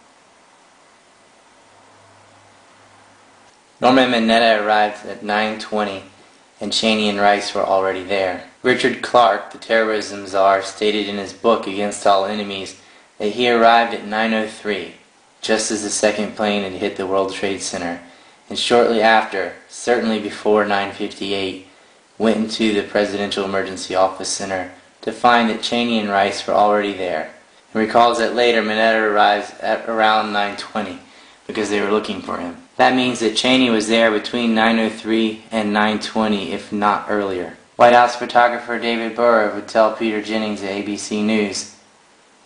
Norman Mineta arrived at 9:20, and Cheney and Rice were already there. Richard Clarke, the terrorism czar, stated in his book Against All Enemies that he arrived at 9:03, just as the second plane had hit the World Trade Center, and shortly after, certainly before 9:58, went into the Presidential Emergency Office Center to find that Cheney and Rice were already there, and recalls that later Mineta arrives at around 9:20 because they were looking for him. That means that Cheney was there between 9:03 and 9:20, if not earlier. White House photographer David Burr would tell Peter Jennings at ABC News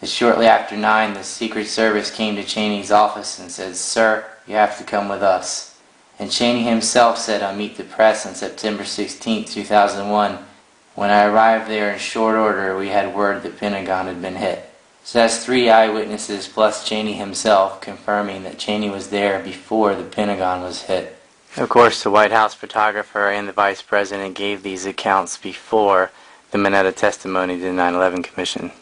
that shortly after 9, the Secret Service came to Cheney's office and said, "Sir, you have to come with us." And Cheney himself said on Meet the Press on September 16, 2001, "When I arrived there in short order, we had word the Pentagon had been hit." So that's 3 eyewitnesses plus Cheney himself confirming that Cheney was there before the Pentagon was hit. Of course, the White House photographer and the Vice President gave these accounts before the Mineta testimony to the 9/11 Commission.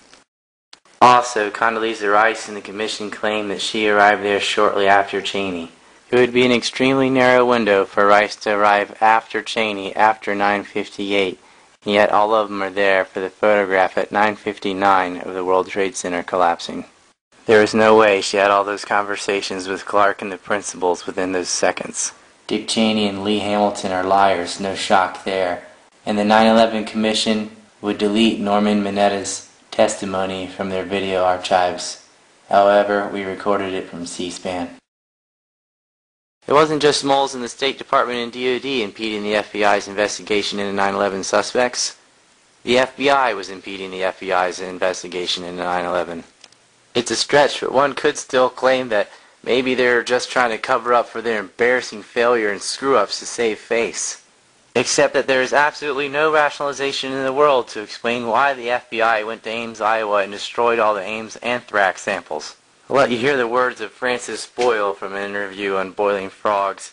Also, Condoleezza Rice and the Commission claimed that she arrived there shortly after Cheney. It would be an extremely narrow window for Rice to arrive after Cheney after 9:58. And yet all of them are there for the photograph at 9:59 of the World Trade Center collapsing. There is no way she had all those conversations with Clarke and the principals within those seconds. Dick Cheney and Lee Hamilton are liars, no shock there. And the 9/11 Commission would delete Norman Mineta's testimony from their video archives. However, we recorded it from C-SPAN. It wasn't just moles in the State Department and DOD impeding the FBI's investigation into 9/11 suspects. The FBI was impeding the FBI's investigation into 9/11. It's a stretch, but one could still claim that maybe they're just trying to cover up for their embarrassing failure and screw-ups to save face. Except that there is absolutely no rationalization in the world to explain why the FBI went to Ames, Iowa and destroyed all the Ames anthrax samples. I'll let you hear the words of Francis Boyle from an interview on Boiling Frogs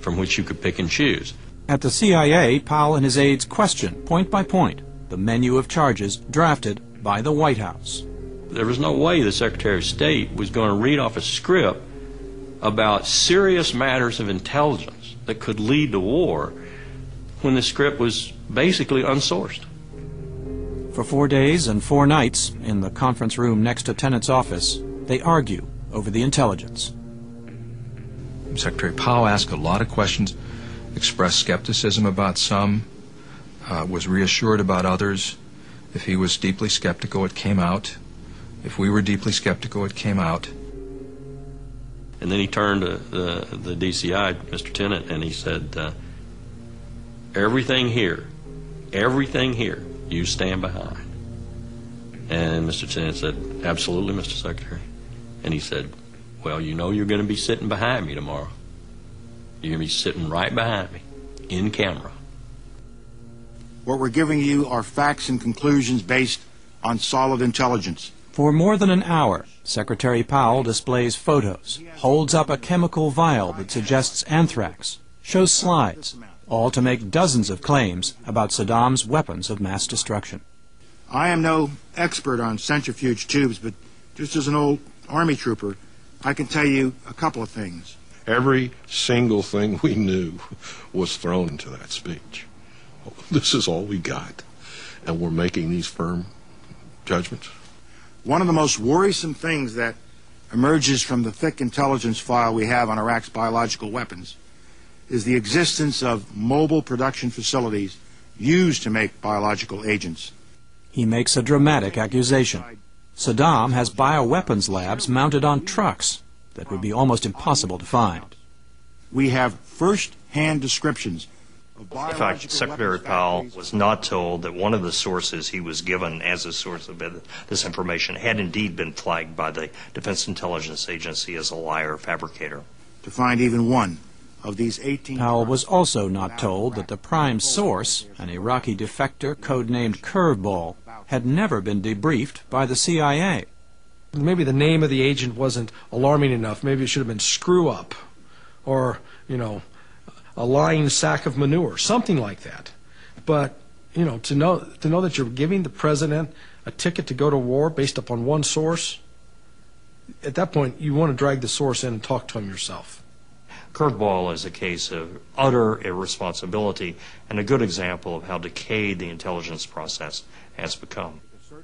from which you could pick and choose. At the CIA, Powell and his aides questioned, point by point, the menu of charges drafted by the White House. There was no way the Secretary of State was going to read off a script about serious matters of intelligence that could lead to war when the script was basically unsourced. For 4 days and 4 nights, in the conference room next to Tenet's office, they argue over the intelligence. Secretary Powell asked a lot of questions, expressed skepticism about some, was reassured about others. If he was deeply skeptical, it came out. If we were deeply skeptical, it came out. And then he turned to the DCI, Mr. Tenet, and he said, everything here, you stand behind. And Mr. Tenet said, absolutely, Mr. Secretary. And he said, well, you know you're going to be sitting behind me tomorrow. You're going to be sitting right behind me, in camera. What we're giving you are facts and conclusions based on solid intelligence. For more than an hour, Secretary Powell displays photos, holds up a chemical vial that suggests anthrax, shows slides, all to make dozens of claims about Saddam's weapons of mass destruction. I am no expert on centrifuge tubes, but just as an old Army trooper, I can tell you a couple of things. Every single thing we knew was thrown into that speech. This is all we got, and we're making these firm judgments. One of the most worrisome things that emerges from the thick intelligence file we have on Iraq's biological weapons is the existence of mobile production facilities used to make biological agents. He makes a dramatic accusation. Saddam has bioweapons labs mounted on trucks that would be almost impossible to find. We have first-hand descriptions of biological In fact, Secretary Powell was not told that one of the sources he was given as a source of this information had indeed been flagged by the Defense Intelligence Agency as a liar fabricator. To find even one of these 18... Powell was also not told that the prime source, an Iraqi defector codenamed Curveball, had never been debriefed by the CIA. Maybe the name of the agent wasn't alarming enough. Maybe it should have been Screw Up or, you know, a lying sack of manure, something like that. But, you know, to know that you're giving the president a ticket to go to war based upon one source, at that point you want to drag the source in and talk to him yourself. Curveball is a case of utter irresponsibility and a good example of how decayed the intelligence process has become.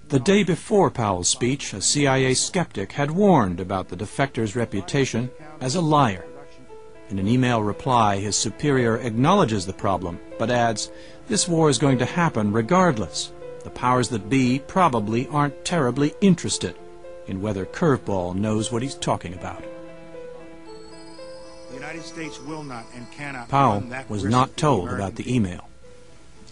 The day before Powell's speech, a CIA skeptic had warned about the defector's reputation as a liar. In an email reply, his superior acknowledges the problem, but adds, this war is going to happen regardless. The powers that be probably aren't terribly interested in whether Curveball knows what he's talking about. The United States will not and cannot... Powell was not told about the email.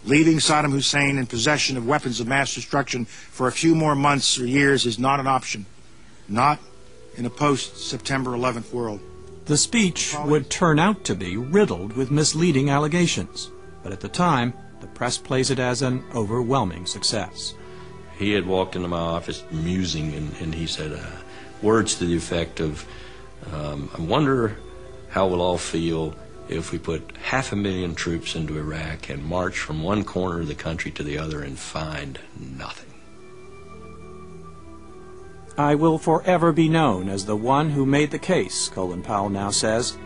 Leaving Saddam Hussein in possession of weapons of mass destruction for a few more months or years is not an option. Not in a post-September 11th world. The speech would turn out to be riddled with misleading allegations, but at the time, the press plays it as an overwhelming success. He had walked into my office musing, and he said words to the effect of, I wonder how we'll all feel if we put 500,000 troops into Iraq and march from one corner of the country to the other and find nothing. I will forever be known as the one who made the case, Colin Powell now says.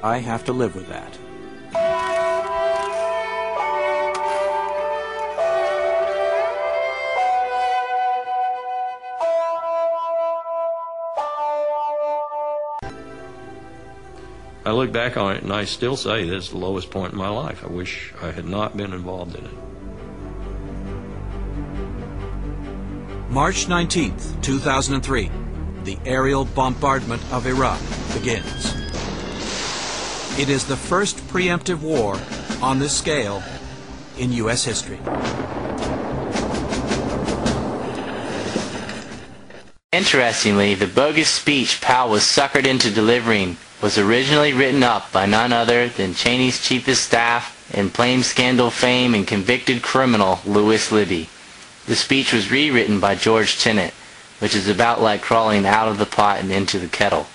I have to live with that. I look back on it and I still say this is the lowest point in my life. I wish I had not been involved in it. March 19th, 2003, the aerial bombardment of Iraq begins. It is the first preemptive war on this scale in U.S. history. Interestingly, the bogus speech Powell was suckered into delivering was originally written up by none other than Cheney's chief of staff and plain scandal fame and convicted criminal Louis Libby. The speech was rewritten by George Tenet, which is about like crawling out of the pot and into the kettle.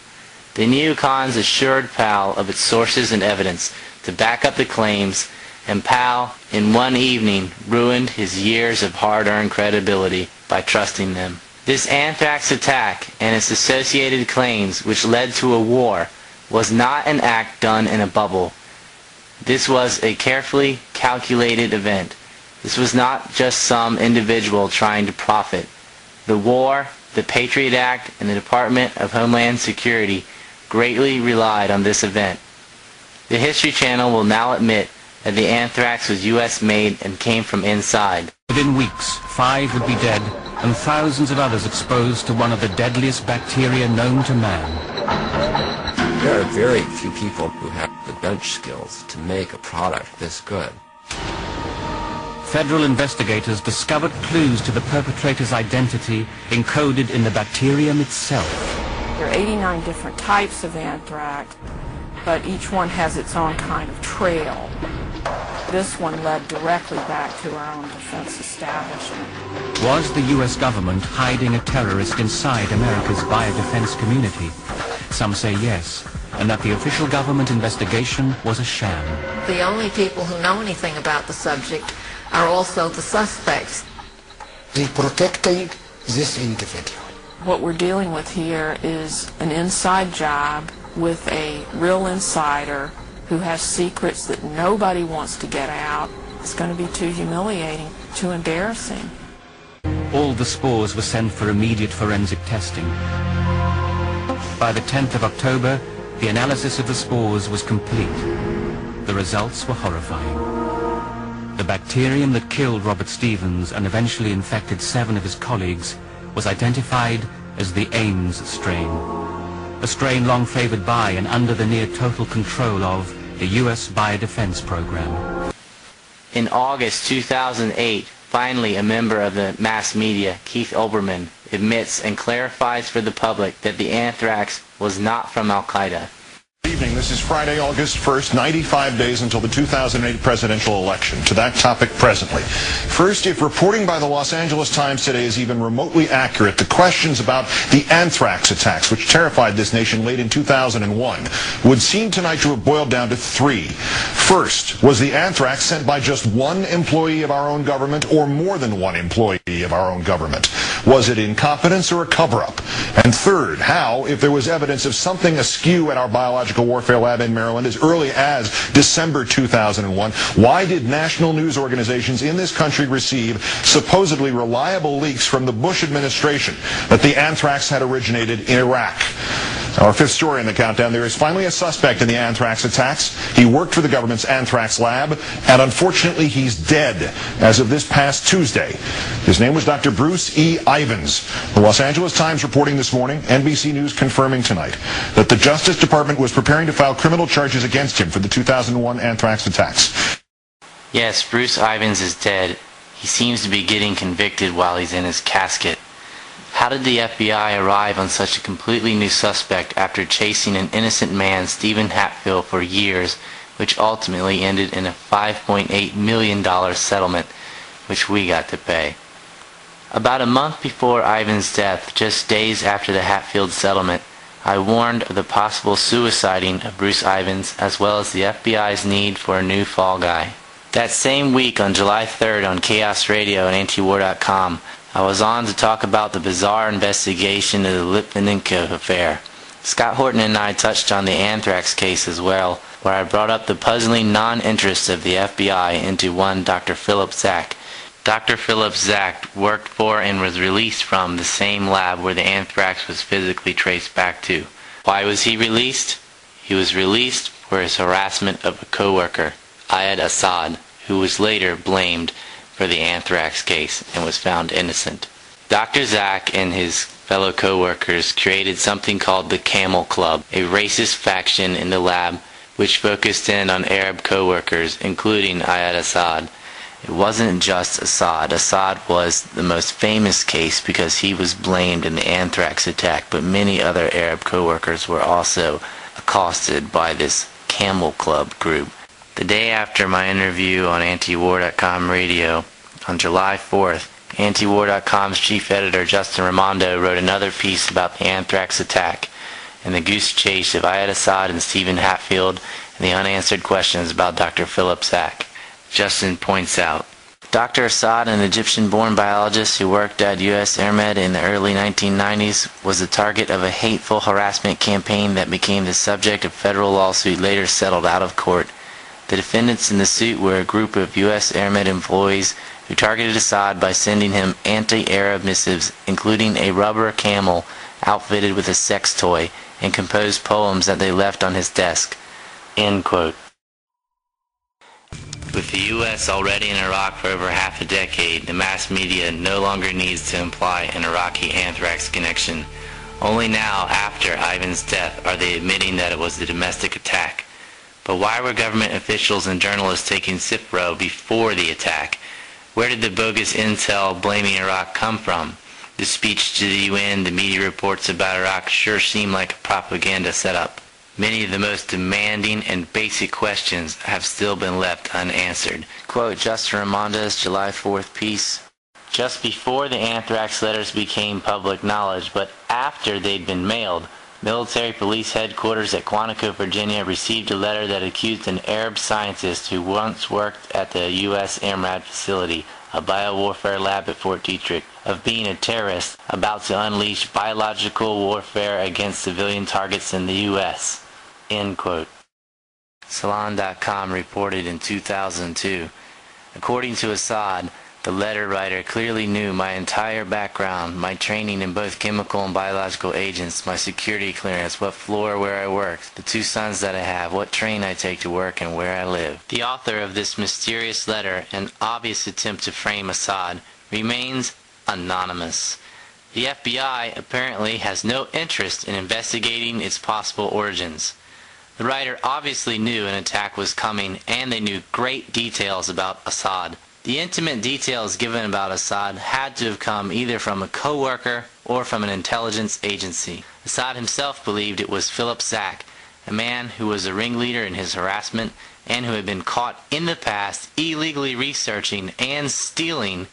The neocons assured Powell of its sources and evidence to back up the claims, and Powell, in one evening, ruined his years of hard-earned credibility by trusting them. This anthrax attack and its associated claims, which led to a war, was not an act done in a bubble. This was a carefully calculated event. This was not just some individual trying to profit. The war, the Patriot Act, and the Department of Homeland Security greatly relied on this event. The History Channel will now admit that the anthrax was U.S.-made and came from inside. Within weeks, 5 would be dead and thousands of others exposed to one of the deadliest bacteria known to man. There are very few people who have the bench skills to make a product this good. Federal investigators discovered clues to the perpetrator's identity encoded in the bacterium itself. There are 89 different types of anthrax, but each one has its own kind of trail. This one led directly back to our own defense establishment. Was the U.S. government hiding a terrorist inside America's biodefense community? Some say yes, and that the official government investigation was a sham. The only people who know anything about the subject are also the suspects. They protecting this individual. What we're dealing with here is an inside job with a real insider who has secrets that nobody wants to get out. It's going to be too humiliating, too embarrassing. All the spores were sent for immediate forensic testing. By the 10th of October, the analysis of the spores was complete. The results were horrifying. The bacterium that killed Robert Stevens and eventually infected 7 of his colleagues was identified as the Ames strain, a strain long favored by and under the near total control of the U.S. Biodefense Program. In August 2008, finally a member of the mass media, Keith Olbermann, admits and clarifies for the public that the anthrax was not from Al-Qaeda. Good evening. This is Friday, August 1st, 95 days until the 2008 presidential election. To that topic presently. First, if reporting by the Los Angeles Times today is even remotely accurate, the questions about the anthrax attacks, which terrified this nation late in 2001, would seem tonight to have boiled down to 3. First, was the anthrax sent by just one employee of our own government or more than one employee of our own government? Was it incompetence or a cover-up? And third, how, if there was evidence of something askew at our biological warfare lab in Maryland as early as December 2001, why did national news organizations in this country receive supposedly reliable leaks from the Bush administration that the anthrax had originated in Iraq? Our 5th story in the countdown, there is finally a suspect in the anthrax attacks. He worked for the government's anthrax lab, and unfortunately he's dead as of this past Tuesday. His name was Dr. Bruce E. Ivins. The Los Angeles Times reporting this morning, NBC News confirming tonight, that the Justice Department was preparing to file criminal charges against him for the 2001 anthrax attacks. Yes, Bruce Ivins is dead. He seems to be getting convicted while he's in his casket. How did the FBI arrive on such a completely new suspect after chasing an innocent man, Stephen Hatfield, for years, which ultimately ended in a $5.8 million settlement, which we got to pay? About a month before Ivins' death, just days after the Hatfield settlement, I warned of the possible suiciding of Bruce Ivins, as well as the FBI's need for a new fall guy. That same week, on July 3rd, on Chaos Radio and antiwar.com, I was on to talk about the bizarre investigation of the Litvinenko affair. Scott Horton and I touched on the anthrax case as well, where I brought up the puzzling non-interest of the FBI into one Dr. Philip Zach. Dr. Philip Zach worked for and was released from the same lab where the anthrax was physically traced back to. Why was he released? He was released for his harassment of a co-worker, Ayad Assad, who was later blamed for the anthrax case and was found innocent. Dr. Zach and his fellow co-workers created something called the Camel Club, a racist faction in the lab which focused in on Arab co-workers, including Ayad Assad. It wasn't just Assad. Assad was the most famous case because he was blamed in the anthrax attack, but many other Arab co-workers were also accosted by this Camel Club group. The day after my interview on antiwar.com radio, on July 4th, antiwar.com's chief editor Justin Raimondo wrote another piece about the anthrax attack. and the goose chase of Ayad Assad and Stephen Hatfield, and the unanswered questions about Dr. Philip Zak. Justin points out, Dr. Assad, an Egyptian-born biologist who worked at U.S. AirMed in the early 1990s, was the target of a hateful harassment campaign that became the subject of federal lawsuit later settled out of court. The defendants in the suit were a group of U.S. AirMed employees who targeted Assad by sending him anti-Arab missives, including a rubber camel outfitted with a sex toy, and composed poems that they left on his desk. End quote. With the U.S. already in Iraq for over half a decade, the mass media no longer needs to imply an Iraqi anthrax connection. Only now, after Ivan's death, are they admitting that it was a domestic attack. But why were government officials and journalists taking Cipro before the attack? Where did the bogus intel blaming Iraq come from? The speech to the UN, the media reports about Iraq sure seem like a propaganda setup. Many of the most demanding and basic questions have still been left unanswered. Quote Justin Raimonda's July 4th piece. Just before the anthrax letters became public knowledge, but after they'd been mailed, military police headquarters at Quantico, Virginia received a letter that accused an Arab scientist who once worked at the U.S. AMRAD facility, a biowarfare lab at Fort Detrick, of being a terrorist about to unleash biological warfare against civilian targets in the U.S. End quote. Salon.com reported in 2002, according to Assad, the letter writer clearly knew my entire background, my training in both chemical and biological agents, my security clearance, what floor where I worked, the 2 sons that I have, what train I take to work, and where I live. The author of this mysterious letter, an obvious attempt to frame Assad, remains anonymous. The FBI apparently has no interest in investigating its possible origins. The writer obviously knew an attack was coming, and they knew great details about Assad. The intimate details given about Assad had to have come either from a co-worker or from an intelligence agency. Assad himself believed it was Philip Zak, a man who was a ringleader in his harassment and who had been caught in the past illegally researching and stealing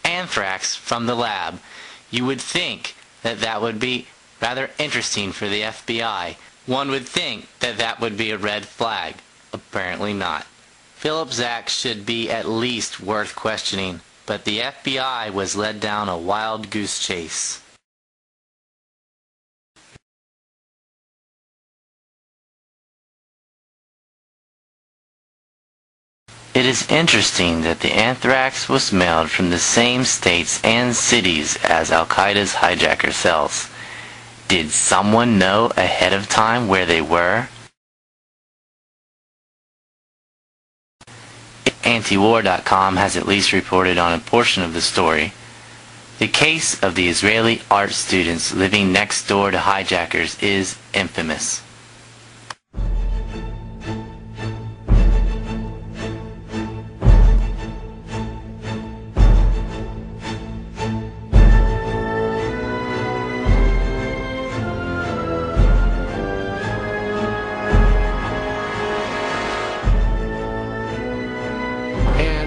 anthrax from the lab. You would think that that would be rather interesting for the FBI. One would think that that would be a red flag. Apparently not. Philip Zak should be at least worth questioning, but the FBI was led down a wild goose chase. It is interesting that the anthrax was mailed from the same states and cities as Al-Qaeda's hijacker cells. Did someone know ahead of time where they were? Antiwar.com has at least reported on a portion of the story. The case of the Israeli art students living next door to hijackers is infamous.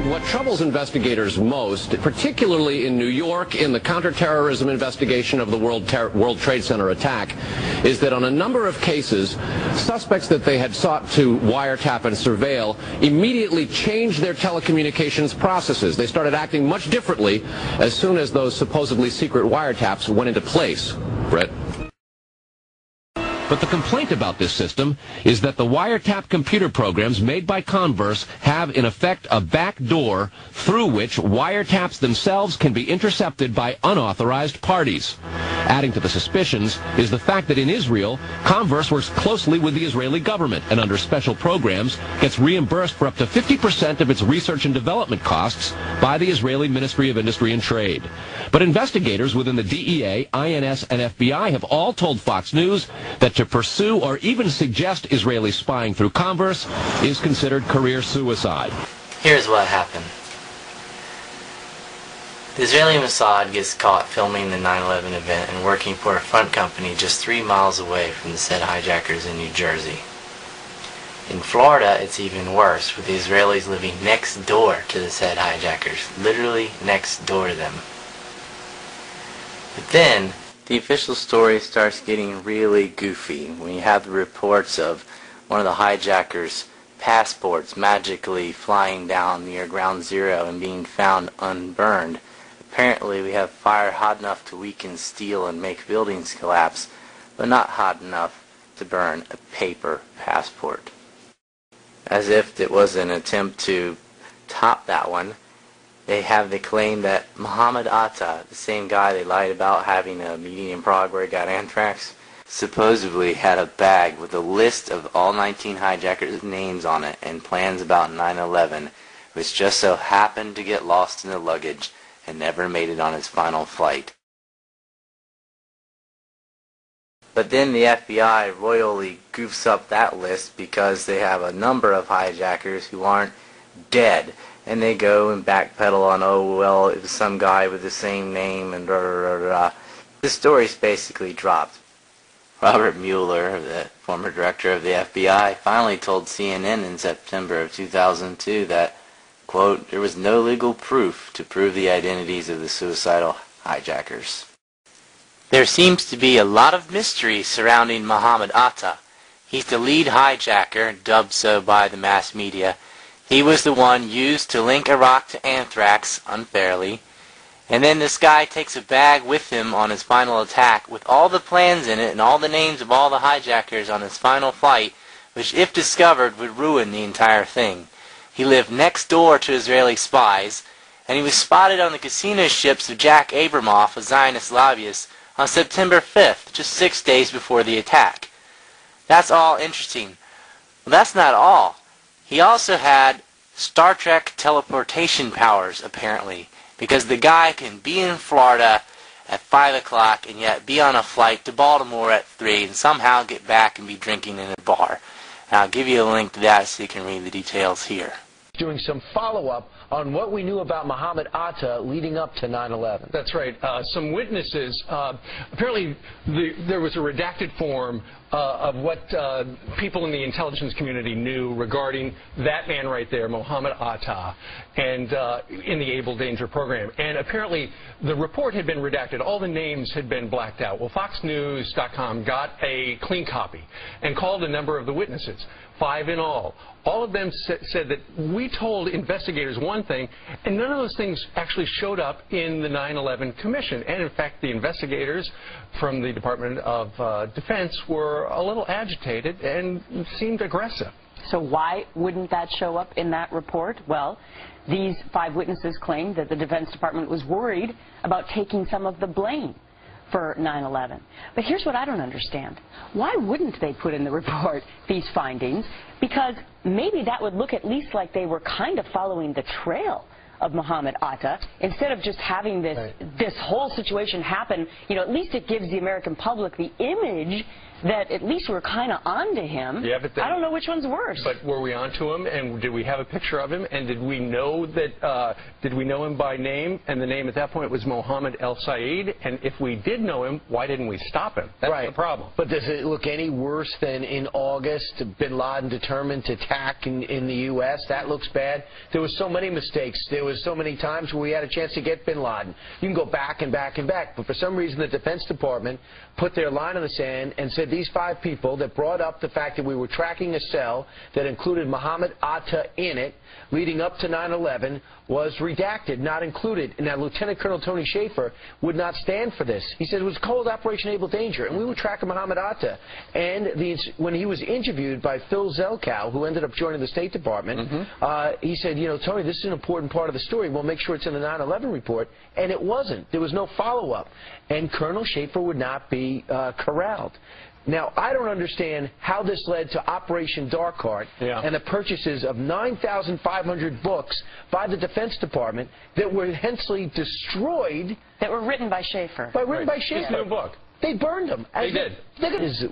What troubles investigators most, particularly in New York in the counterterrorism investigation of the World Trade Center attack, is that on a number of cases, suspects that they had sought to wiretap and surveil immediately changed their telecommunications processes. They started acting much differently as soon as those supposedly secret wiretaps went into place. Brett? But the complaint about this system is that the wiretap computer programs made by Converse have in effect a back door through which wiretaps themselves can be intercepted by unauthorized parties. Adding to the suspicions is the fact that in Israel, Converse works closely with the Israeli government and under special programs gets reimbursed for up to 50% of its research and development costs by the Israeli Ministry of Industry and Trade. But investigators within the DEA, INS, and FBI have all told Fox News that to pursue or even suggest Israeli spying through Converse is considered career suicide. Here's what happened. The Israeli Mossad gets caught filming the 9/11 event and working for a front company just 3 miles away from the said hijackers in New Jersey. In Florida, it's even worse, with the Israelis living next door to the said hijackers, literally next door to them. But then, The official story starts getting really goofy when you have the reports of one of the hijackers' passports magically flying down near Ground Zero and being found unburned. Apparently we have fire hot enough to weaken steel and make buildings collapse, but not hot enough to burn a paper passport. As if it was an attempt to top that one, they have the claim that Muhammad Atta, the same guy they lied about having a meeting in Prague where he got anthrax, supposedly had a bag with a list of all 19 hijackers' names on it and plans about 9/11, which just so happened to get lost in the luggage and never made it on his final flight. But then the FBI royally goofs up that list because they have a number of hijackers who aren't dead, and they go and backpedal on, oh well, it was some guy with the same name and The story's basically dropped. Robert Mueller, the former director of the FBI, finally told CNN in September of 2002 that, quote, there was no legal proof to prove the identities of the suicidal hijackers. There seems to be a lot of mystery surrounding Muhammad Atta. He's the lead hijacker, dubbed so by the mass media. He was the one used to link Iraq to anthrax unfairly. And then this guy takes a bag with him on his final attack with all the plans in it and all the names of all the hijackers on his final flight, which if discovered would ruin the entire thing. He lived next door to Israeli spies, and he was spotted on the casino ships of Jack Abramoff, a Zionist lobbyist, on September 5th, just 6 days before the attack. That's all interesting. Well, that's not all. He also had Star Trek teleportation powers, apparently, because the guy can be in Florida at 5 o'clock and yet be on a flight to Baltimore at 3 and somehow get back and be drinking in a bar. And I'll give you a link to that so you can read the details here. Doing some follow-up on what we knew about Muhammad Atta leading up to 9/11. That's right. Some witnesses, apparently there was a redacted form of what people in the intelligence community knew regarding that man right there, Muhammad Atta, and in the Able Danger program. And apparently the report had been redacted. All the names had been blacked out. Well, FoxNews.com got a clean copy and called a number of the witnesses, 5 in all. All of them said that we told investigators one thing, and none of those things actually showed up in the 9/11 Commission. And in fact, the investigators from the Department of Defense were a little agitated and seemed aggressive. So why wouldn't that show up in that report? Well, these 5 witnesses claimed that the Defense Department was worried about taking some of the blame for 9/11. But here's what I don't understand. Why wouldn't they put in the report these findings? Because maybe that would look at least like they were kind of following the trail of Muhammad Atta, instead of just having this whole situation happen. You know, at least it gives the American public the image that at least we're kind of onto him. Yeah, but then, I don't know which one's worse. But were we onto him, and did we have a picture of him, and did we know that? Did we know him by name? And the name at that point was Mohammed El Sayed. And if we did know him, why didn't we stop him? That's the problem. But does it look any worse than in August, bin Laden determined to attack in the U.S.? That looks bad. There were so many mistakes. There was so many times where we had a chance to get bin Laden. You can go back and back and back. But for some reason, the Defense Department put their line in the sand and said these 5 people that brought up the fact that we were tracking a cell that included Muhammad Atta in it leading up to 9/11 was redacted, not included. And now Lieutenant Colonel Tony Schaefer would not stand for this. He said it was called Operation Able Danger, and we were tracking Muhammad Atta. And when he was interviewed by Phil Zelkow, who ended up joining the State Department, he said, you know, Tony, this is an important part of the story. We'll make sure it's in the 9/11 report. And it wasn't. There was no follow-up. And Colonel Schaefer would not be corralled. Now, I don't understand how this led to Operation Dark Heart and the purchases of 9,500 books by the Defense Department that were hensely destroyed. That were written by Schaefer. Written by Schaefer. His new book. They burned them. They did.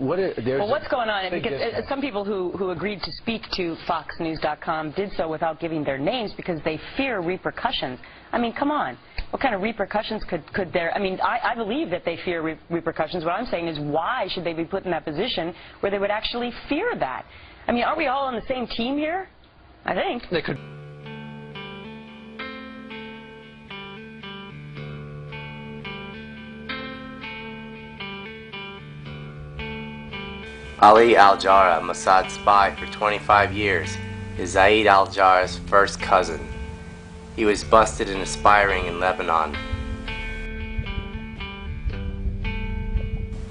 Well, what's going on? Because some people who agreed to speak to FoxNews.com did so without giving their names because they fear repercussions. I mean, come on. What kind of repercussions could there? I mean, I believe that they fear repercussions. What I'm saying is, why should they be put in that position where they would actually fear that? I mean, aren't we all on the same team here? I think. They could. Ali al-Jarrah, Mossad's spy for 25 years, is Zaid al-Jarrah's first cousin. He was busted in a spy ring in Lebanon.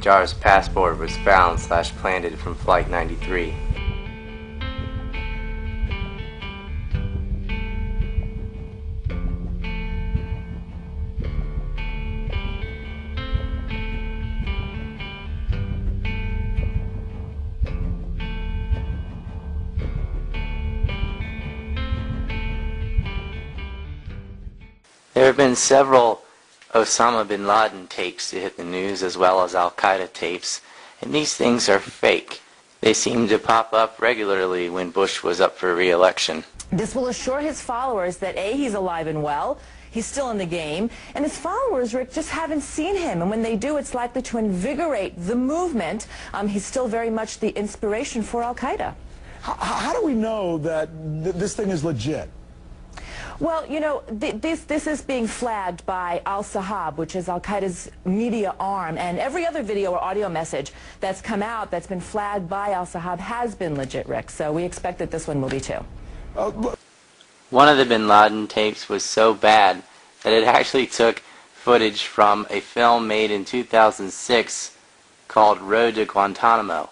Jarrah's passport was found/planted from Flight 93. There have been several Osama bin Laden tapes to hit the news, as well as Al-Qaeda tapes, and these things are fake. They seem to pop up regularly when Bush was up for re-election. This will assure his followers that A, he's alive and well, he's still in the game, and his followers, Rick, just haven't seen him, and when they do, it's likely to invigorate the movement. He's still very much the inspiration for Al-Qaeda. How do we know that this thing is legit? Well, you know, this is being flagged by Al-Sahab, which is Al-Qaeda's media arm, and every other video or audio message that's come out that's been flagged by Al-Sahab has been legit, Rick, so we expect that this one will be too. One of the bin Laden tapes was so bad that it actually took footage from a film made in 2006 called Road to Guantanamo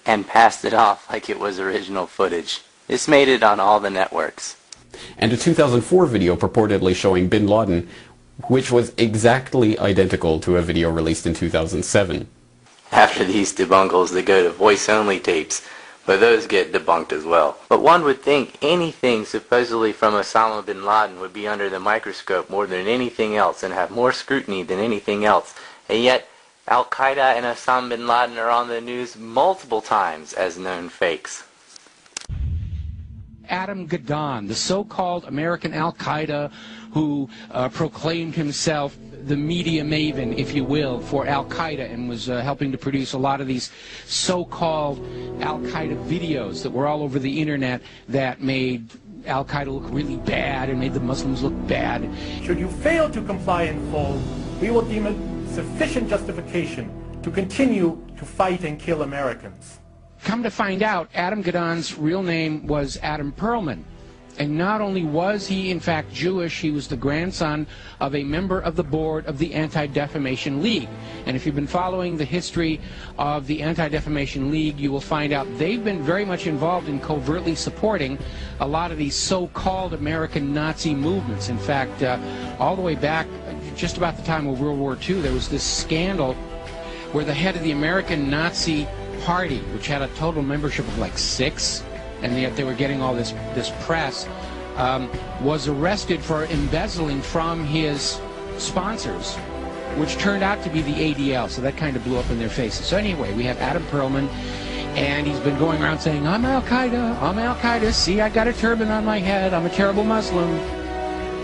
and passed it off like it was original footage. This made it on all the networks. And a 2004 video purportedly showing bin Laden, which was exactly identical to a video released in 2007. After these debunkles, they go to voice-only tapes, but those get debunked as well. But one would think anything supposedly from Osama bin Laden would be under the microscope more than anything else and have more scrutiny than anything else. And yet, Al-Qaeda and Osama bin Laden are on the news multiple times as known fakes. Adam Gadon, the so-called American Al-Qaeda who proclaimed himself the media maven, if you will, for Al-Qaeda and was helping to produce a lot of these so-called Al-Qaeda videos that were all over the internet that made Al-Qaeda look really bad and made the Muslims look bad. Should you fail to comply in full, we will deem it sufficient justification to continue to fight and kill Americans. Come to find out, Adam Gadon's real name was Adam Perlman. And not only was he, in fact, Jewish, he was the grandson of a member of the board of the Anti-Defamation League. And if you've been following the history of the Anti-Defamation League, you will find out they've been very much involved in covertly supporting a lot of these so-called American Nazi movements. In fact, all the way back, just about the time of World War II, there was this scandal where the head of the American Nazi Party, which had a total membership of like 6, and yet they were getting all this press, was arrested for embezzling from his sponsors, which turned out to be the ADL, so that kind of blew up in their faces. So anyway, we have Adam Perlman, and he's been going around saying, I'm Al-Qaeda, I'm Al-Qaeda, see, I got a turban on my head, I'm a terrible Muslim,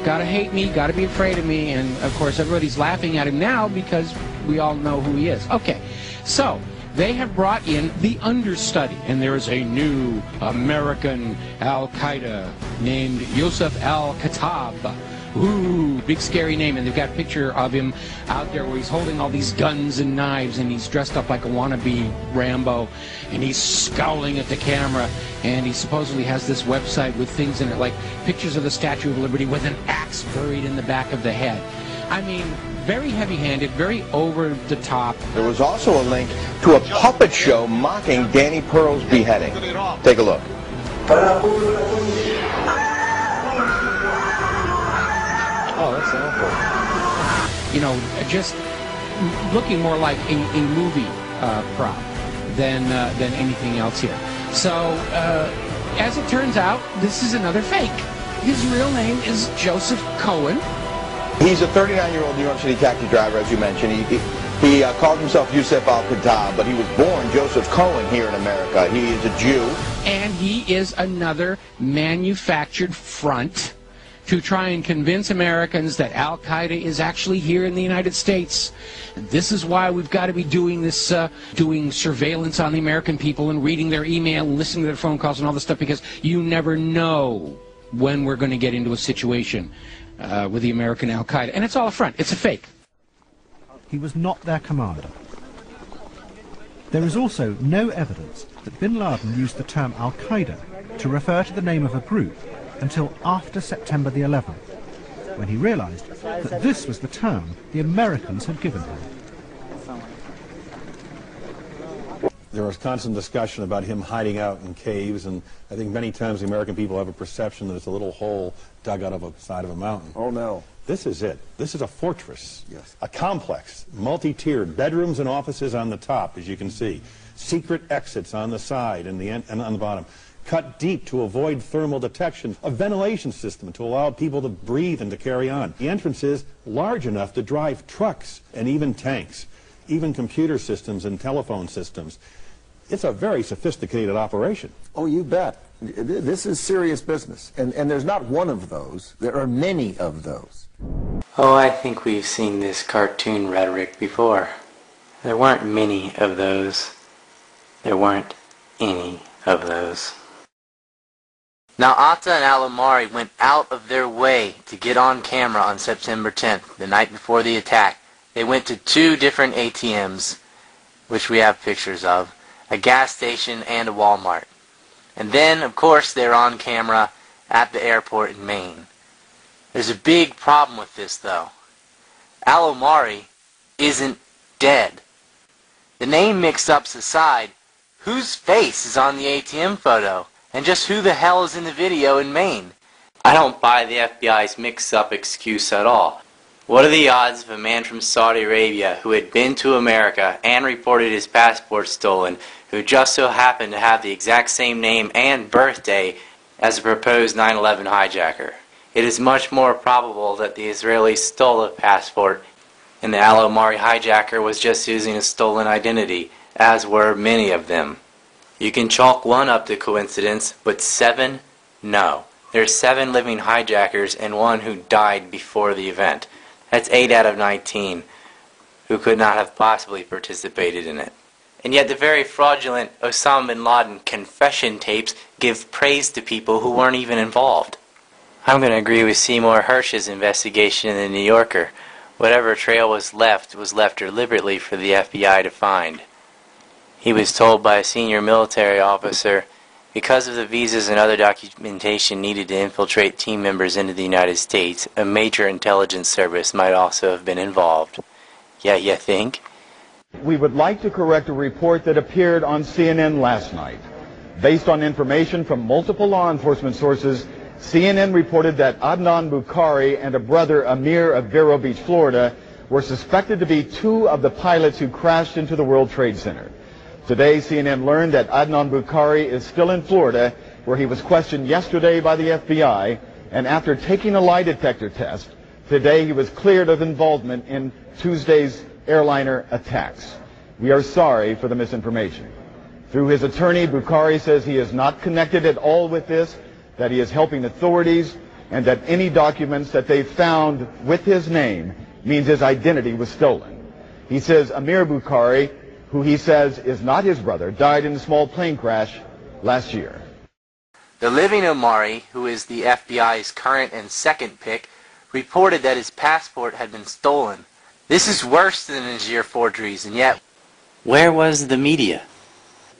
gotta hate me, gotta be afraid of me, and of course everybody's laughing at him now because we all know who he is. Okay, so they have brought in the understudy, and there is a new American Al-Qaeda named Yusuf al-Khattab. Ooh, big scary name, and they've got a picture of him out there where he's holding all these guns and knives, and he's dressed up like a wannabe Rambo, and he's scowling at the camera, and he supposedly has this website with things in it, like pictures of the Statue of Liberty with an axe buried in the back of the head. I mean, very heavy-handed, very over-the-top. There was also a link to a puppet show mocking Danny Pearl's beheading. Take a look. Oh, that's awful. You know, just looking more like a movie prop than anything else here. So, as it turns out, this is another fake. His real name is Joseph Cohen. He's a 39-year-old New York City taxi driver, as you mentioned. He called himself Yusuf al-Khattab, but he was born Joseph Cohen here in America. He is a Jew. And he is another manufactured front to try and convince Americans that Al-Qaeda is actually here in the United States. This is why we've got to be doing this, doing surveillance on the American people and reading their email and listening to their phone calls and all this stuff, because you never know when we're going to get into a situation with the American Al-Qaeda. And it's all a front. It's a fake. He was not their commander. There is also no evidence that bin Laden used the term Al-Qaeda to refer to the name of a group until after September the 11th, when he realized that this was the term the Americans had given him. There was constant discussion about him hiding out in caves, and I think many times the American people have a perception that it's a little hole dug out of a side of a mountain. Oh, no. This is it. This is a fortress. Yes. A complex, multi-tiered, bedrooms and offices on the top, as you can see. Secret exits on the side and on the bottom. Cut deep to avoid thermal detection. A ventilation system to allow people to breathe and to carry on. The entrance is large enough to drive trucks and even tanks, even computer systems and telephone systems. It's a very sophisticated operation. Oh, you bet. This is serious business. And there's not one of those. There are many of those. Oh, I think we've seen this cartoon rhetoric before. There weren't many of those. There weren't any of those. Now, Atta and Al-Omari went out of their way to get on camera on September 10th, the night before the attack. They went to 2 different ATMs, which we have pictures of, a gas station and a Walmart. And then, of course, they're on camera at the airport in Maine. There's a big problem with this, though. Al-Omari isn't dead. The name mix-ups aside, whose face is on the ATM photo? And just who the hell is in the video in Maine? I don't buy the FBI's mix-up excuse at all. What are the odds of a man from Saudi Arabia who had been to America and reported his passport stolen, who just so happened to have the exact same name and birthday as a proposed 9/11 hijacker? It is much more probable that the Israelis stole a passport and the Al-Omari hijacker was just using a stolen identity, as were many of them. You can chalk one up to coincidence, but 7? No. There's 7 living hijackers and 1 who died before the event. That's 8 out of 19 who could not have possibly participated in it. And yet the very fraudulent Osama bin Laden confession tapes give praise to people who weren't even involved. I'm going to agree with Seymour Hersh's investigation in the New Yorker. Whatever trail was left deliberately for the FBI to find. He was told by a senior military officer, because of the visas and other documentation needed to infiltrate team members into the United States, a major intelligence service might also have been involved. Yeah, you think? We would like to correct a report that appeared on CNN last night. Based on information from multiple law enforcement sources, CNN reported that Adnan Bukhari and a brother Amir of Vero Beach, Florida, were suspected to be 2 of the pilots who crashed into the World Trade Center. Today, CNN learned that Adnan Bukhari is still in Florida, where he was questioned yesterday by the FBI, and after taking a lie detector test, today he was cleared of involvement in Tuesday's airliner attacks. We are sorry for the misinformation. Through his attorney, Bukhari says he is not connected at all with this, that he is helping authorities, and that any documents that they found with his name means his identity was stolen. He says Amir Bukhari, who he says is not his brother, died in a small plane crash last year. The living Omari, who is the FBI's current and second pick, reported that his passport had been stolen. This is worse than Niger forgeries, and yet, where was the media?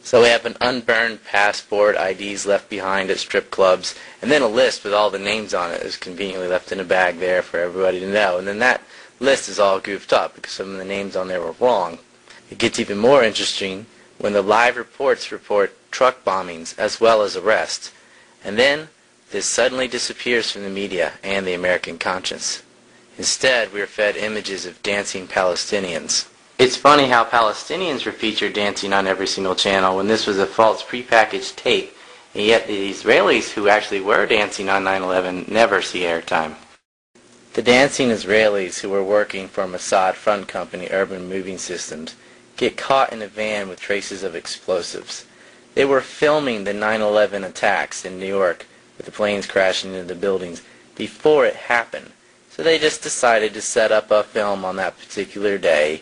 So we have an unburned passport, IDs left behind at strip clubs, and then a list with all the names on it is conveniently left in a bag there for everybody to know. And then that list is all goofed up because some of the names on there were wrong. It gets even more interesting when the live reports report truck bombings as well as arrests. And then this suddenly disappears from the media and the American conscience. Instead, we are fed images of dancing Palestinians. It's funny how Palestinians were featured dancing on every single channel when this was a false prepackaged tape, and yet the Israelis who actually were dancing on 9/11 never see airtime. The dancing Israelis who were working for Mossad front company Urban Moving Systems get caught in a van with traces of explosives. They were filming the 9/11 attacks in New York with the planes crashing into the buildings before it happened. So they just decided to set up a film on that particular day,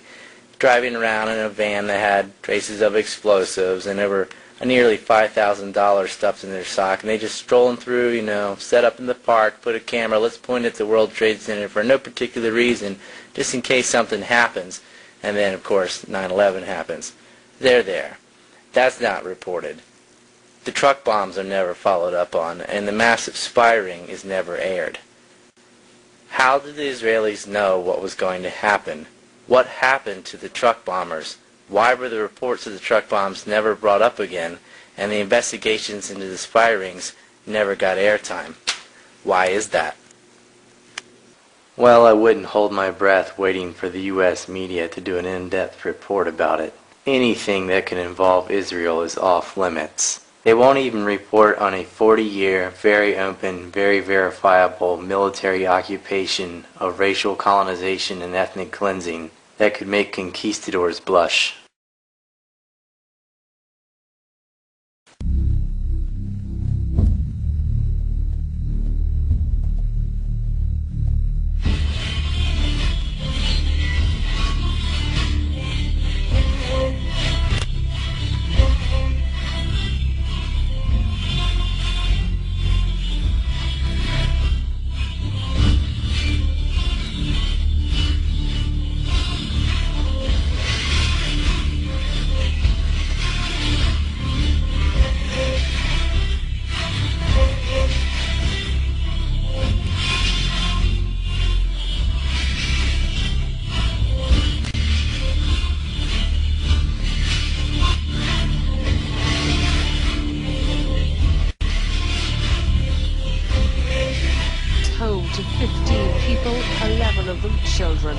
driving around in a van that had traces of explosives, and there were nearly $5,000 stuffed in their sock, and they just strolling through, you know, set up in the park, put a camera, let's point at the World Trade Center for no particular reason, just in case something happens. And then, of course, 9/11 happens. There. That's not reported. The truck bombs are never followed up on, and the massive spy ring is never aired. How did the Israelis know what was going to happen? What happened to the truck bombers? Why were the reports of the truck bombs never brought up again, and the investigations into the spy rings never got airtime? Why is that? Well, I wouldn't hold my breath waiting for the U.S. media to do an in-depth report about it. Anything that can involve Israel is off limits. They won't even report on a 40-year, very open, very verifiable military occupation of racial colonization and ethnic cleansing that could make conquistadors blush. Home to 15 people, 11 of them children.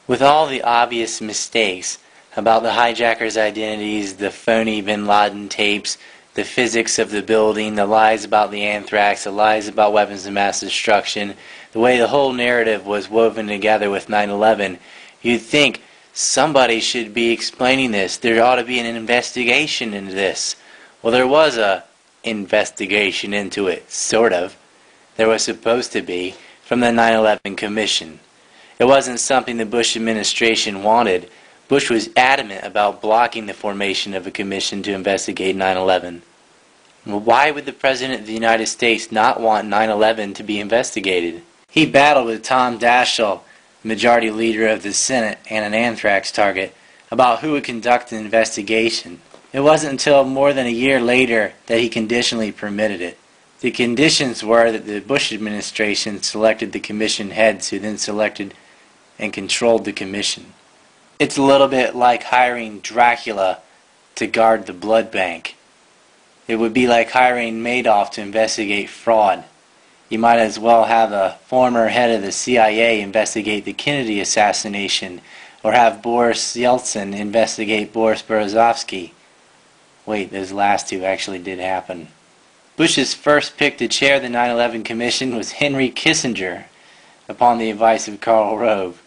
With all the obvious mistakes about the hijackers' identities, the phony bin Laden tapes, the physics of the building, the lies about the anthrax, the lies about weapons of mass destruction, the way the whole narrative was woven together with 9/11, you'd think somebody should be explaining this. There ought to be an investigation into this. Well, there was a investigation into it, sort of. There was supposed to be, from the 9/11 Commission. It wasn't something the Bush administration wanted. Bush was adamant about blocking the formation of a commission to investigate 9/11. Well, why would the President of the United States not want 9/11 to be investigated? He battled with Tom Daschle, Majority Leader of the Senate and an anthrax target, about who would conduct an investigation. It wasn't until more than a year later that he conditionally permitted it. The conditions were that the Bush administration selected the commission heads who then selected and controlled the commission. It's a little bit like hiring Dracula to guard the blood bank. It would be like hiring Madoff to investigate fraud. You might as well have a former head of the CIA investigate the Kennedy assassination, or have Boris Yeltsin investigate Boris Berezovsky. Wait, those last two actually did happen. Bush's first pick to chair the 9/11 Commission was Henry Kissinger, upon the advice of Karl Rove.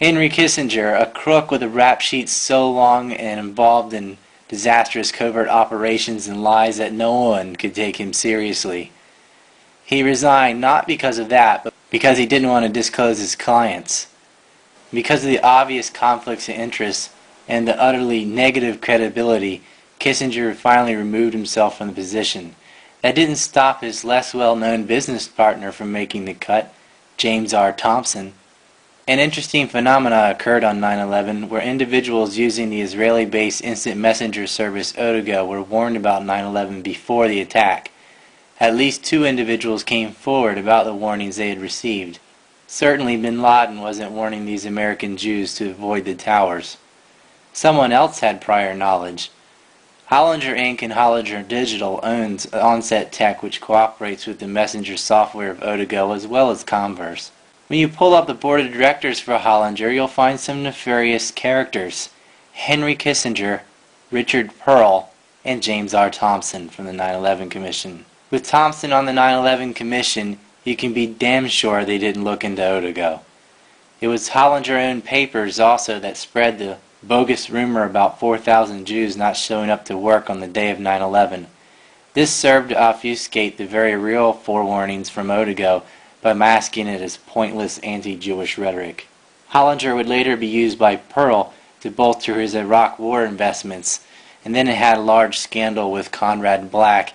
Henry Kissinger, a crook with a rap sheet so long and involved in disastrous covert operations and lies that no one could take him seriously. He resigned not because of that, but because he didn't want to disclose his clients. Because of the obvious conflicts of interest and the utterly negative credibility, Kissinger finally removed himself from the position. That didn't stop his less well-known business partner from making the cut, James R. Thompson. An interesting phenomena occurred on 9/11 where individuals using the Israeli-based instant messenger service Otigo were warned about 9/11 before the attack. At least 2 individuals came forward about the warnings they had received. Certainly bin Laden wasn't warning these American Jews to avoid the towers. Someone else had prior knowledge. Hollinger Inc. and Hollinger Digital owns Onset Tech, which cooperates with the messenger software of Otigo as well as Converse. When you pull up the board of directors for Hollinger, you'll find some nefarious characters. Henry Kissinger, Richard Pearl, and James R. Thompson from the 9/11 Commission. With Thompson on the 9/11 Commission, you can be damn sure they didn't look into Otigo. It was Hollinger-owned papers also that spread the bogus rumor about 4,000 Jews not showing up to work on the day of 9/11. This served to obfuscate the very real forewarnings from Otigo by masking it as pointless anti-Jewish rhetoric. Hollinger would later be used by Pearl to bolster his Iraq War investments, and then it had a large scandal with Conrad Black,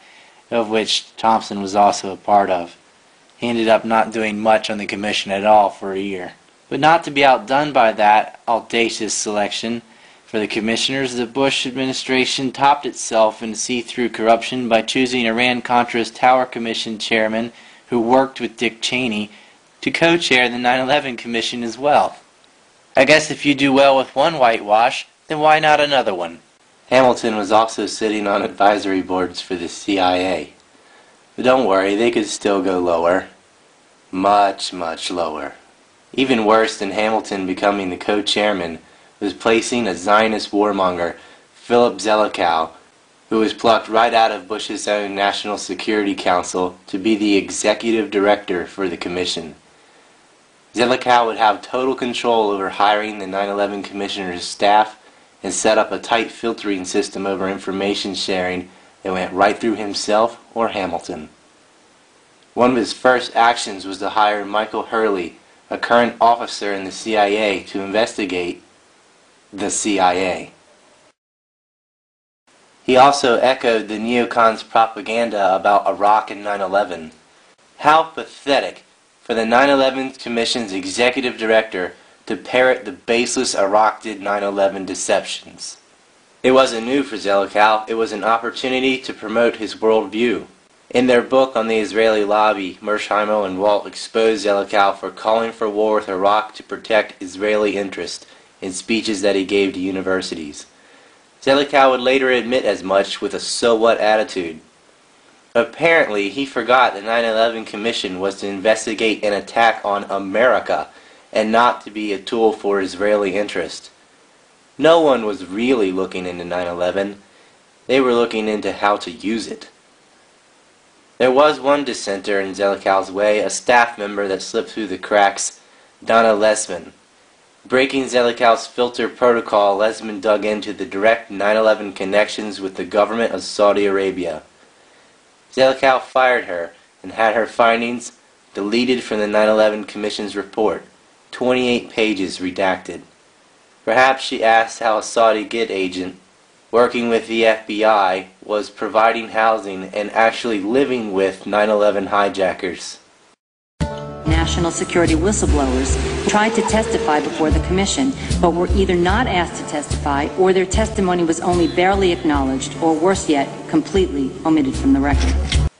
of which Thompson was also a part of. He ended up not doing much on the commission at all for a year. But not to be outdone by that audacious selection for the commissioners, the Bush administration topped itself in see-through corruption by choosing Iran-Contra's Tower Commission chairman, who worked with Dick Cheney, to co-chair the 9/11 Commission as well. I guess if you do well with one whitewash, then why not another one? Hamilton was also sitting on advisory boards for the CIA. But don't worry, they could still go lower. Much, much lower. Even worse than Hamilton becoming the co-chairman was placing a Zionist warmonger, Philip Zelikow, who was plucked right out of Bush's own National Security Council to be the executive director for the commission. Zelikow would have total control over hiring the 9/11 commissioner's staff and set up a tight filtering system over information sharing that went right through himself or Hamilton. One of his first actions was to hire Michael Hurley, a current officer in the CIA, to investigate the CIA. He also echoed the neocons' propaganda about Iraq and 9/11. How pathetic for the 9/11 Commission's executive director to parrot the baseless Iraq did 9/11 deceptions. It wasn't new for Zelikow, it was an opportunity to promote his worldview. In their book on the Israeli lobby, Mearsheimer and Walt exposed Zelikow for calling for war with Iraq to protect Israeli interests in speeches that he gave to universities. Zelikow would later admit as much with a so-what attitude. Apparently, he forgot the 9/11 Commission was to investigate an attack on America and not to be a tool for Israeli interest. No one was really looking into 9/11. They were looking into how to use it. There was one dissenter in Zelikow's way, a staff member that slipped through the cracks, Donna Lesman. Breaking Zelikow's filter protocol, Lesman dug into the direct 9/11 connections with the government of Saudi Arabia. Zelikow fired her and had her findings deleted from the 9/11 Commission's report, 28 pages redacted. Perhaps she asked how a Saudi GIT agent working with the FBI was providing housing and actually living with 9/11 hijackers. National security whistleblowers tried to testify before the commission, but were either not asked to testify or their testimony was only barely acknowledged, or worse yet, completely omitted from the record.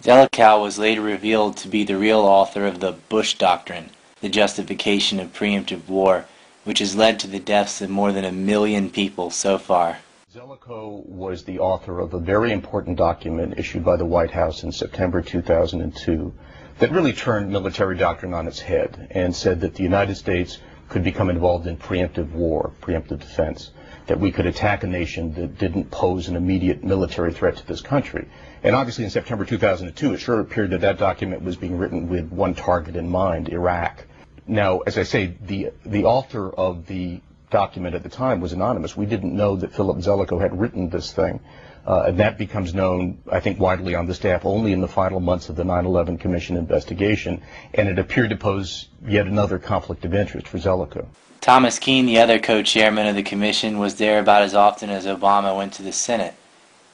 Zelikow was later revealed to be the real author of the Bush Doctrine, the justification of preemptive war, which has led to the deaths of more than 1 million people so far. Zelikow was the author of a very important document issued by the White House in September 2002 that really turned military doctrine on its head and said that the United States could become involved in preemptive war, preemptive defense, that we could attack a nation that didn't pose an immediate military threat to this country. And obviously in September 2002, it sure appeared that that document was being written with one target in mind, Iraq. Now, as I say, the author of the document at the time was anonymous. We didn't know that Philip Zelikow had written this thing. And that becomes known, I think, widely on the staff only in the final months of the 9/11 Commission investigation, and it appeared to pose yet another conflict of interest for Zelikow. Thomas Keane, the other co-chairman of the commission, was there about as often as Obama went to the Senate.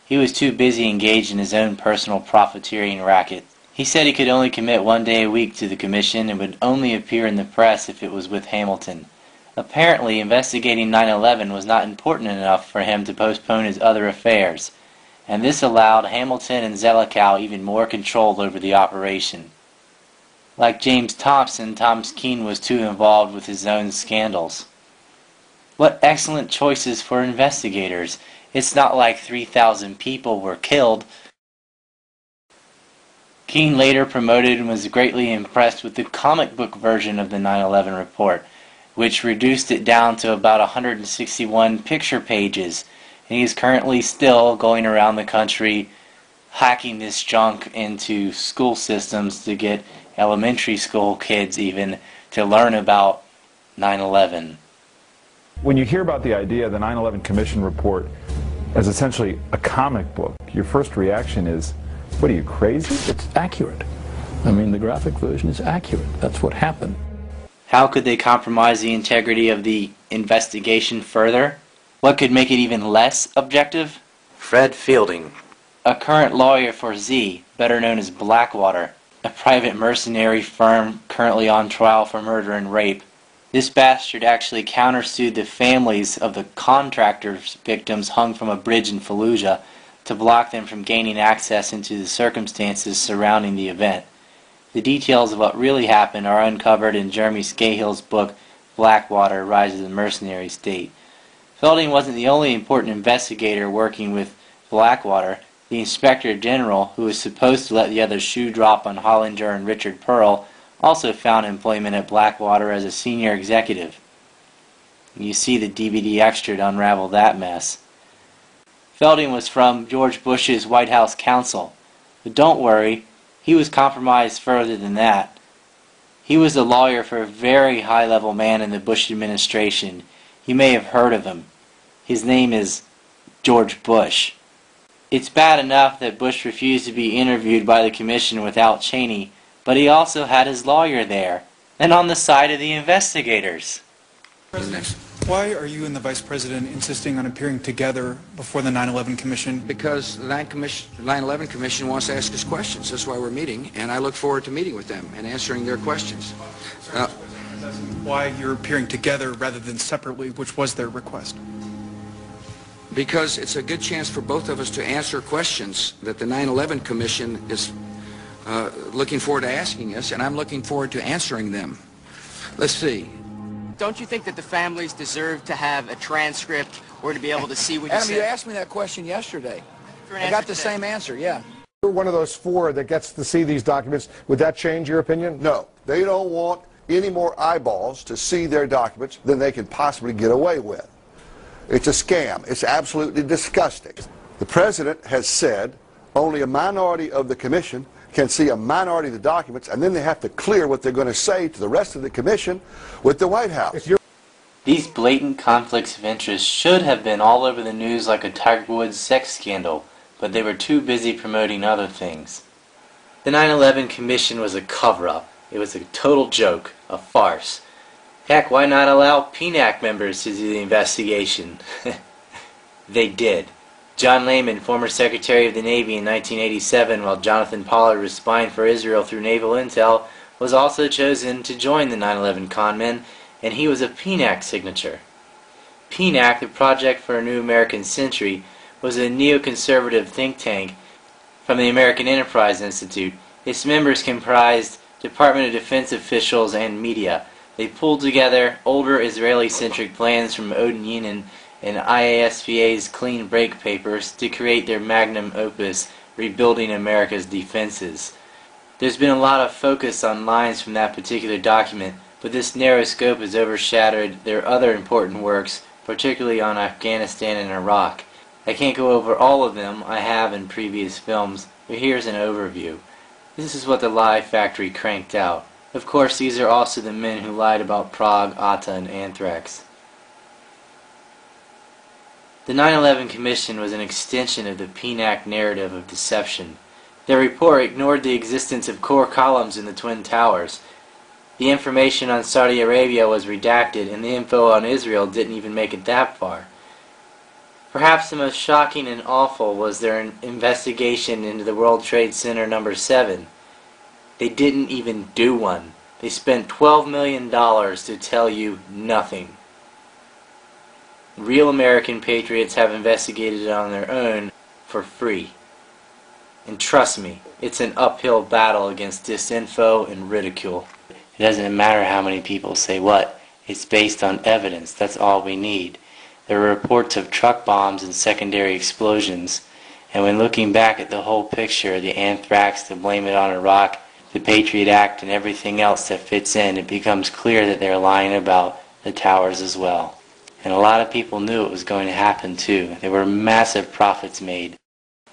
He was too busy engaged in his own personal profiteering racket. He said he could only commit 1 day a week to the commission and would only appear in the press if it was with Hamilton. Apparently, investigating 9/11 was not important enough for him to postpone his other affairs, and this allowed Hamilton and Zelikow even more control over the operation. Like James Thompson, Thomas Keane was too involved with his own scandals. What excellent choices for investigators. It's not like 3,000 people were killed. Keane later promoted and was greatly impressed with the comic book version of the 9/11 report, which reduced it down to about 161 picture pages, and he is currently still going around the country hacking this junk into school systems to get elementary school kids even to learn about 9/11. When you hear about the idea of the 9/11 Commission report as essentially a comic book, your first reaction is, what are you, crazy? It's accurate. I mean, the graphic version is accurate. That's what happened. How could they compromise the integrity of the investigation further? What could make it even less objective? Fred Fielding, a current lawyer for Z, better known as Blackwater, a private mercenary firm currently on trial for murder and rape. This bastard actually countersued the families of the contractors' victims hung from a bridge in Fallujah to block them from gaining access into the circumstances surrounding the event. The details of what really happened are uncovered in Jeremy Scahill's book Blackwater, Rise of the Mercenary State. Fielding wasn't the only important investigator working with Blackwater. The Inspector General, who was supposed to let the other shoe drop on Hollinger and Richard Pearl, also found employment at Blackwater as a senior executive. You see the DVD extra to unravel that mess. Fielding was from George Bush's White House counsel. But don't worry, he was compromised further than that. He was a lawyer for a very high-level man in the Bush administration. You may have heard of him. His name is George Bush. It's bad enough that Bush refused to be interviewed by the commission without Cheney, but he also had his lawyer there, and on the side of the investigators. President, why are you and the Vice President insisting on appearing together before the 9/11 Commission? Because the 9/11 Commission wants to ask us questions. That's why we're meeting, and I look forward to meeting with them and answering their questions. Why you're appearing together rather than separately, which was their request? Because it's a good chance for both of us to answer questions that the 9/11 Commission is looking forward to asking us, and I'm looking forward to answering them. Let's see. Don't you think that the families deserve to have a transcript or to be able to see what you Adam, said? you asked me that question yesterday. I got the same answer, yeah. You're one of those four that gets to see these documents. Would that change your opinion? No, they don't want any more eyeballs to see their documents than they can possibly get away with. It's a scam. It's absolutely disgusting. The President has said only a minority of the Commission can see a minority of the documents, and then they have to clear what they're going to say to the rest of the Commission with the White House. These blatant conflicts of interest should have been all over the news like a Tiger Woods sex scandal, but they were too busy promoting other things. The 9/11 Commission was a cover-up. It was a total joke, a farce. Heck, why not allow PNAC members to do the investigation? They did. John Lehman, former Secretary of the Navy in 1987, while Jonathan Pollard was spying for Israel through naval intel, was also chosen to join the 9/11 conmen, and he was a PNAC signature. PNAC, the Project for a New American Century, was a neoconservative think tank from the American Enterprise Institute. Its members comprised Department of Defense officials and media. They pulled together older Israeli-centric plans from Odin Yinon and IASVA's Clean Break papers to create their magnum opus, Rebuilding America's Defenses. There's been a lot of focus on lines from that particular document, but this narrow scope has overshadowed their other important works, particularly on Afghanistan and Iraq. I can't go over all of them, I have in previous films, but here's an overview. This is what the Lie Factory cranked out. Of course, these are also the men who lied about Prague, Atta, and anthrax. The 9/11 Commission was an extension of the PNAC narrative of deception. Their report ignored the existence of core columns in the Twin Towers. The information on Saudi Arabia was redacted, and the info on Israel didn't even make it that far. Perhaps the most shocking and awful was their investigation into the World Trade Center No. 7. They didn't even do one. They spent $12 million to tell you nothing. Real American patriots have investigated it on their own for free. And trust me, it's an uphill battle against disinfo and ridicule. It doesn't matter how many people say what. It's based on evidence. That's all we need. There are reports of truck bombs and secondary explosions. And when looking back at the whole picture, the anthrax, the blame it on Iraq, the Patriot Act, and everything else that fits in, it becomes clear that they're lying about the towers as well. And a lot of people knew it was going to happen too. There were massive profits made.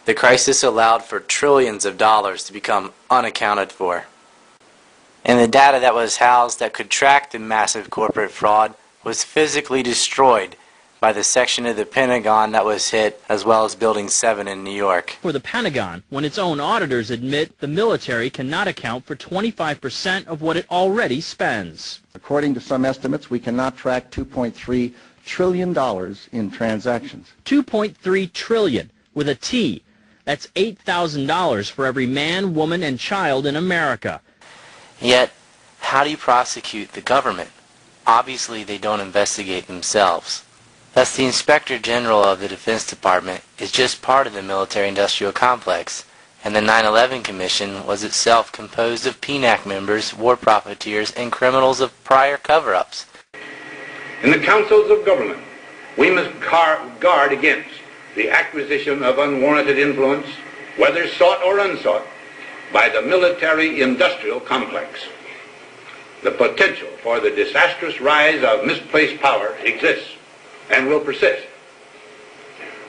The crisis allowed for trillions of dollars to become unaccounted for. And the data that was housed that could track the massive corporate fraud was physically destroyed by the section of the Pentagon that was hit, as well as Building 7 in New York. For the Pentagon, when its own auditors admit the military cannot account for 25% of what it already spends. According to some estimates, we cannot track $2.3 trillion in transactions. 2.3 trillion with a T. That's $8,000 for every man, woman, and child in America. Yet, how do you prosecute the government? Obviously, they don't investigate themselves. Thus, the Inspector General of the Defense Department is just part of the military-industrial complex, and the 9/11 Commission was itself composed of PNAC members, war profiteers, and criminals of prior cover-ups. In the councils of government, we must guard against the acquisition of unwarranted influence, whether sought or unsought, by the military-industrial complex. The potential for the disastrous rise of misplaced power exists and will persist.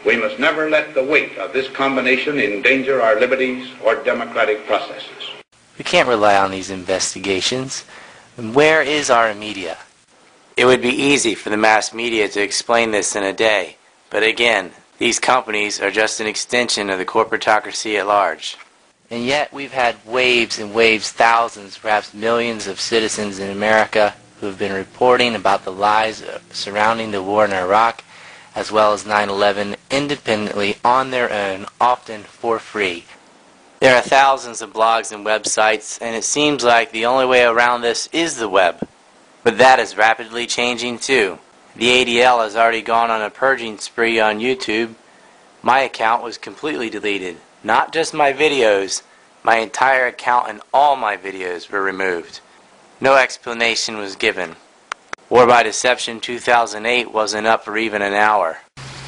We must never let the weight of this combination endanger our liberties or democratic processes. We can't rely on these investigations. Where is our media? It would be easy for the mass media to explain this in a day, but again, these companies are just an extension of the corporatocracy at large. And yet we've had waves and waves, thousands, perhaps millions of citizens in America who have been reporting about the lies surrounding the war in Iraq, as well as 9/11, independently on their own, often for free. There are thousands of blogs and websites, and it seems like the only way around this is the web. But that is rapidly changing too. The ADL has already gone on a purging spree on YouTube. My account was completely deleted. Not just my videos, my entire account and all my videos were removed. No explanation was given. War by Deception 2008 wasn't up for even an hour.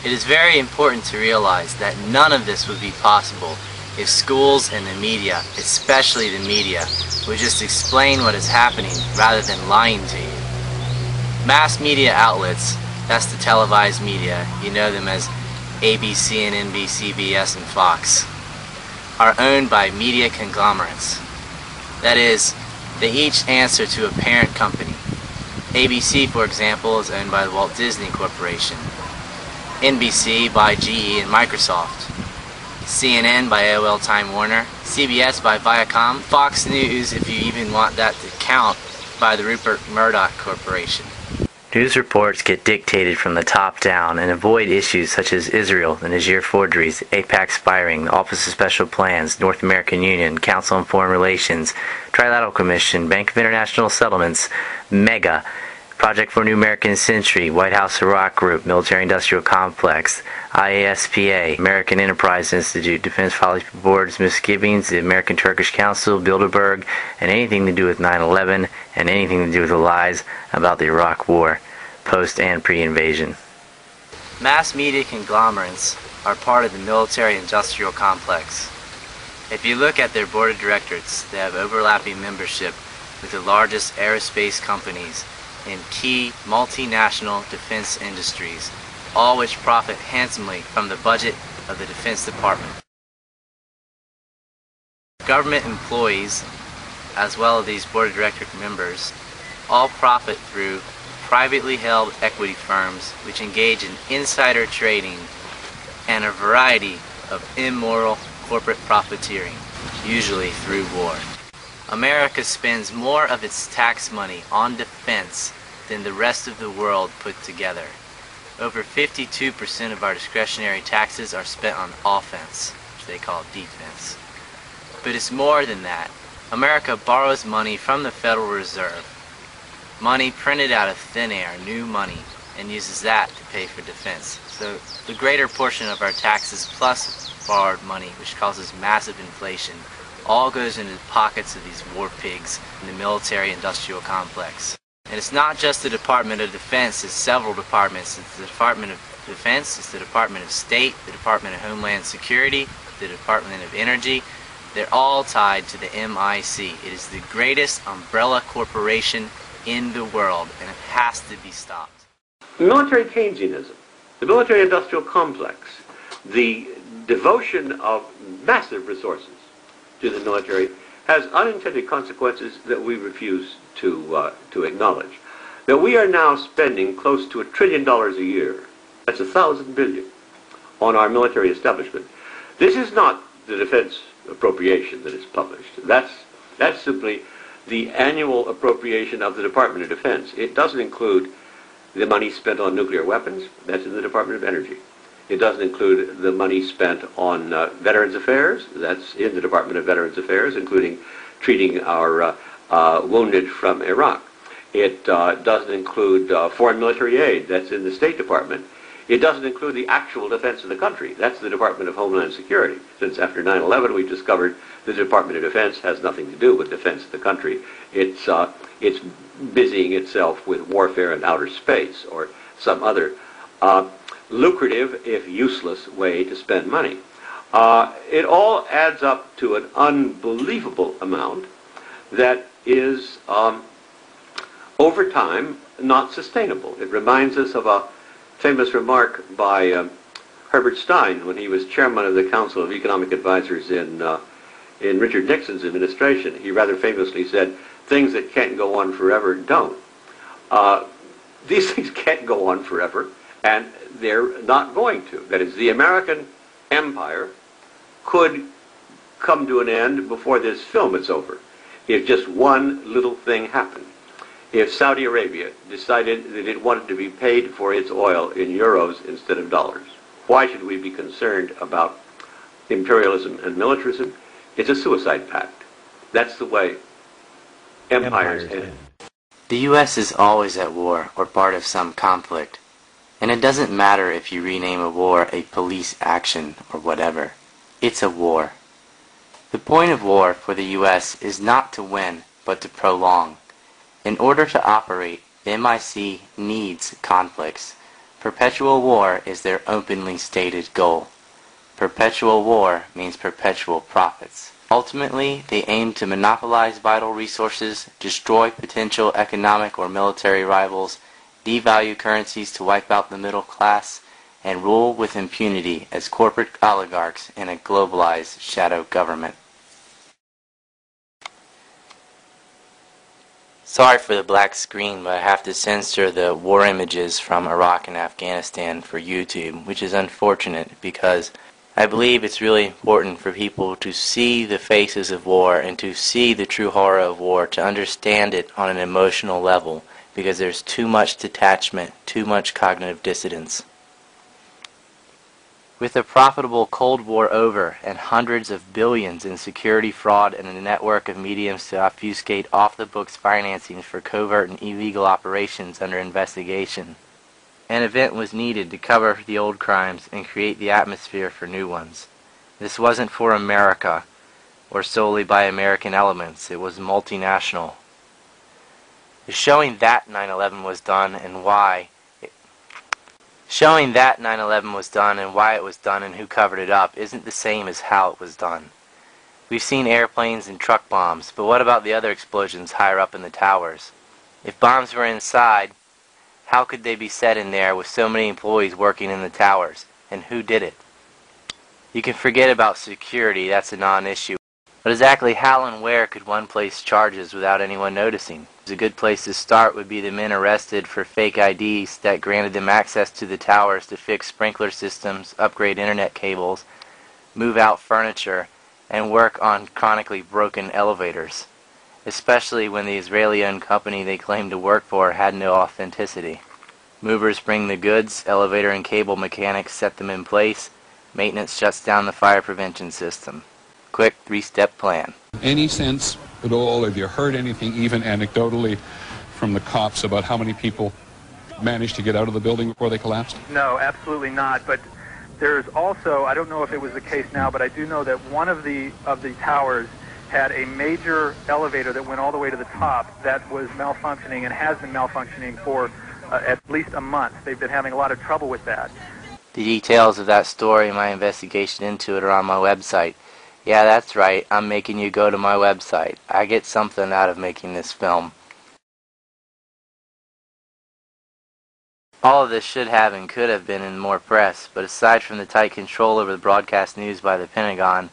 It is very important to realize that none of this would be possible if schools and the media, especially the media, would just explain what is happening rather than lying to you. Mass media outlets, that's the televised media, you know them as ABC and NBC, CBS, and Fox, are owned by media conglomerates. That is, they each answer to a parent company. ABC, for example, is owned by the Walt Disney Corporation, NBC by GE and Microsoft, CNN by AOL Time Warner, CBS by Viacom, Fox News, if you even want that to count, by the Rupert Murdoch Corporation. News reports get dictated from the top down and avoid issues such as Israel, the Niger forgeries, AIPAC spying, the Office of Special Plans, North American Union, Council on Foreign Relations, Trilateral Commission, Bank of International Settlements, MEGA, Project for a New American Century, White House Iraq Group, Military Industrial Complex, IASPA, American Enterprise Institute, Defense Policy Board's misgivings, the American Turkish Council, Bilderberg, and anything to do with 9/11, and anything to do with the lies about the Iraq War, post and pre-invasion. Mass media conglomerates are part of the military-industrial complex. If you look at their board of directors, they have overlapping membership with the largest aerospace companies in key multinational defense industries, all which profit handsomely from the budget of the Defense Department. Government employees, as well as these board of director members, all profit through privately held equity firms which engage in insider trading and a variety of immoral corporate profiteering, usually through war. America spends more of its tax money on defense than the rest of the world put together. Over 52% of our discretionary taxes are spent on offense, which they call defense. But it's more than that. America borrows money from the Federal Reserve, money printed out of thin air, new money, and uses that to pay for defense. So the greater portion of our taxes plus borrowed money, which causes massive inflation, all goes into the pockets of these war pigs in the military-industrial complex. And it's not just the Department of Defense, it's several departments. It's the Department of Defense, it's the Department of State, the Department of Homeland Security, the Department of Energy. They're all tied to the MIC. It is the greatest umbrella corporation in the world, and it has to be stopped. Military Keynesianism, the military-industrial complex, the devotion of massive resources to the military has unintended consequences that we refuse to acknowledge. Now, we are now spending close to $1 trillion a year. That's 1,000 billion on our military establishment. This is not the defense appropriation that is published. That's simply the annual appropriation of the Department of Defense. It doesn't include the money spent on nuclear weapons. That's in the Department of Energy. It doesn't include the money spent on Veterans Affairs. That's in the Department of Veterans Affairs, including treating our wounded from Iraq. It doesn't include foreign military aid. That's in the State Department. It doesn't include the actual defense of the country. That's the Department of Homeland Security. Since after 9/11, we discovered the Department of Defense has nothing to do with defense of the country. It's busying itself with warfare in outer space or some other lucrative, if useless, way to spend money. It all adds up to an unbelievable amount that is, over time, not sustainable. It reminds us of a famous remark by Herbert Stein when he was chairman of the Council of Economic Advisors in Richard Nixon's administration. He rather famously said, "Things that can't go on forever don't." These things can't go on forever, and they're not going to. That is, the American empire could come to an end before this film is over if just one little thing happened. If Saudi Arabia decided that it wanted to be paid for its oil in euros instead of dollars, why should we be concerned about imperialism and militarism? It's a suicide pact. That's the way empires end. The U.S. is always at war or part of some conflict, and it doesn't matter if you rename a war a police action or whatever. It's a war. The point of war for the U.S. is not to win, but to prolong. In order to operate, the MIC needs conflicts. Perpetual war is their openly stated goal. Perpetual war means perpetual profits. Ultimately, they aim to monopolize vital resources, destroy potential economic or military rivals, devalue currencies to wipe out the middle class, and rule with impunity as corporate oligarchs in a globalized shadow government. Sorry for the black screen, but I have to censor the war images from Iraq and Afghanistan for YouTube, which is unfortunate because I believe it's really important for people to see the faces of war and to see the true horror of war, to understand it on an emotional level, because there's too much detachment, too much cognitive dissonance. With the profitable Cold War over and hundreds of billions in security fraud and a network of mediums to obfuscate off-the-books financing for covert and illegal operations under investigation, an event was needed to cover the old crimes and create the atmosphere for new ones. This wasn't for America or solely by American elements. It was multinational. Showing that 9/11 was done and why it was done and who covered it up isn't the same as how it was done. We've seen airplanes and truck bombs, but what about the other explosions higher up in the towers? If bombs were inside, how could they be set in there with so many employees working in the towers? And who did it? You can forget about security, that's a non-issue. But exactly how and where could one place charges without anyone noticing? A good place to start would be the men arrested for fake IDs that granted them access to the towers to fix sprinkler systems, upgrade internet cables, move out furniture, and work on chronically broken elevators, especially when the Israeli-owned company they claimed to work for had no authenticity. Movers bring the goods, elevator and cable mechanics set them in place, maintenance shuts down the fire prevention system. Quick 3-step plan. Any sense at all, have you heard anything even anecdotally from the cops about how many people managed to get out of the building before they collapsed? No, absolutely not, but there's also, I don't know if it was the case now, but I do know that one of the towers had a major elevator that went all the way to the top that was malfunctioning and has been malfunctioning for at least a month. They've been having a lot of trouble with that. The details of that story and my investigation into it are on my website. Yeah, that's right, I'm making you go to my website. I get something out of making this film. All of this should have and could have been in more press, but aside from the tight control over the broadcast news by the Pentagon,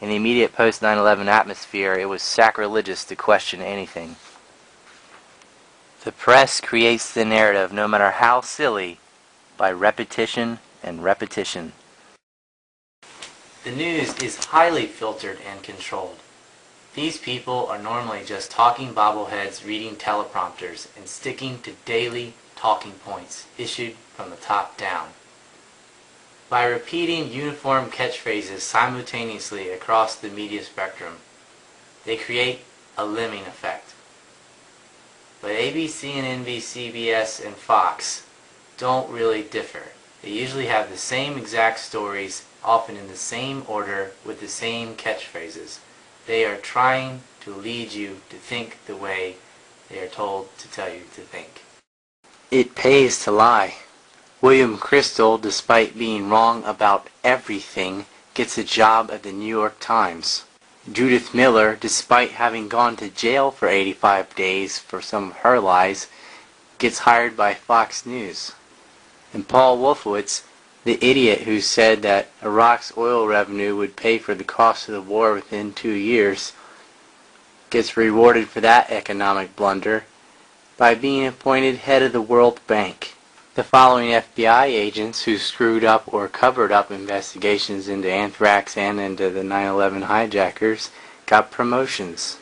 in the immediate post-9/11 atmosphere, it was sacrilegious to question anything. The press creates the narrative, no matter how silly, by repetition and repetition. The news is highly filtered and controlled. These people are normally just talking bobbleheads reading teleprompters and sticking to daily talking points issued from the top down. By repeating uniform catchphrases simultaneously across the media spectrum, they create a lemming effect. But ABC and NBC, CBS, and Fox don't really differ. They usually have the same exact stories, often in the same order, with the same catchphrases. They are trying to lead you to think the way they are told to tell you to think. It pays to lie. William Crystal, despite being wrong about everything, gets a job at the New York Times. Judith Miller, despite having gone to jail for 85 days for some of her lies, gets hired by Fox News. And Paul Wolfowitz, the idiot who said that Iraq's oil revenue would pay for the cost of the war within 2 years, gets rewarded for that economic blunder by being appointed head of the World Bank. The following FBI agents who screwed up or covered up investigations into anthrax and into the 9/11 hijackers got promotions.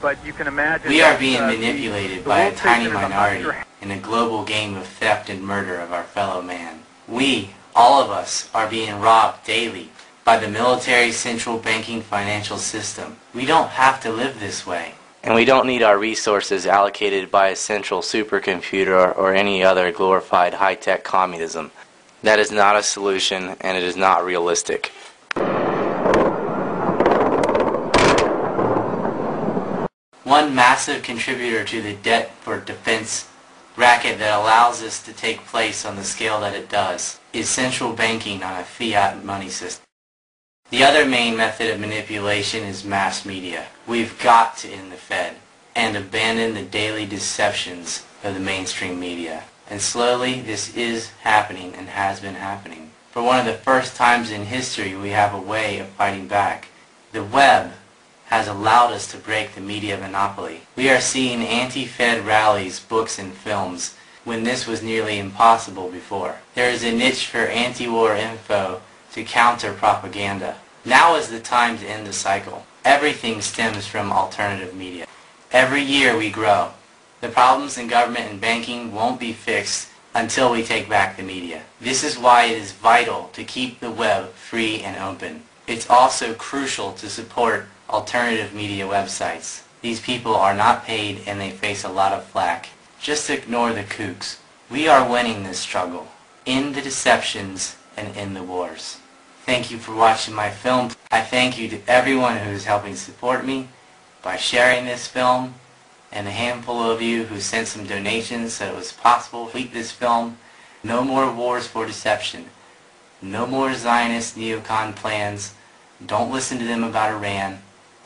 But you can imagine We are being manipulated by a tiny minority in a global game of theft and murder of our fellow man. We, all of us, are being robbed daily by the military central banking financial system. We don't have to live this way. And we don't need our resources allocated by a central supercomputer or any other glorified high-tech communism. That is not a solution, and it is not realistic. One massive contributor to the debt for defense racket that allows this to take place on the scale that it does is central banking on a fiat money system. The other main method of manipulation is mass media. We've got to end the Fed and abandon the daily deceptions of the mainstream media. And slowly this is happening and has been happening. For one of the first times in history, we have a way of fighting back. The web has allowed us to break the media monopoly. We are seeing anti-Fed rallies, books, and films when this was nearly impossible before. There is a niche for anti-war info to counter propaganda. Now is the time to end the cycle. Everything stems from alternative media. Every year we grow. The problems in government and banking won't be fixed until we take back the media. This is why it is vital to keep the web free and open. It's also crucial to support alternative media websites. These people are not paid and they face a lot of flack. Just ignore the kooks. We are winning this struggle. End the deceptions and end the wars. Thank you for watching my film. I thank you to everyone who is helping support me by sharing this film, and a handful of you who sent some donations so it was possible to complete this film. No more wars for deception. No more Zionist neocon plans. Don't listen to them about Iran.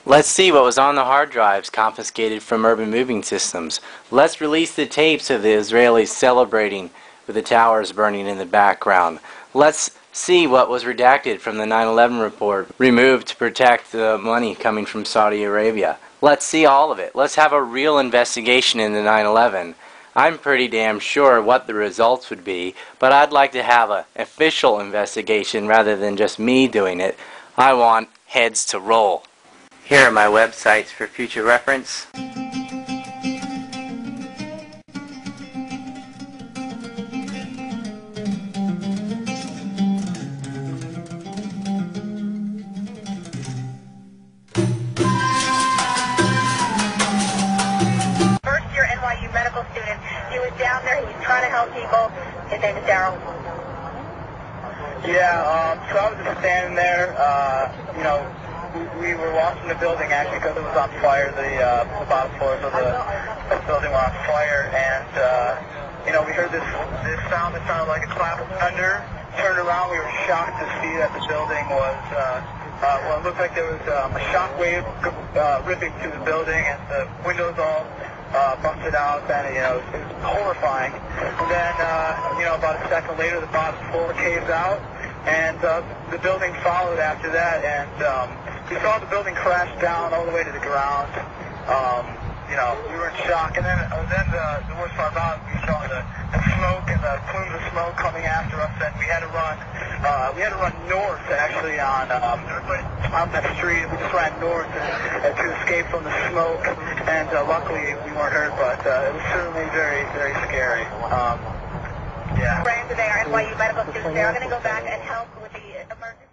Let's see what was on the hard drives confiscated from Urban Moving Systems. Let's release the tapes of the Israelis celebrating with the towers burning in the background. Let's see what was redacted from the 9/11 report, removed to protect the money coming from Saudi Arabia. Let's see all of it. Let's have a real investigation into 9/11. I'm pretty damn sure what the results would be, but I'd like to have an official investigation rather than just me doing it. I want heads to roll. Here are my websites for future reference. First-year NYU medical student. He was down there. He was trying to help people. His name is Daryl. Yeah, so I was just standing there, you know, we were watching the building actually because it was on fire, the bottom floors of the building were on fire, and, you know, we heard this sound that sounded like a clap of thunder. Turned around, we were shocked to see that the building was, well, it looked like there was a shock wave ripping through the building, and the windows all busted out, and, you know, it was horrifying. And then, you know, about a second later, the bottom floor caves out, and the building followed after that, and we saw the building crash down all the way to the ground. You know, we were in shock, and then the worst part about it, we saw the smoke and the plumes of smoke coming after us, and we had to run north, actually, on that street. We just ran north to escape from the smoke, and luckily we weren't hurt, but it was certainly very, very scary. Yeah. Ran to their NYU medical students. They are going to go back and help with the emergency.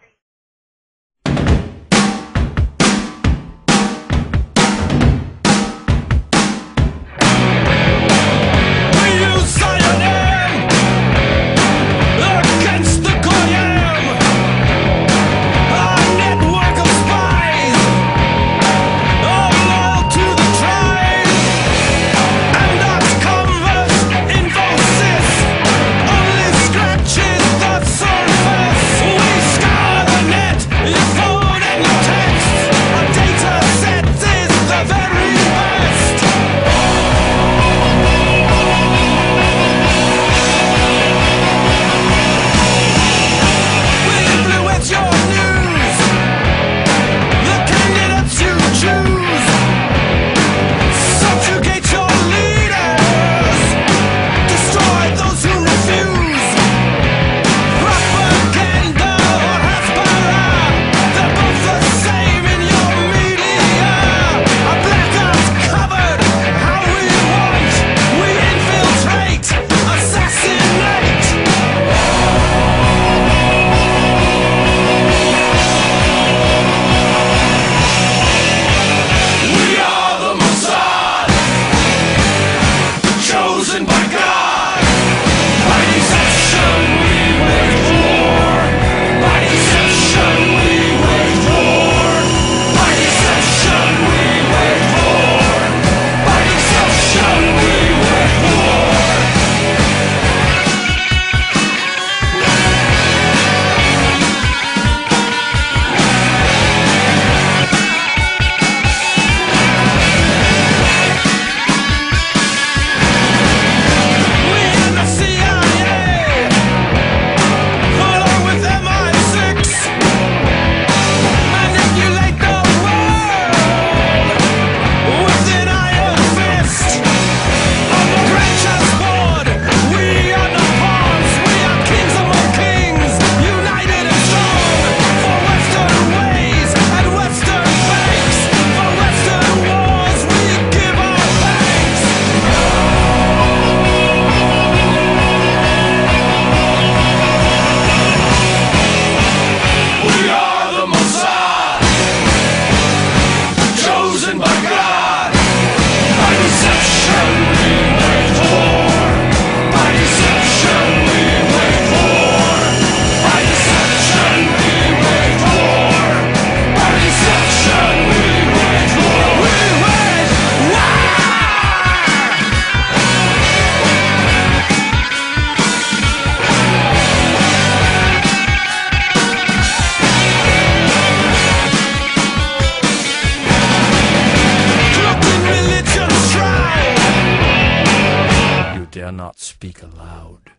Dare not speak aloud.